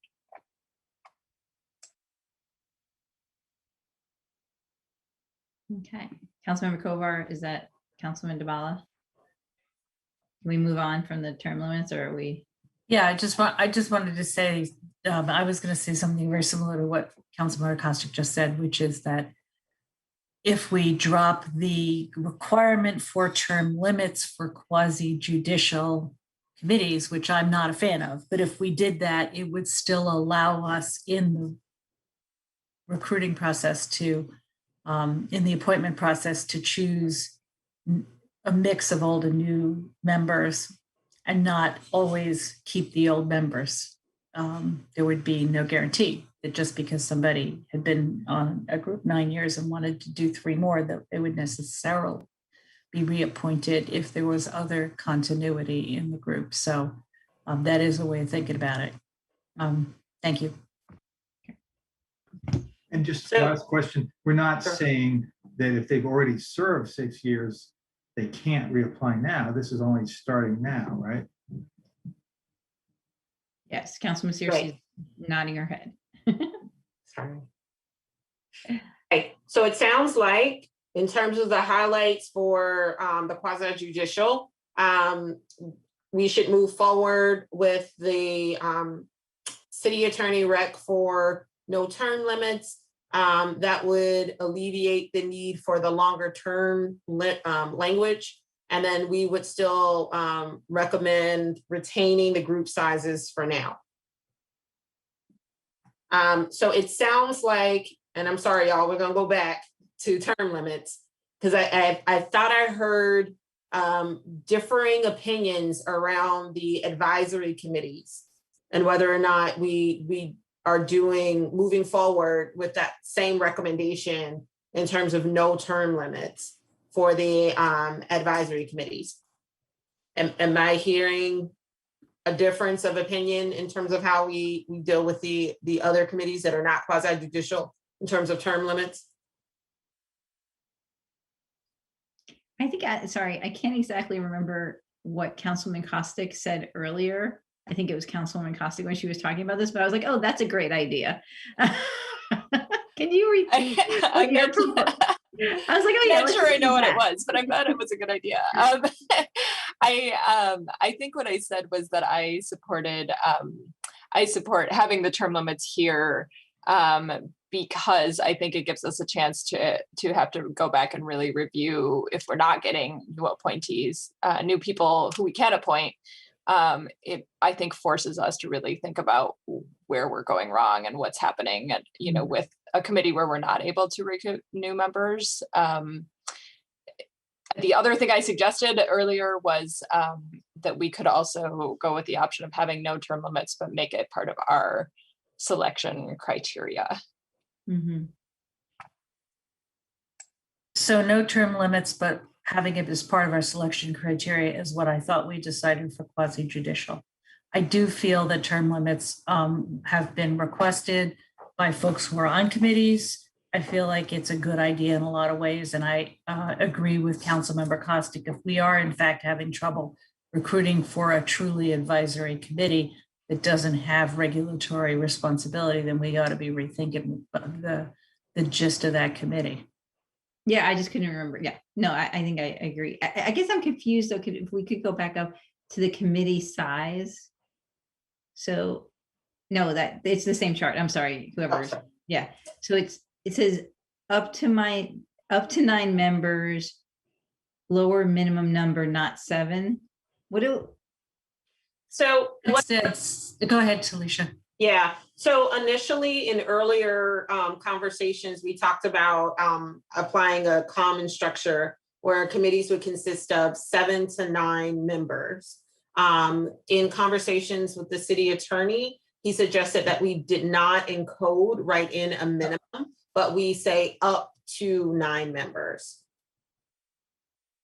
C: Okay, Councilmember Kovar, is that Councilman Dabala? Can we move on from the term limits, or are we?
K: Yeah, I just wanted to say, I was going to say something very similar to what Councilmember Costick just said, which is that if we drop the requirement for term limits for quasi judicial committees, which I'm not a fan of, but if we did that, it would still allow us in the recruiting process to, in the appointment process, to choose a mix of old and new members and not always keep the old members. There would be no guarantee that just because somebody had been on a group 9 years and wanted to do 3 more, that they would necessarily be reappointed if there was other continuity in the group. So that is a way of thinking about it. Thank you.
L: And just last question, we're not saying that if they've already served 6 years, they can't reapply now. This is only starting now, right?
C: Yes, Councilman Searcy nodding her head.
J: Sorry. Okay, so it sounds like in terms of the highlights for the quasi judicial, we should move forward with the city attorney rec for no term limits. That would alleviate the need for the longer term language. And then we would still recommend retaining the group sizes for now. So it sounds like, and I'm sorry, y'all, we're gonna go back to term limits because I thought I heard differing opinions around the advisory committees and whether or not we are moving forward with that same recommendation in terms of no term limits for the advisory committees. Am I hearing a difference of opinion in terms of how we deal with the other committees that are not quasi-judicial in terms of term limits?
C: I think, sorry, I can't exactly remember what Councilman Costick said earlier. I think it was Councilwoman Costick when she was talking about this, but I was like, oh, that's a great idea. Can you repeat? I was like, oh yeah.
I: I'm not sure I know what it was, but I'm glad it was a good idea. I think what I said was that I support having the term limits here because I think it gives us a chance to have to go back and really review if we're not getting new appointees, new people who we can appoint. It, I think, forces us to really think about where we're going wrong and what's happening, and with a committee where we're not able to recruit new members. The other thing I suggested earlier was that we could also go with the option of having no term limits, but make it part of our selection criteria.
C: Mm-hmm.
K: So no term limits, but having it as part of our selection criteria is what I thought we decided for quasi judicial. I do feel that term limits have been requested by folks who are on committees. I feel like it's a good idea in a lot of ways, and I agree with Councilmember Costick. If we are in fact having trouble recruiting for a truly advisory committee that doesn't have regulatory responsibility, then we ought to be rethinking the gist of that committee.
C: Yeah, I just couldn't remember. Yeah, no, I think I agree. I guess I'm confused though. If we could go back up to the committee size. So, no, that it's the same chart. I'm sorry, whoever's, yeah. So it says up to 9 members, lower minimum number, not 7.
J: So what?
K: Go ahead, Talisha.
J: Yeah. So initially in earlier conversations, we talked about applying a common structure where committees would consist of 7 to 9 members. In conversations with the city attorney, he suggested that we did not write in a minimum, but we say up to 9 members.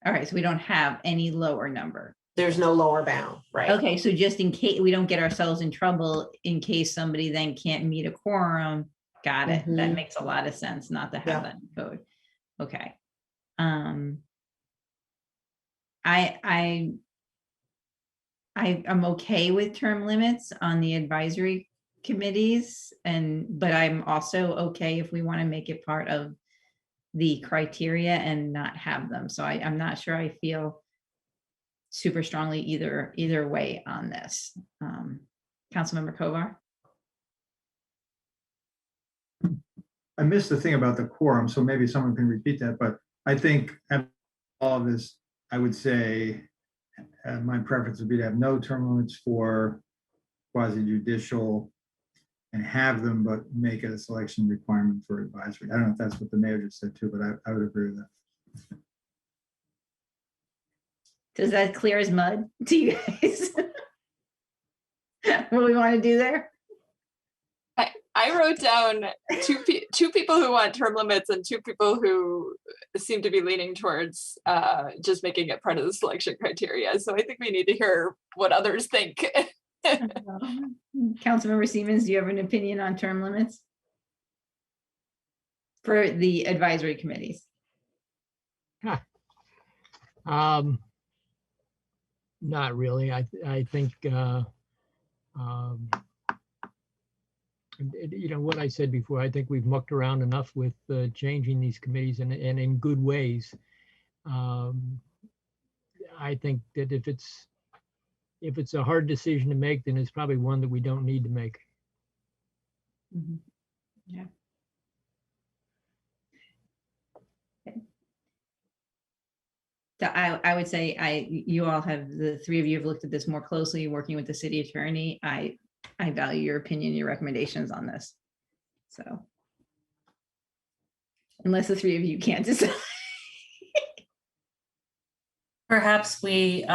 C: All right, so we don't have any lower number.
J: There's no lower bound, right?
C: Okay, so just in case we don't get ourselves in trouble, in case somebody then can't meet a quorum, got it. That makes a lot of sense not to have that in code. Okay. I'm okay with term limits on the advisory committees, but I'm also okay if we want to make it part of the criteria and not have them. So I'm not sure I feel super strongly either way on this. Councilmember Kovar?
L: I missed the thing about the quorum, so maybe someone can repeat that, but I think all of this, I would say, my preference would be to have no term limits for quasi-judicial and have them, but make it a selection requirement for advisory. I don't know if that's what the mayor just said too, but I would agree with that.
C: Does that clear as mud to you guys? What we want to do there?
I: I wrote down two people who want term limits and 2 people who seem to be leaning towards just making it part of the selection criteria. So I think we need to hear what others think.
C: Councilmember Siemens, do you have an opinion on term limits for the advisory committees?
P: Not really. I think you know what I said before. I think we've mucked around enough with changing these committees and in good ways. I think that if it's a hard decision to make, then it's probably one that we don't need to make.
C: Yeah. So I would say you all have, the 3 of you have looked at this more closely, working with the city attorney. I value your opinion, your recommendations on this. So unless the 3 of you can't decide.
K: Perhaps we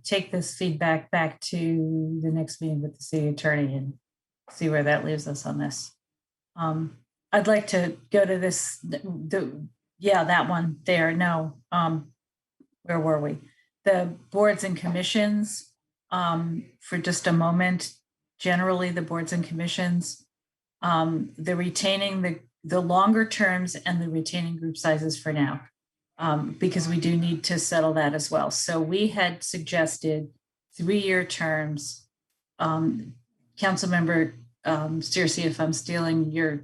K: take this feedback back to the next meeting with the city attorney and see where that leaves us on this. I'd like to go to this, that one there. No, where were we? The boards and commissions, for just a moment. Generally, the boards and commissions, the retaining the longer terms and the retaining group sizes for now, because we do need to settle that as well. So we had suggested 3-year terms. Councilmember Searcy, if I'm stealing your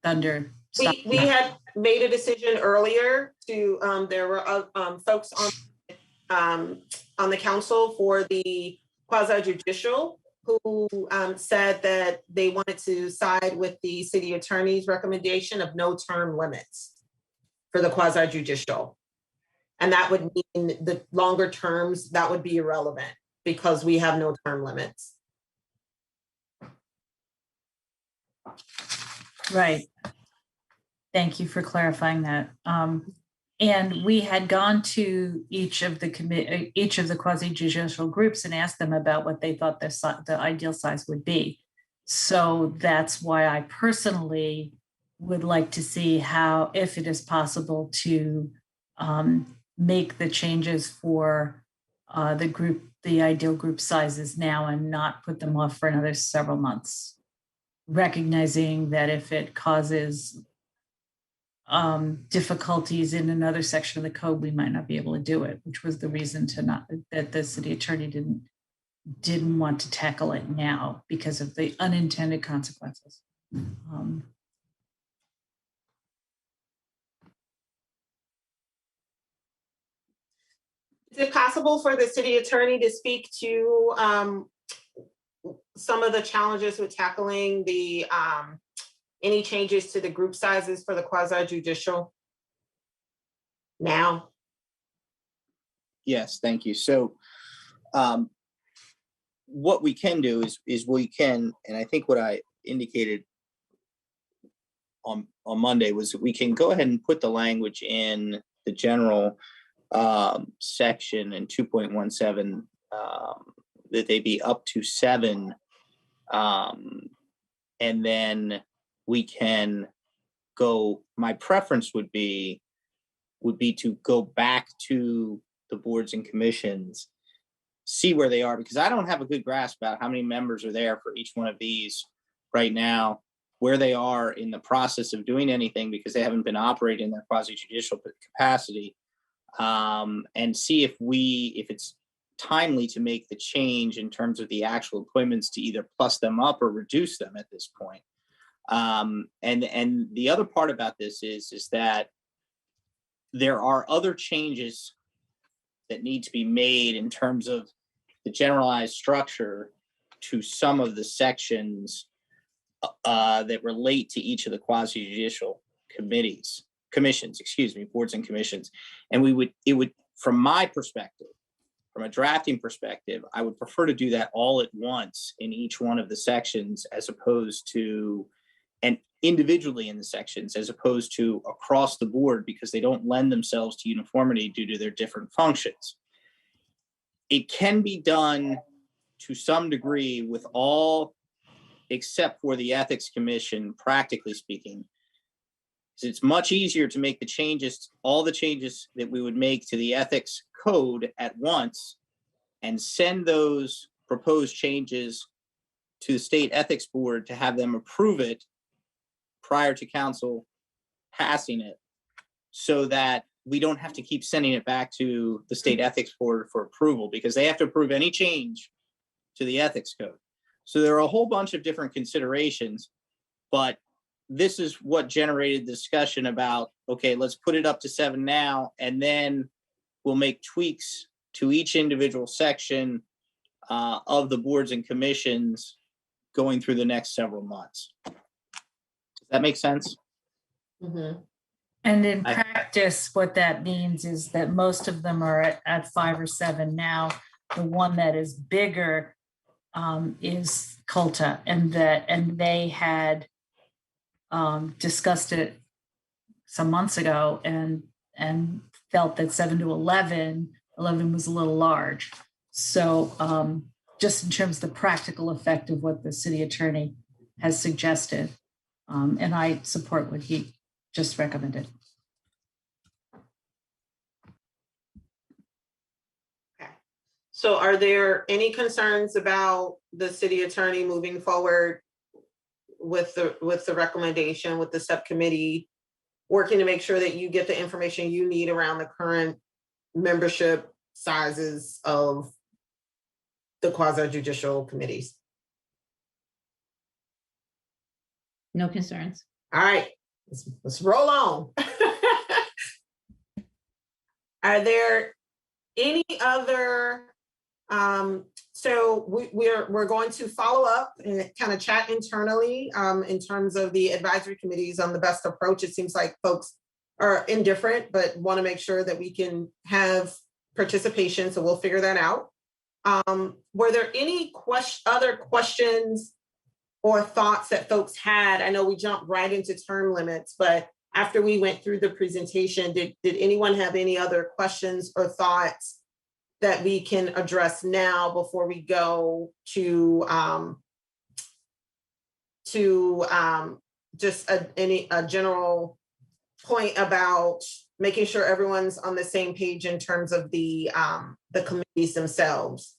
K: thunder.
J: We had made a decision earlier to, there were folks on the council for the quasi-judicial who said that they wanted to side with the city attorney's recommendation of no term limits for the quasi-judicial. And that would mean the longer terms, that would be irrelevant because we have no term limits.
K: Right. Thank you for clarifying that. And we had gone to each of the quasi-judicial groups and asked them about what they thought the ideal size would be. So that's why I personally would like to see if it is possible to make the changes for the ideal group sizes now and not put them off for another several months. Recognizing that if it causes difficulties in another section of the code, we might not be able to do it, which was the reason that the city attorney didn't want to tackle it now because of the unintended consequences.
J: Is it possible for the city attorney to speak to some of the challenges with tackling the any changes to the group sizes for the quasi judicial now?
O: Yes, thank you. So what we can do is we can, and I think what I indicated on Monday was that we can go ahead and put the language in the general section in 2.17 that they be up to 7, and then we can go. My preference would be to go back to the boards and commissions, see where they are, because I don't have a good grasp about how many members are there for each one of these right now, where they are in the process of doing anything because they haven't been operating in their quasi-judicial capacity, and see if it's timely to make the change in terms of the actual appointments to either plus them up or reduce them at this point. And the other part about this is that there are other changes that need to be made in terms of the generalized structure to some of the sections that relate to each of the quasi-judicial commissions, boards and commissions. And it would, from my perspective, from a drafting perspective, I would prefer to do that all at once in each one of the sections as opposed to, and individually in the sections as opposed to across the board, because they don't lend themselves to uniformity due to their different functions. It can be done to some degree with all except for the Ethics Commission, practically speaking. It's much easier to make the changes, all the changes that we would make to the ethics code at once and send those proposed changes to the state ethics board to have them approve it prior to council passing it, so that we don't have to keep sending it back to the state ethics board for approval, because they have to approve any change to the ethics code. So there are a whole bunch of different considerations, but this is what generated discussion about, okay, let's put it up to 7 now, and then we'll make tweaks to each individual section of the boards and commissions going through the next several months. Does that make sense?
J: Mm-hmm.
K: And in practice, what that means is that most of them are at 5 or 7 now. The one that is bigger is Culta, and they had discussed it some months ago and felt that 7 to 11 was a little large. So just in terms of the practical effect of what the city attorney has suggested, and I support what he just recommended.
J: Okay. So are there any concerns about the city attorney moving forward with the recommendation, with the subcommittee, working to make sure that you get the information you need around the current membership sizes of the quasi-judicial committees?
C: No concerns.
J: All right, let's roll on. Are there any other, so we're going to follow up and kind of chat internally in terms of the advisory committees on the best approach. It seems like folks are indifferent, but want to make sure that we can have participation, so we'll figure that out. Were there any other questions or thoughts that folks had? I know we jumped right into term limits, but after we went through the presentation, did anyone have any other questions or thoughts that we can address now before we go to just a general point about making sure everyone's on the same page in terms of the committees themselves.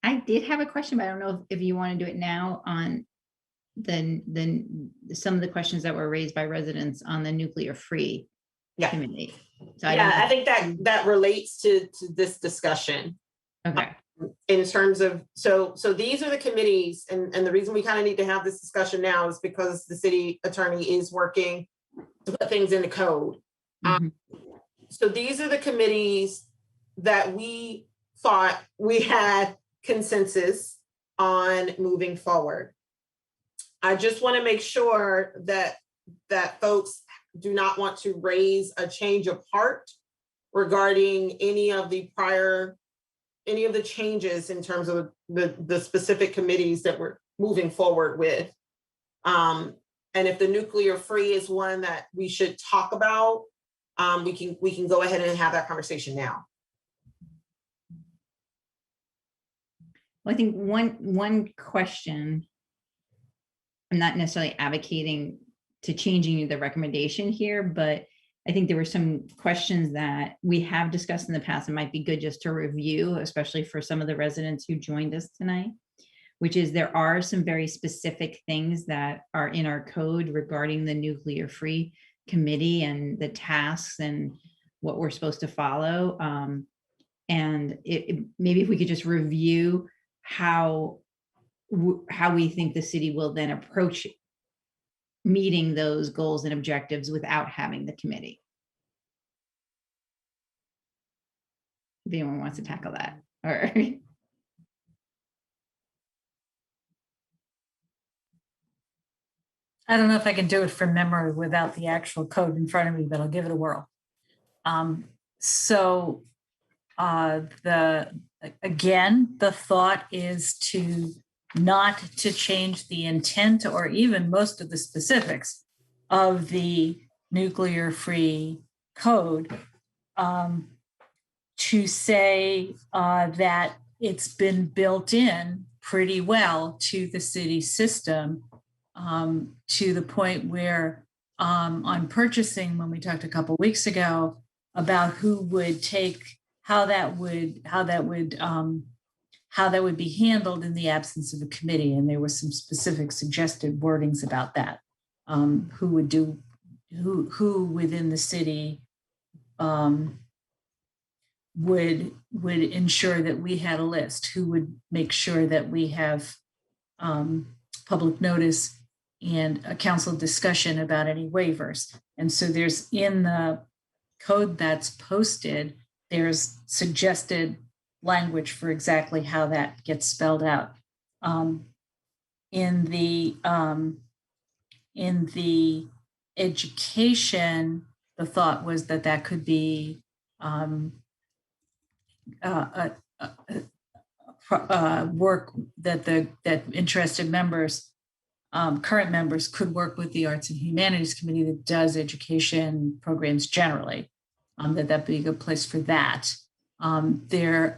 C: I did have a question, but I don't know if you want to do it now on some of the questions that were raised by residents on the nuclear free committee. So
J: I think that relates to this discussion.
C: Okay.
J: In terms of, so these are the committees, and the reason we kind of need to have this discussion now is because the city attorney is working to put things in the code. So these are the committees that we thought we had consensus on moving forward. I just want to make sure that folks do not want to raise a change of heart regarding any of the changes in terms of the specific committees that we're moving forward with. And if the nuclear free is one that we should talk about, we can go ahead and have that conversation now.
C: Well, I think one question, I'm not necessarily advocating to changing the recommendation here, but I think there were some questions that we have discussed in the past. It might be good just to review, especially for some of the residents who joined us tonight, which is there are some very specific things that are in our code regarding the nuclear free committee and the tasks and what we're supposed to follow. And maybe if we could just review how we think the city will then approach meeting those goals and objectives without having the committee. If anyone wants to tackle that, or
K: I don't know if I can do it from memory without the actual code in front of me, but I'll give it a whirl. Again, the thought is not to change the intent or even most of the specifics of the nuclear free code, to say that it's been built in pretty well to the city system, to the point where on purchasing, when we talked a couple of weeks ago about who would take, how that would be handled in the absence of a committee. And there was some specific suggested wordings about that. Who within the city would ensure that we had a list, who would make sure that we have public notice and a council discussion about any waivers. And so there's, in the code that's posted, there's suggested language for exactly how that gets spelled out. In the education, the thought was that could be work that interested members, current members, could work with the Arts and Humanities Committee that does education programs generally. That'd be a good place for that. There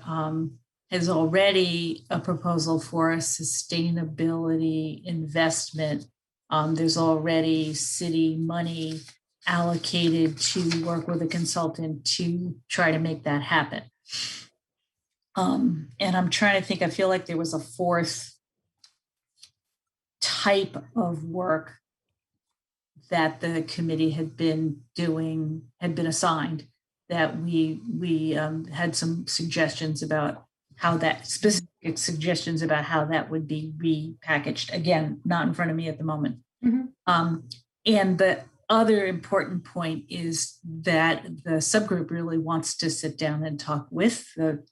K: is already a proposal for a sustainability investment. There's already city money allocated to work with a consultant to try to make that happen. And I'm trying to think, I feel like there was a fourth type of work that the committee had been doing, had been assigned, that we had some suggestions about how that, specific suggestions about how that would be repackaged. Again, not in front of me at the moment. And the other important point is that the subgroup really wants to sit down and talk with the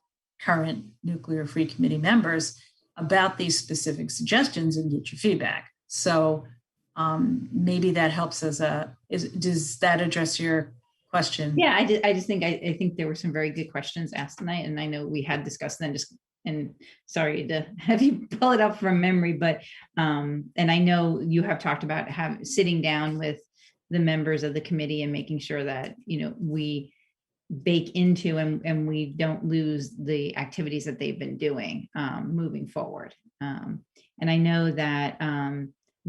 K: current nuclear free committee members about these specific suggestions and get your feedback. So maybe that helps as does that address your question?
C: Yeah, I just think I think there were some very good questions asked tonight, and I know we had discussed them. And sorry to have you pull it up from memory, but and I know you have talked about sitting down with the members of the committee and making sure that we bake into and we don't lose the activities that they've been doing moving forward. And I know that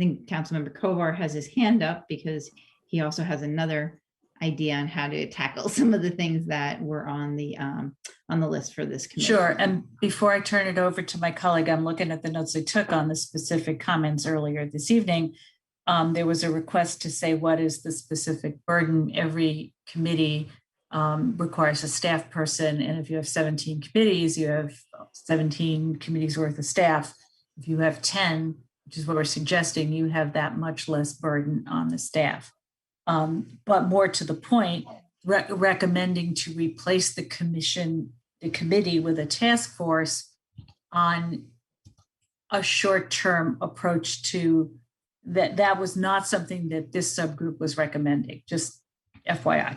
C: think Councilmember Kovar has his hand up because he also has another idea on how to tackle some of the things that were on the list for this committee.
K: Sure. And before I turn it over to my colleague, I'm looking at the notes I took on the specific comments earlier this evening. There was a request to say, what is the specific burden? Every committee requires a staff person. And if you have 17 committees, you have 17 committees worth of staff. If you have 10, which is what we're suggesting, you have that much less burden on the staff. But more to the point, recommending to replace the committee with a task force on a short-term approach to that was not something that this subgroup was recommending, just FYI.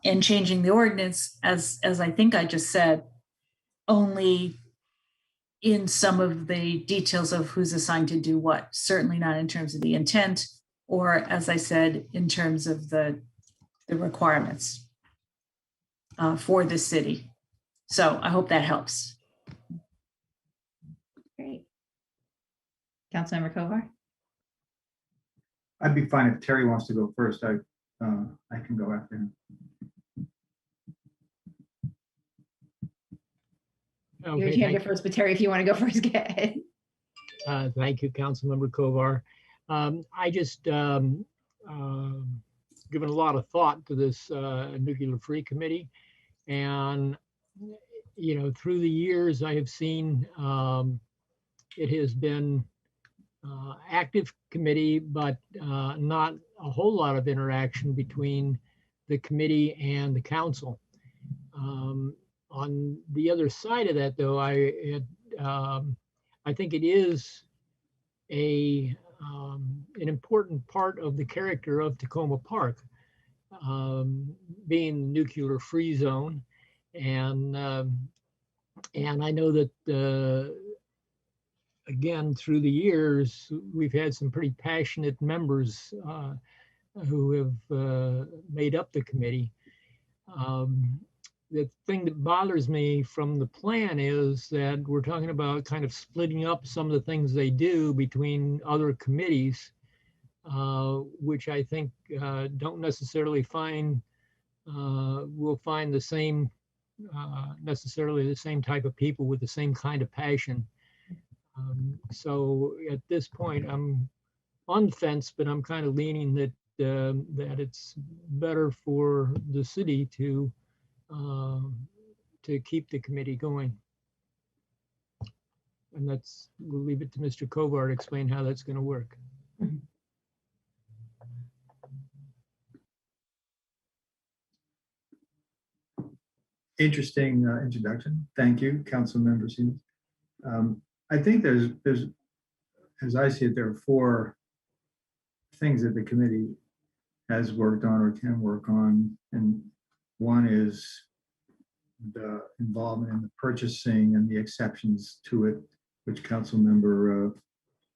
K: And changing the ordinance, as I think I just said, only in some of the details of who's assigned to do what, certainly not in terms of the intent, or as I said, in terms of the requirements for the city. So I hope that helps.
C: Great. Councilmember Kovar?
L: I'd be fine if Terry wants to go first. I can go after him.
C: Your hand up first, but Terry, if you want to go first, go ahead.
P: Thank you, Councilmember Kovar. I just given a lot of thought to this nuclear free committee, and you know, through the years I have seen it has been active committee, but not a whole lot of interaction between the committee and the council. On the other side of that, though, I think it is an important part of the character of Tacoma Park, being nuclear free zone, and I know that again, through the years, we've had some pretty passionate members who have made up the committee. The thing that bothers me from the plan is that we're talking about kind of splitting up some of the things they do between other committees, which I think don't necessarily find, will find the same, necessarily the same type of people with the same kind of passion. So at this point, I'm on the fence, but I'm kind of leaning that that it's better for the city to keep the committee going. And that's, we'll leave it to Mr. Kovar to explain how that's going to work.
L: Interesting introduction. Thank you, Council Member Siemens. I think there's, as I see it, there are 4 things that the committee has worked on or can work on, and one is the involvement in the purchasing and the exceptions to it, which Council Member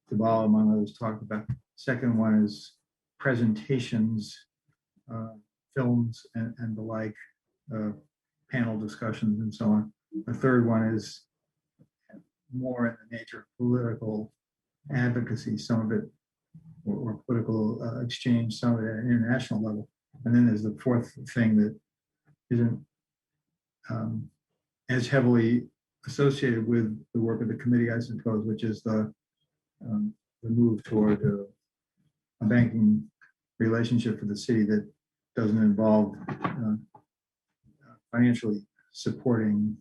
L: Duvall, among others, talked about. Second one is presentations, films, and the like, panel discussions, and so on. The third one is more in the nature of political advocacy, some of it, or political exchange, some of it at an international level. And then there's the fourth thing that isn't as heavily associated with the work of the committee, I suppose, which is the move toward a banking relationship for the city that doesn't involve financially supporting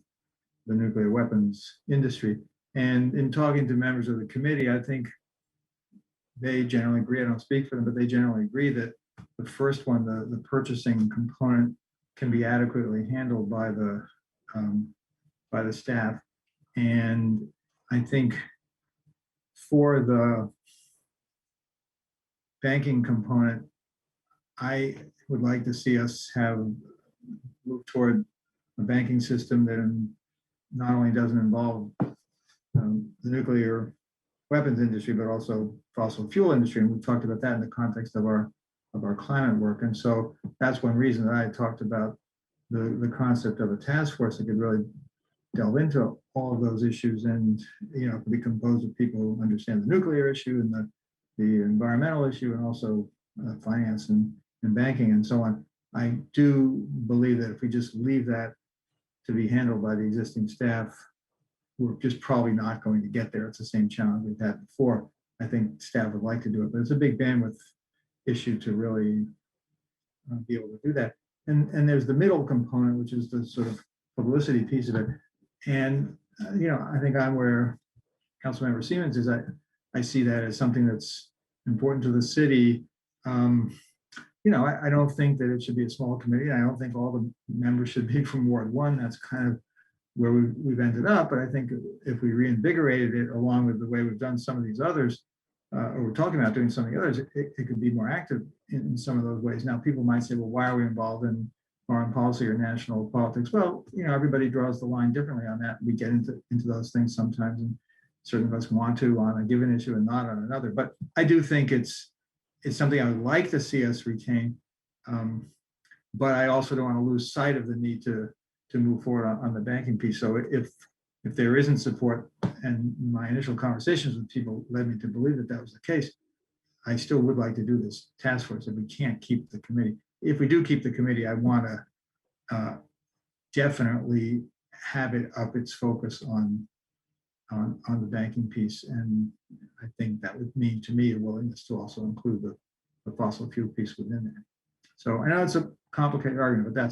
L: the nuclear weapons industry. And in talking to members of the committee, I think they generally agree, I don't speak for them, but they generally agree that the first one, the purchasing component, can be adequately handled by the staff. And I think for the banking component, I would like to see us have moved toward a banking system that not only doesn't involve the nuclear weapons industry, but also fossil fuel industry. And we've talked about that in the context of our climate work. And so that's one reason that I talked about the concept of a task force that could really delve into all of those issues, and could be composed of people who understand the nuclear issue and the the environmental issue and also finance and banking and so on. I do believe that if we just leave that to be handled by the existing staff, we're just probably not going to get there. It's the same challenge we've had before. I think staff would like to do it, but it's a big bandwidth issue to really be able to do that. And there's the middle component, which is the sort of publicity piece of it. And, I think I'm where Councilmember Siemens is. I see that as something that's important to the city. I don't think that it should be a small committee. I don't think all the members should be from Ward 1. That's kind of where we've ended up. But I think if we reinvigorated it along with the way we've done some of these others, or we're talking about doing some of the others, it could be more active in some of those ways. Now, people might say, well, why are we involved in foreign policy or national politics? Well, everybody draws the line differently on that. We get into those things sometimes, and certain of us want to on a given issue and not on another. But I do think it's something I would like to see us retain. But I also don't want to lose sight of the need to move forward on the banking piece. So if there isn't support, and my initial conversations with people led me to believe that was the case, I still would like to do this task force if we can't keep the committee. If we do keep the committee, I want to definitely have it up its focus on the banking piece. And I think that would mean to me a willingness to also include the fossil fuel piece within that. So I know it's a complicated argument, but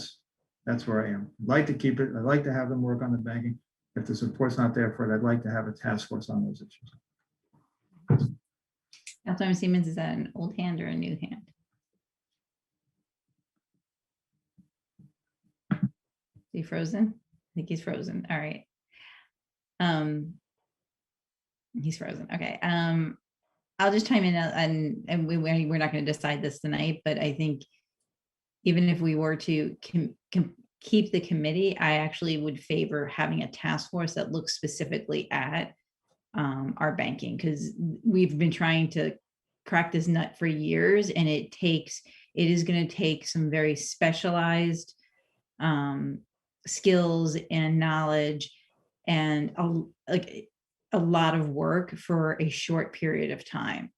L: that's where I am. I'd like to keep it. I'd like to have them work on the banking. If the support's not there for it, I'd like to have a task force on those issues.
C: Councilmember Siemens, is that an old hand or a new hand? Is he frozen? I think he's frozen. All right. He's frozen. Okay. I'll just chime in and we're not going to decide this tonight, but I think even if we were to keep the committee, I actually would favor having a task force that looks specifically at our banking, because we've been trying to crack this nut for years, and it is going to take some very specialized skills and knowledge and a lot of work for a short period of time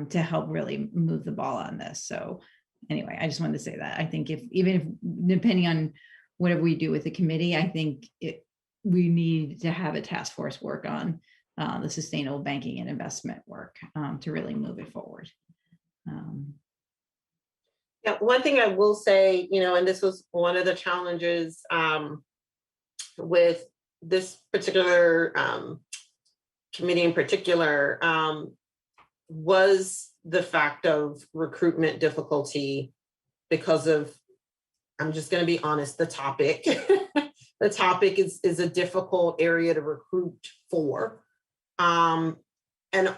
C: to help really move the ball on this. So anyway, I just wanted to say that I think even if depending on whatever we do with the committee, I think we need to have a task force work on the sustainable banking and investment work to really move it forward.
J: Yeah, one thing I will say, and this was one of the challenges with this particular committee in particular, was the fact of recruitment difficulty because of, I'm just going to be honest, the topic. The topic is a difficult area to recruit for. And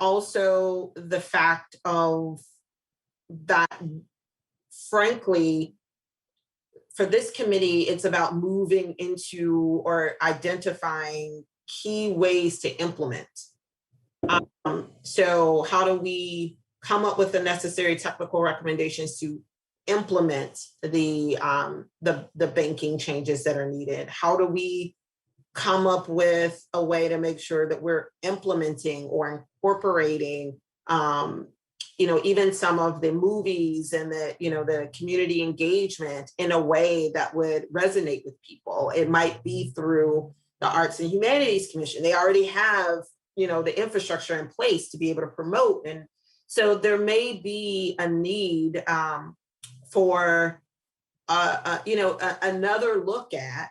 J: also the fact of that, frankly, for this committee, it's about moving into or identifying key ways to implement. So how do we come up with the necessary technical recommendations to implement the banking changes that are needed? How do we come up with a way to make sure that we're implementing or incorporating even some of the movies and the community engagement in a way that would resonate with people? It might be through the Arts and Humanities Commission. They already have the infrastructure in place to be able to promote, and so there may be a need for another look at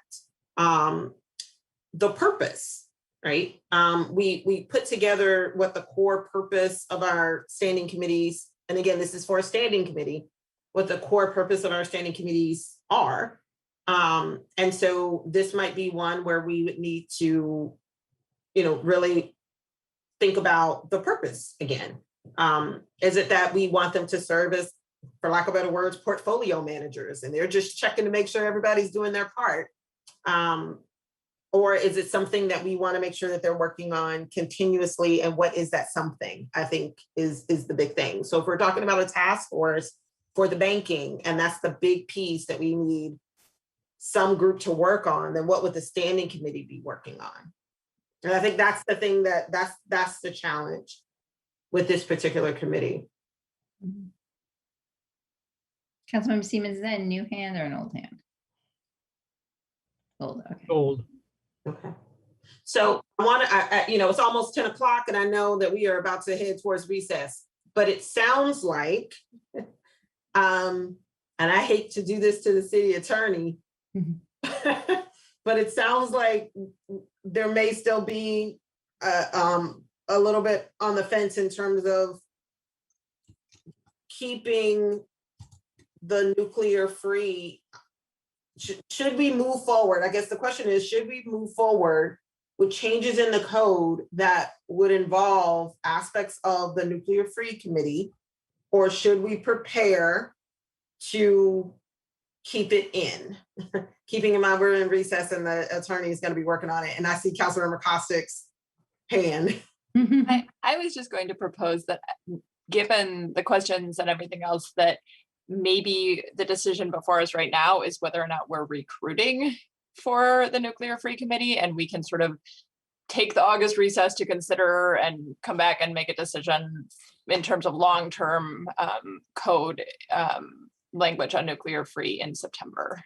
J: the purpose, right? We put together what the core purpose of our standing committees, and again, this is for a standing committee, what the core purpose of our standing committees are. And so this might be one where we would need to, really think about the purpose again. Is it that we want them to serve as, for lack of better words, portfolio managers, and they're just checking to make sure everybody's doing their part? Or is it something that we want to make sure that they're working on continuously? And what is that something, I think is the big thing. So if we're talking about a task force for the banking, and that's the big piece that we need some group to work on, then what would the standing committee be working on? And I think that's the thing that's the challenge. with this particular committee.
C: Councilmember Siemens, is that a new hand or an old hand? Old, okay.
P: Old.
J: Okay. So I want to, it's almost 10 o'clock and I know that we are about to head towards recess, but it sounds like, and I hate to do this to the city attorney, but it sounds like there may still be a little bit on the fence in terms of keeping the nuclear free. Should we move forward? I guess the question is, should we move forward with changes in the code that would involve aspects of the nuclear free committee, or should we prepare to keep it in? Keeping in mind we're in recess and the attorney is going to be working on it. And I see Councilmember Costick's hand.
I: I was just going to propose that, given the questions and everything else, that maybe the decision before us right now is whether or not we're recruiting for the nuclear free committee, and we can sort of take the August recess to consider and come back and make a decision in terms of long-term code language on nuclear free in September.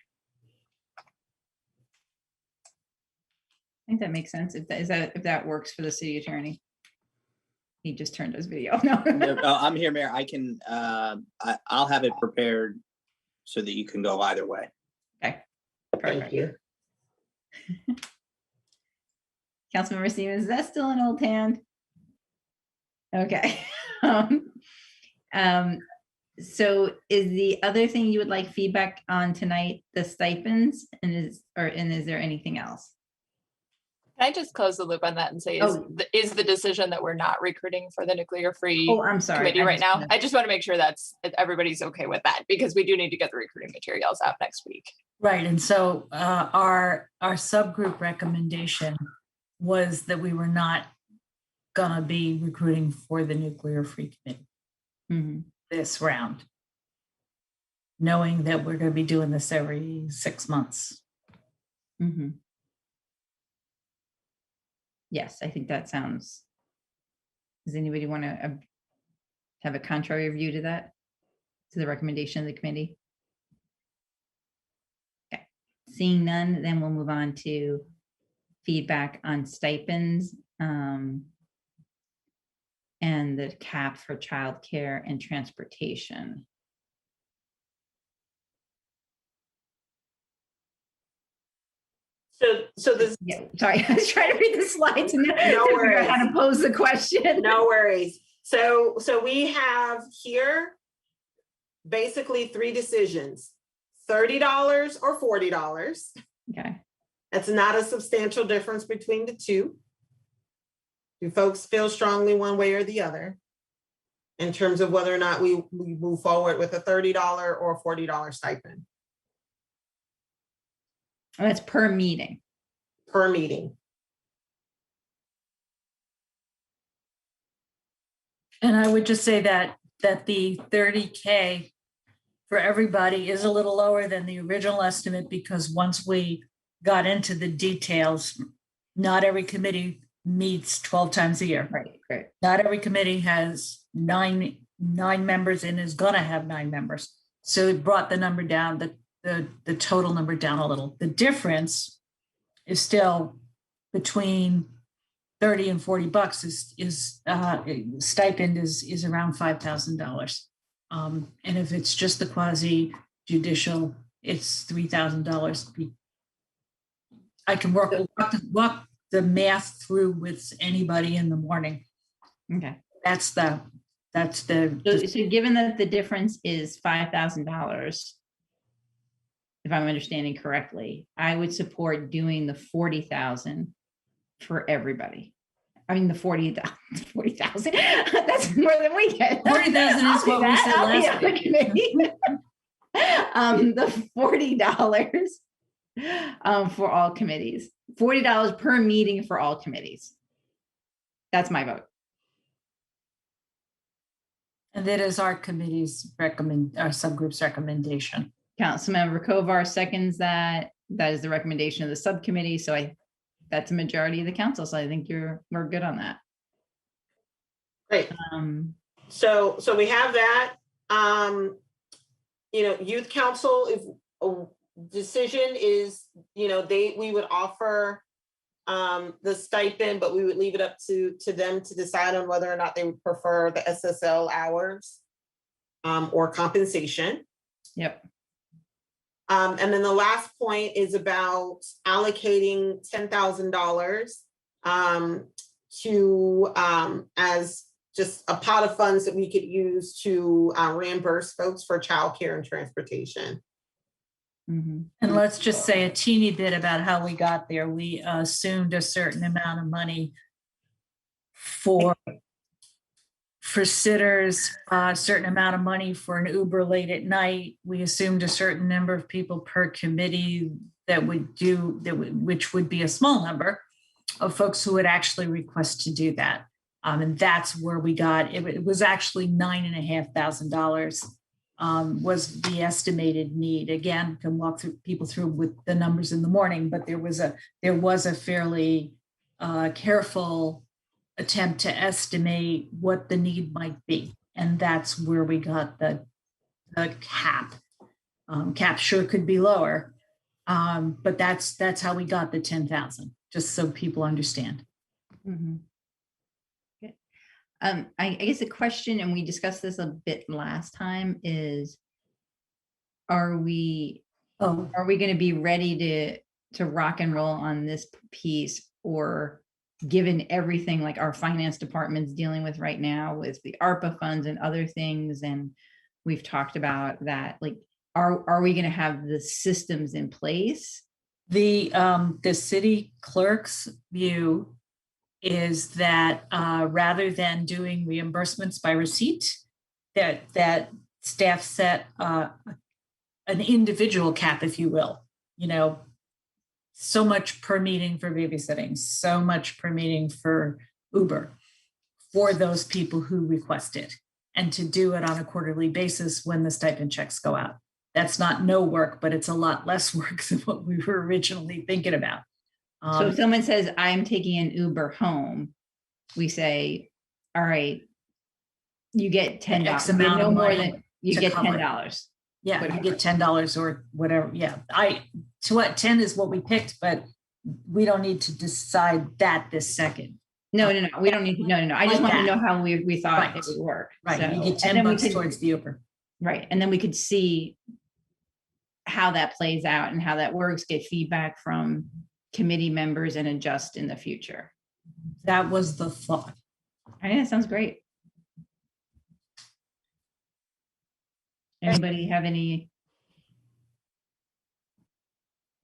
C: I think that makes sense. If that works for the city attorney. He just turned his video. No.
O: No, I'm here, Mayor. I can, I'll have it prepared so that you can go either way.
C: Okay.
J: Thank you.
C: Councilmember Stevens, is that still an old hand? Okay. So is the other thing you would like feedback on tonight the stipends, and is there anything else?
I: Can I just close the loop on that and say, is the decision that we're not recruiting for the nuclear free
C: I'm sorry.
I: committee right now? I just want to make sure everybody's okay with that, because we do need to get the recruiting materials out next week.
K: Right, and so our subgroup recommendation was that we were not gonna be recruiting for the nuclear free committee this round, knowing that we're gonna be doing this every 6 months.
C: Yes, I think that sounds. Does anybody want to have a contrary view to that? To the recommendation of the committee? Okay, seeing none, then we'll move on to feedback on stipends and the cap for childcare and transportation.
J: So this.
C: Yeah, sorry, I was trying to read the slides and
J: No
C: figure out
J: worries.
C: how to pose the question.
J: No worries. So we have here basically 3 decisions: $30 or $40.
C: Okay.
J: That's not a substantial difference between the two. Do folks feel strongly one way or the other in terms of whether or not we move forward with a $30 or $40 stipend?
C: And that's per meeting.
J: Per meeting.
K: And I would just say that the 30K for everybody is a little lower than the original estimate, because once we got into the details, not every committee meets 12 times a year.
C: Right.
K: Not every committee has nine members and is gonna have 9 members. So it brought the number down, the total number down a little. The difference is still between 30 and $40 is stipend is around $5,000. And if it's just the quasi judicial, it's $3,000. I can walk the math through with anybody in the morning.
C: Okay.
K: So
C: given that the difference is $5,000, if I'm understanding correctly, I would support doing the 40,000 for everybody. I mean, the 40,000. That's more than we get.
K: 40,000 is what we said last week.
C: The $40 for all committees. $40 per meeting for all committees. That's my vote.
K: And that is our committee's our subgroup's recommendation.
C: Councilmember Kovar seconds that. That is the recommendation of the subcommittee. So that's a majority of the council. So I think we're good on that.
J: Right. So we have that. Youth council, if a decision is, we would offer the stipend, but we would leave it up to them to decide on whether or not they would prefer the SSL hours or compensation.
C: Yep.
J: And then the last point is about allocating $10,000 to as just a pot of funds that we could use to reimburse folks for childcare and transportation.
C: Mm-hmm.
K: And let's just say a teeny bit about how we got there. We assumed a certain amount of money for sitters, a certain amount of money for an Uber late at night. We assumed a certain number of people per committee which would be a small number of folks who would actually request to do that. And that's where we got, it was actually $9,500 was the estimated need. Again, can walk people through with the numbers in the morning, but there was a fairly careful attempt to estimate what the need might be. And that's where we got the cap. Cap sure could be lower, but that's how we got the 10,000, just so people understand.
C: Mm-hmm. I guess the question, and we discussed this a bit last time, is are we going to be ready to rock and roll on this piece, or given everything like our finance department's dealing with right now with the ARPA funds and other things, and we've talked about that, like are we going to have the systems in place?
K: The city clerk's view is that rather than doing reimbursements by receipt, that staff set an individual cap, if you will, so much per meeting for babysitting, so much per meeting for Uber for those people who request it, and to do it on a quarterly basis when the stipend checks go out. That's not no work, but it's a lot less work than what we were originally thinking about.
C: So if someone says, I'm taking an Uber home, we say, all right, you get $10.
K: X amount
C: no
K: of
C: more
K: money
C: than you
K: to
C: get
K: cover it.
C: $10.
K: Yeah,
C: Whatever.
K: you get $10 or whatever. Yeah, 10 is what we picked, but we don't need to decide that this second.
C: No, we don't need to. No. I just want to know how we thought it would work.
K: Right,
C: So,
K: you get $10 towards the Uber.
C: Right, and then we could see how that plays out and how that works, get feedback from committee members and adjust in the future.
K: That was the thought.
C: I think that sounds great. Anybody have any?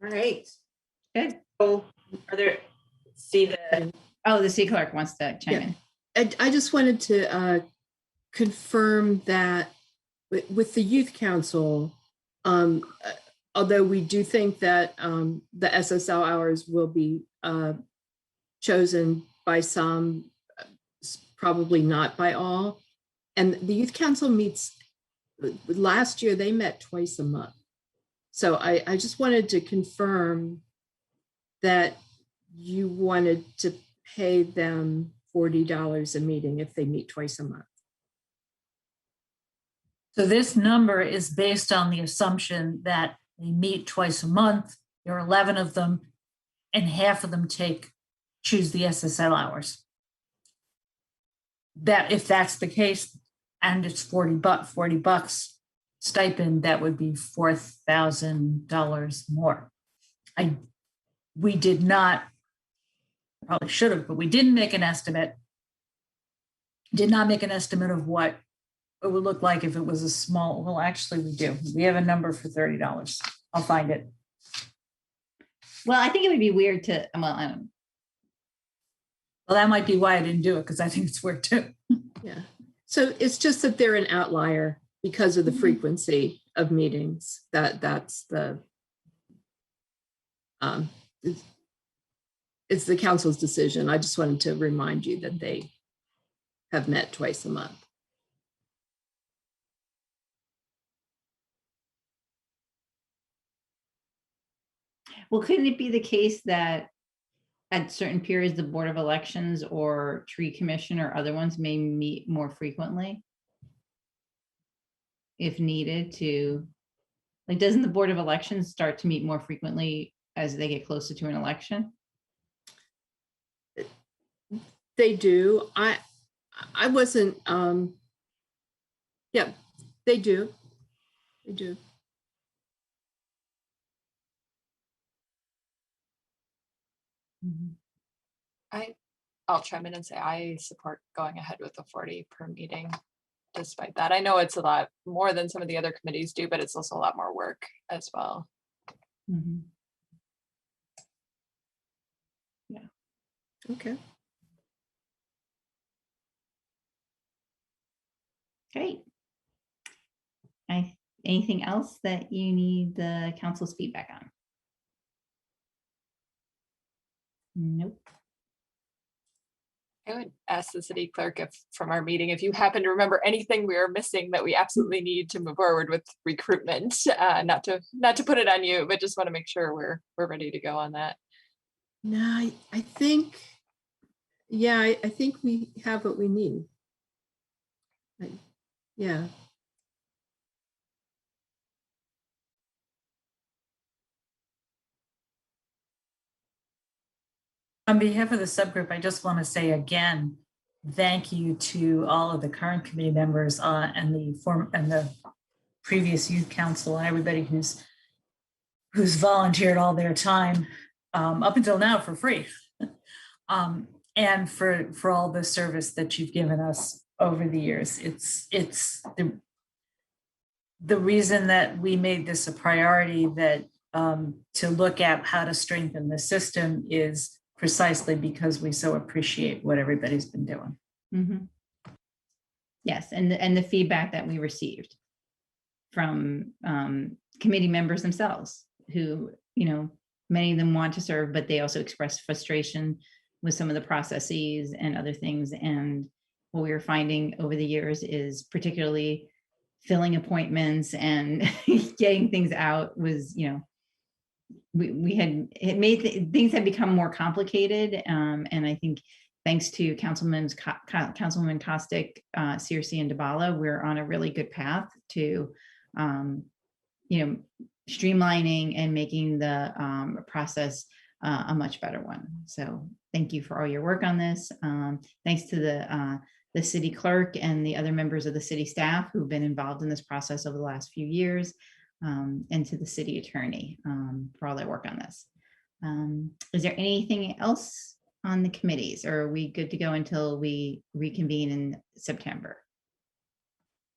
J: All right.
C: Good.
J: So are there,
C: the city clerk wants to chime in.
D: I just wanted to confirm that with the youth council, although we do think that the SSL hours will be chosen by some, probably not by all. And the youth council meets, last year they met twice a month. So I just wanted to confirm that you wanted to pay them $40 a meeting if they meet twice a month.
K: So this number is based on the assumption that they meet twice a month. There are 11 of them, and half of them choose the SSL hours. That if that's the case, and it's $40 stipend, that would be $4,000 more. We did not, probably should have, but we didn't make an estimate. Did not make an estimate of what it would look like if it was a small, well, actually we do. We have a number for $30. I'll find it.
C: Well, I think it would be weird to, well, I don't know.
K: Well, that might be why I didn't do it, because I think it's weird too.
D: Yeah. So it's just that they're an outlier because of the frequency of meetings. That's the, it's the council's decision. I just wanted to remind you that they have met twice a month.
C: Well, couldn't it be the case that at certain periods, the Board of Elections or Tree Commission or other ones may meet more frequently if needed to, like, doesn't the Board of Elections start to meet more frequently as they get closer to an election?
D: They do. I wasn't, yeah, they do. They do.
I: I'll chime in and say I support going ahead with the 40 per meeting. Despite that, I know it's a lot more than some of the other committees do, but it's also a lot more work as well.
C: Mhm.
D: Yeah. Okay.
C: Great. Anything else that you need the council's feedback on? Nope.
I: I would ask the city clerk if from our meeting, if you happen to remember anything we are missing that we absolutely need to move forward with recruitment, not to put it on you, but just want to make sure we're ready to go on that.
D: No, I think, yeah, I think we have what we need. Yeah.
K: On behalf of the subgroup, I just want to say again, thank you to all of the current committee members and the previous youth council and everybody who's volunteered all their time up until now for free, and for all the service that you've given us over the years. It's the reason that we made this a priority, that to look at how to strengthen the system is precisely because we so appreciate what everybody's been doing.
C: Mm-hmm. Yes, and the feedback that we received from committee members themselves, who, many of them want to serve, but they also expressed frustration with some of the processes and other things. And what we were finding over the years is particularly filling appointments and getting things out was, we had, it made things had become more complicated. And I think thanks to Councilwoman Kostick, Searcy, and Dabala, we're on a really good path to, streamlining and making the process a much better one. So thank you for all your work on this. Thanks to the city clerk and the other members of the city staff who've been involved in this process over the last few years, and to the city attorney for all their work on this. Is there anything else on the committees, or are we good to go until we reconvene in September?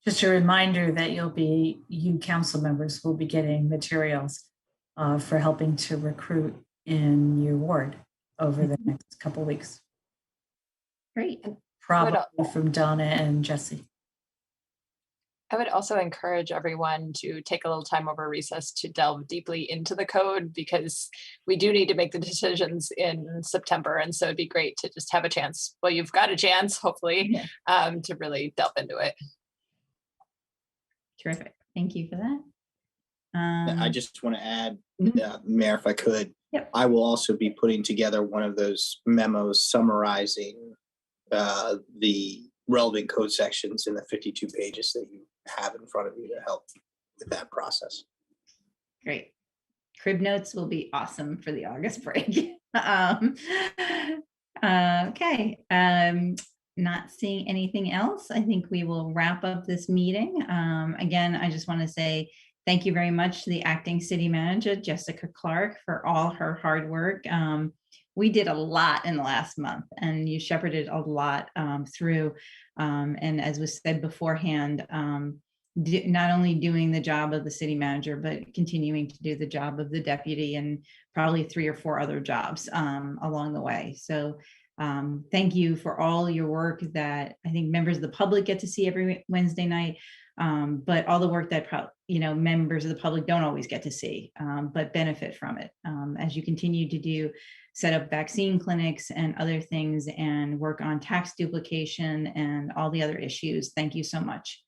K: Just a reminder that you council members will be getting materials for helping to recruit in your ward over the next couple of weeks.
C: Great.
K: Probably from Donna and Jesse.
I: I would also encourage everyone to take a little time over recess to delve deeply into the code, because we do need to make the decisions in September. And so it'd be great to just have a chance. Well, you've got a chance, hopefully, to really delve into it.
C: Terrific. Thank you for that.
O: I just want to add, Mayor, if I could, I will also be putting together one of those memos summarizing the relevant code sections in the 52 pages that you have in front of you to help with that process.
C: Great. Crib notes will be awesome for the August break. Okay. Not seeing anything else, I think we will wrap up this meeting. Again, I just want to say thank you very much to the acting city manager, Jessica Clark, for all her hard work. We did a lot in the last month, and you shepherded a lot through. And as was said beforehand, not only doing the job of the city manager, but continuing to do the job of the deputy and probably 3 or 4 other jobs along the way. So thank you for all your work that I think members of the public get to see every Wednesday night, but all the work that members of the public don't always get to see, but benefit from it as you continue to set up vaccine clinics and other things and work on tax duplication and all the other issues. Thank you so much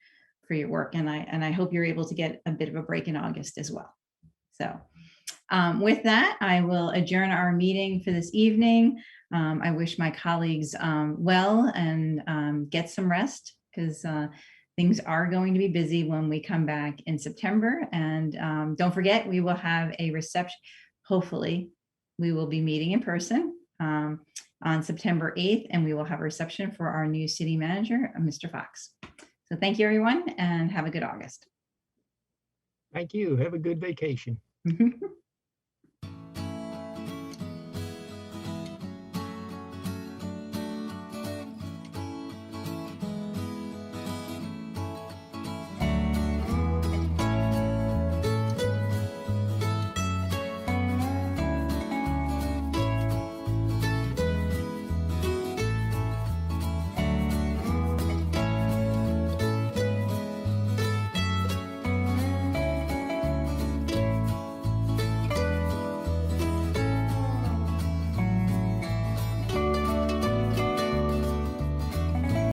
C: for your work, and I hope you're able to get a bit of a break in August as well. So With that, I will adjourn our meeting for this evening. I wish my colleagues well and get some rest because things are going to be busy when we come back in September. And don't forget, we will have a reception. Hopefully, we will be meeting in person on September 8th, and we will have a reception for our new city manager, Mr. Fox. So thank you, everyone, and have a good August.
P: Thank you. Have a good vacation.